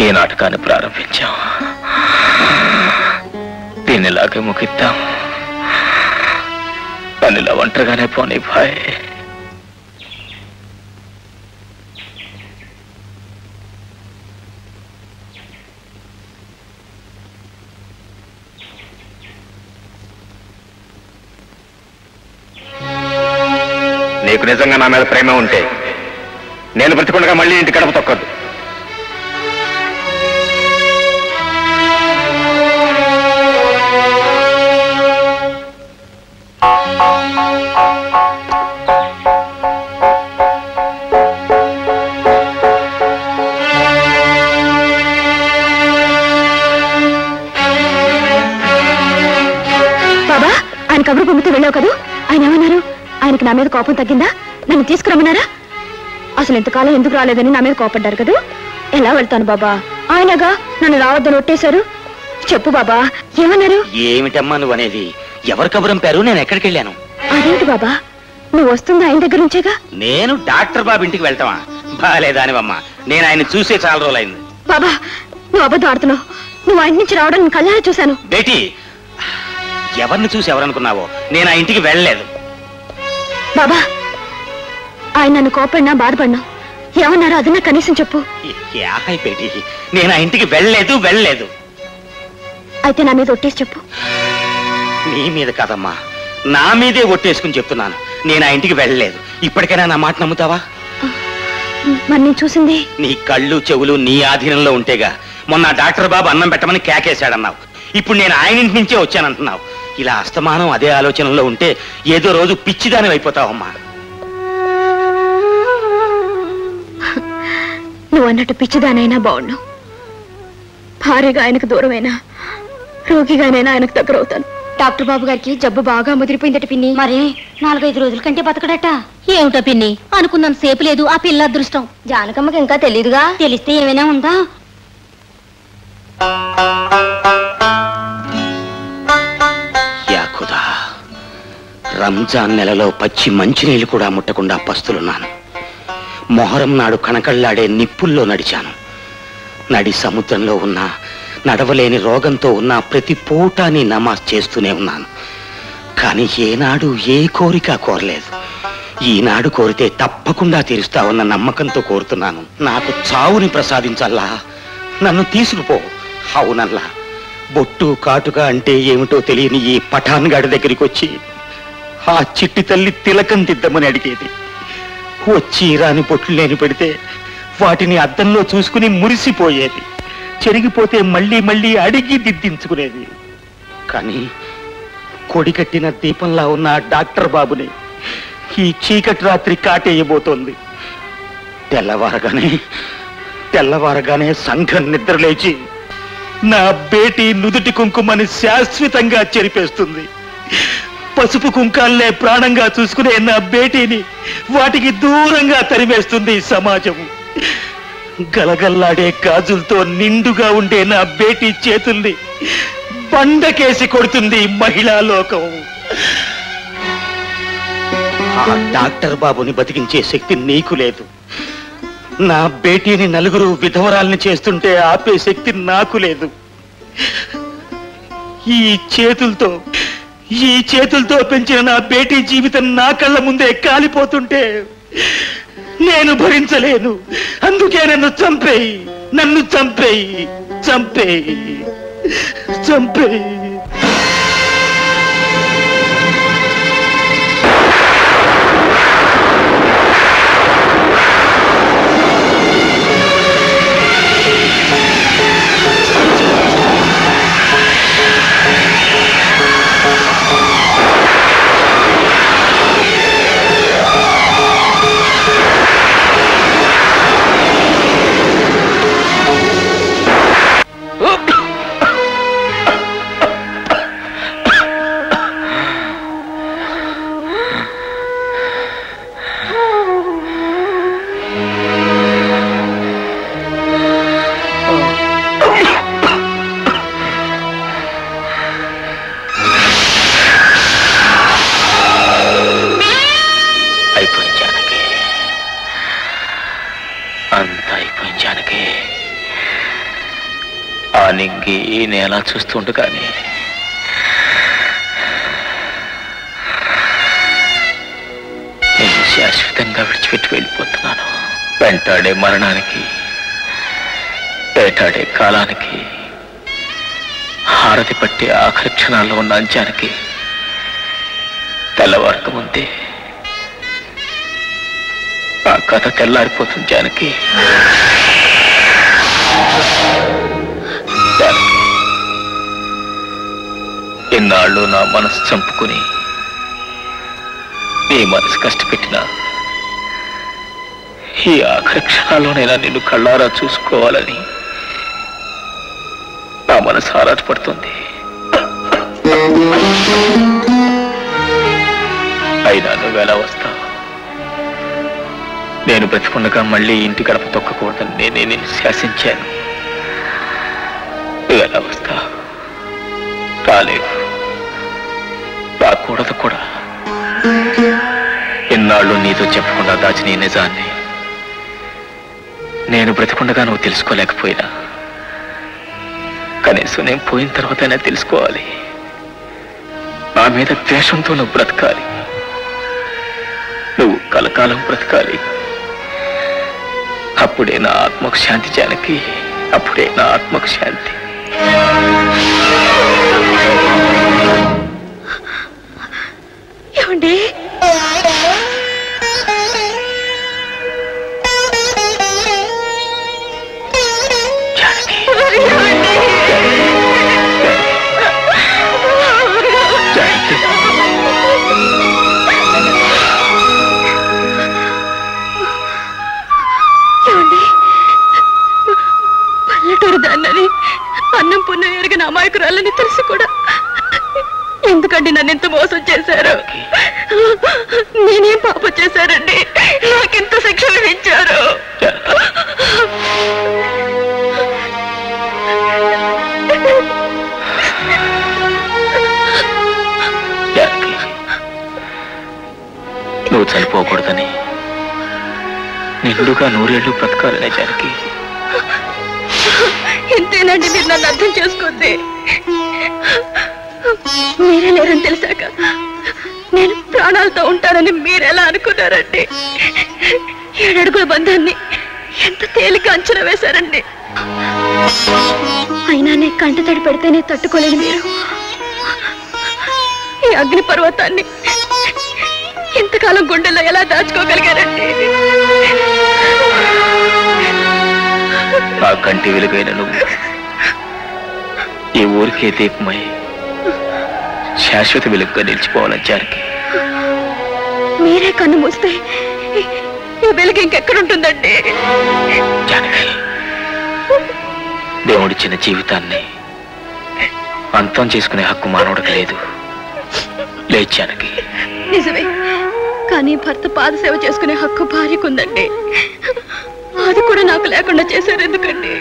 ఈ నాటకాన్ని ప్రారంభించాం. దీన్ని ఇలాగే ముగిద్దాం. నన్ను ఇలా ఒంటరిగానే పోనీ భాయ్. నీకు నిజంగా నా మీద ప్రేమ ఉంటే నేను బ్రతికుండగా మళ్ళీ ఇంటి గడప తొక్కద్దు. బాబా, ఆయన కబురు పంపితే వెళ్ళావు కదూ? ఆయన ఏమన్నారు? ఆయనకి నా మీద కోపం తగ్గిందా? నన్ను తీసుకురమ్మన్నారా? అసలు ఎంతకాలం ఎందుకు రాలేదని నా మీద కోపడ్డారు కదూ? ఎలా వెళ్తాను బాబా? ఆయనగా నన్ను రావద్దని ఒట్టేశారు. చెప్పు బాబా, ఏమన్నారు? ఏమిటమ్మా నువ్వు అనేది? ఎవరు కబురంపారు? నేను ఎక్కడికి వెళ్ళాను? అదేంటి బాబా, నువ్వు వస్తుంది ఆయన దగ్గర నుంచేగా? నేను డాక్టర్ బాబు ఇంటికి వెళ్తావా? బాలేదానివమ్మా, నేను ఆయన చూసే చాలా రోజులైంది. బాబా, నువ్వు అబద్ధం ఆడుతున్నావు. నువ్వు ఆయన నుంచి రావడం నేను కళ్ళారా చూశాను. బేటీ, ఎవరిని చూసి ఎవరనుకున్నావో? నేను ఆ ఇంటికి వెళ్ళలేదు. బాబా, ఆయన నన్ను కోపడినా బాధపడినా ఏమన్నారో అది నాకు కనీసం చెప్పు. యాహై బేటీ, నేను ఆ ఇంటికి వెళ్ళలేదు. అయితే నా మీద ఒట్టేసి చెప్పు. నీ మీద కాదమ్మా, నా మీదే ఒట్టేసుకుని చెప్తున్నాను. నేను ఆ ఇంటికి వెళ్ళలేదు. ఇప్పటికైనా నా మాట నమ్ముతావా? మరి నేను చూసింది? నీ కళ్ళు చెవులు నీ ఆధీనంలో ఉంటేగా మొన్న డాక్టర్ బాబు అన్నం పెట్టమని కేకేశాడన్నావు. ఇప్పుడు నేను ఆయన ఇంటి నుంచే వచ్చానంటున్నావు. ఇలా అస్తమానం అదే ఆలోచనలో ఉంటే ఏదో రోజు పిచ్చిదాని అయిపోతావమ్మా. నువ్వు అన్నట్టు పిచ్చిదానైనా బాగున్నావు. భార్యగా ఆయనకు దూరమైనా, రోగిగానైనా ఆయనకు దగ్గర అవుతాను. డాక్టర్ బాబు గారికి జబ్బు బాగా ముదిరిపోయిందట పిన్ని. మరి 4-5 రోజుల కంటే బతకడట. ఏమిటో పిన్ని, అనుకున్నాం సేపు లేదు. ఆ పిల్ల అదృష్టం. జానకమ్మకి ఇంకా తెలీదుగా. తెలిస్తే ఏమైనా ఉందా? యాకుదా, రంజాన్ నెలలో పచ్చి మంచినీళ్ళు కూడా ముట్టకుండా పస్తులున్నాను. మొహరం నాడు కణకళ్లాడే నిప్పుల్లో నడిచాను. నడి సముద్రంలో ఉన్నా, నడవలేని రోగంతో ఉన్నా ప్రతి పూటాని నమాజ్ చేస్తూనే ఉన్నాను. కానీ ఏనాడు ఏ కోరిక కోరలేదు. ఈనాడు కోరితే తప్పకుండా తీరుస్తావన్న నమ్మకంతో కోరుతున్నాను. నాకు చావుని ప్రసాదించల్లా, నన్ను తీసుకుపో. అవునల్లా, బొట్టు కాటుక అంటే ఏమిటో తెలియని ఈ పఠాన్ గాడి దగ్గరికి వచ్చి ఆ చిట్టి తల్లి తిలకం దిద్దమని అడిగేది. వచ్చి రాని బొట్లు నేను పెడితే వాటిని అద్దంలో చూసుకుని మురిసిపోయేది. చెరిగిపోతే మళ్ళీ మళ్ళీ అడిగి దిద్దించుకునేది. కానీ కొడికట్టిన దీపంలా ఉన్న డాక్టర్ బాబుని ఈ చీకటి రాత్రి కాటేయబోతోంది. తెల్లవారగానే సంఘం నిద్రలేచి నా బేటీ నుదుటి కుంకుమని శాశ్వతంగా చెరిపేస్తుంది. పసుపు కుంకాలనే ప్రాణంగా చూసుకునే నా బేటీని వాటికి దూరంగా తరిమేస్తుంది సమాజం. గలగల్లాడే గాజులతో నిండుగా ఉండే నా బేటీ చేతుల్ని బండకేసి కొడుతుంది మహిళా లోకం. ఆ డాక్టర్ బాబుని బతికించే శక్తి నీకు లేదు. నా బేటీని నలుగురు విధవరాల్ని చేస్తుంటే ఆపే శక్తి నాకు లేదు. ఈ చేతులతో పెంచిన నా బేటీ జీవితం నా కళ్ళ ముందే కాలిపోతుంటే నేను భరించలేను. అందుకే నన్ను చంపేయి. నింగి నేల చూస్తుండగానే నేను శాశ్వతంగా విడిచిపెట్టి వెళ్ళిపోతున్నాను. వెంటాడే మరణానికి, వేటాడే కాలానికి, హారతి పట్టే ఆఖరి క్షణాల్లో ఉన్న అంచానికి తెల్లవారక ముందే ఆ కథ తెల్లారిపోతుంది. జానకి, ఇన్నాళ్ళు నా మనసు చంపుకుని నీ మనసు కష్టపెట్టినా ఈ ఆఖరి క్షణాల్లోనైనా నిన్ను కళ్ళారా చూసుకోవాలని నా మనసు ఆరాటపడుతుంది. అయినా నువ్వెలా వస్తావు? నేను బ్రతికుండగా మళ్ళీ ఇంటి గడప తొక్కకూడదని నేనే నిన్ను శాసించాను. నువ్వెలా వస్తావు? రాలేవు, రాకూడదు కూడా. ఇన్నాళ్ళు నీతో చెప్పకుండా దాచిన ఈ నిజాన్ని నేను బ్రతికుండగా నువ్వు తెలుసుకోలేకపోయినా కనీసం నేను పోయిన తర్వాతైనా తెలుసుకోవాలి. నా మీద ద్వేషంతో నువ్వు బ్రతకాలి. నువ్వు కలకాలం బ్రతకాలి. అప్పుడే నా ఆత్మకు శాంతి. జానకి, అప్పుడే నా ఆత్మకు శాంతి. ఏమండి? పల్లెటూరు దాన్నని, అన్నం పుణ్యం ఎరిగిన అమాయకురాలని తెలిసి కూడా ఎందుకండి నన్ను ఇంత మోసం చేశారు? నేనేం పాపం చేశారండి? నాకింత శిక్ష విధించారు. నువ్వు చనిపోకూడదని, నిండుగా 100 ఏళ్ళు బ్రతకాలనే జానకి. ఇంతేనండి మీరు నన్ను అర్థం చేసుకుంది? మీరే లేరని తెలిసాక నేను ప్రాణాలతో ఉంటానని మీరెలా అనుకున్నారండి? 7 అడుగుల బంధాన్ని ఎంత తేలిక అంచనా వేశారండి. అయినా నీ కంటి తడి పెడితేనే తట్టుకోలేని మీరు ఈ అగ్ని పర్వతాన్ని ఇంతకాలం గుండెల్లో ఎలా దాచుకోగలిగారండి? ఆ కంటి వెలుగైన నువ్వు ఈ ఊరికే దీపమై శాశ్వత వెలుగుగా నిలిచిపోవాలని జానకి. మీరే కన్ను మూస్తే ఈ వెలుగు ఇంకెక్కడుంటుందండి? జానకి, దేవుడిచ్చిన జీవితాన్ని అంతం చేసుకునే హక్కు మానవుడికి లేదు. లేదు జానకి. నిజమే, కానీ భర్త పాదసేవ చేసుకునే హక్కు భార్యకుందండి. అది కూడా నాకు లేకుండా చేశారు ఎందుకండి?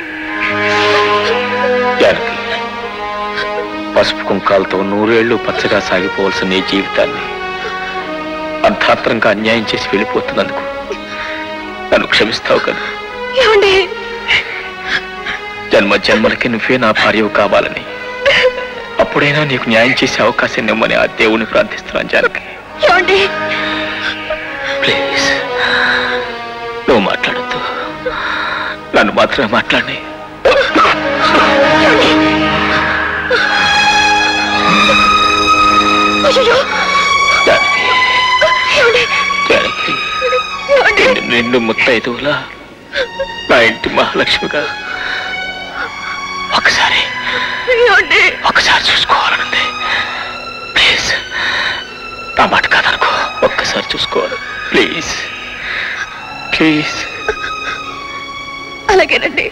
జానకి, పసుపు కుంకాలతో 100 ఏళ్లు పచ్చగా సాగిపోవలసిన ఈ జీవితాన్ని అర్ధాంతరంగా అన్యాయం చేసి వెళ్ళిపోతున్నందుకు నన్ను క్షమిస్తావు కదా? ఏమండి, జన్మ జన్మలకి నువ్వే నా భార్యవు కావాలని, అప్పుడైనా నీకు న్యాయం చేసే అవకాశం ఇవ్వమని ఆ దేవుని ప్రార్థిస్తున్నాను జానకి. ఏమండి, ప్లీజ్ నువ్వు మాట్లాడద్దు, నన్ను మాత్రమే మాట్లాడి. నిన్ను ముత్తైదువులా నా ఇంటి మహాలక్ష్మిగా ఒకసారి చూసుకోవాలనుంది. ప్లీజ్ నా మాట కాదనుకో, ఒక్కసారి చూసుకోవాలి. Please please. అలాగేనండి,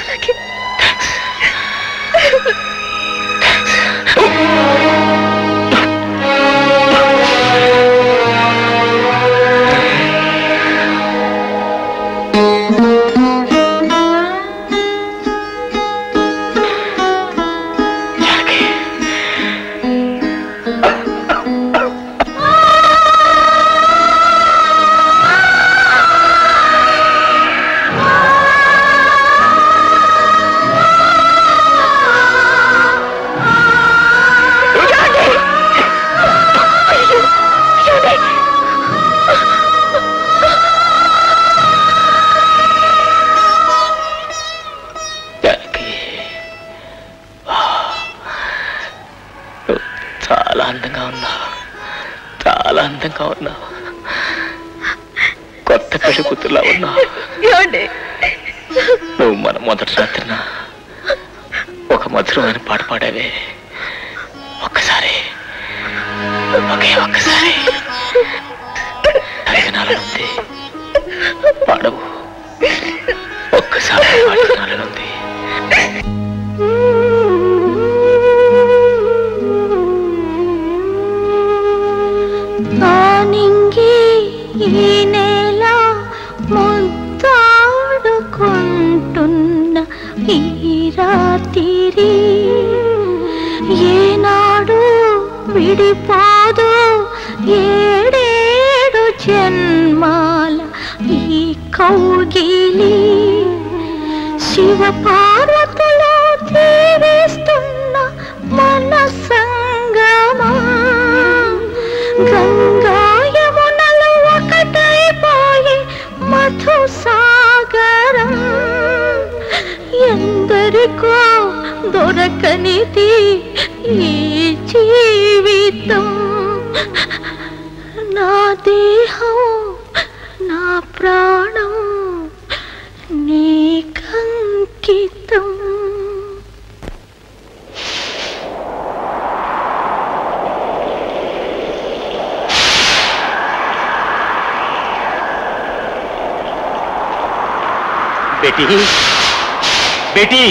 అలాగే. కొత్త పెళ్లి కూతురులా ఉన్నావు. నువ్వు మన మొదటి రాత్రిన ఒక మధురమైన పాట పాడావే, ఒక్కసారి, ఒకే ఒక్కసారి వినాలనుంది. పాడవు, ఒక్కసారి పాట వినాలనుంది. ఈ నేల ముద్దాడుకుంటున్న ఈ రాత్రి ఏనాడు విడిపోదు, ఏడేడు జన్మాల ఈ కౌగిలి శివ పార్వతులు తీరిస్తున్న మన సంగమా. గంగా యమునలు ఒకటైపోయి మధు సాగరం, ఎందరికో దొరకనిది ఈ జీవితం. నా దేహం నా ప్రాణం నీకంకితం. బేటీ, బేటీ,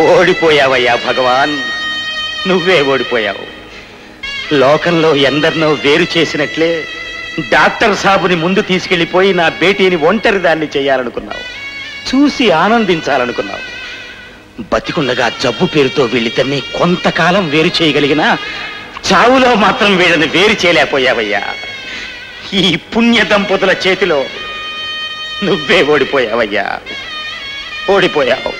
ఓడిపోయావయ్యా భగవాన్, నువ్వే ఓడిపోయావు. లోకంలో ఎందరినో వేరు చేసినట్లే డాక్టర్ సాబుని ముందు తీసుకెళ్లిపోయి నా బేటీని ఒంటరిదాన్ని చేయాలనుకున్నావు, చూసి ఆనందించాలనుకున్నావు. బతికుండగా జబ్బు పేరుతో వీళ్ళిద్దరినీ కొంతకాలం వేరు చేయగలిగినా చావులో మాత్రం వీళ్ళని వేరు చేయలేకపోయావయ్యా. ఈ పుణ్య దంపతుల చేతిలో నువ్వే ఓడిపోయావయ్యా, ఓడిపోయావు.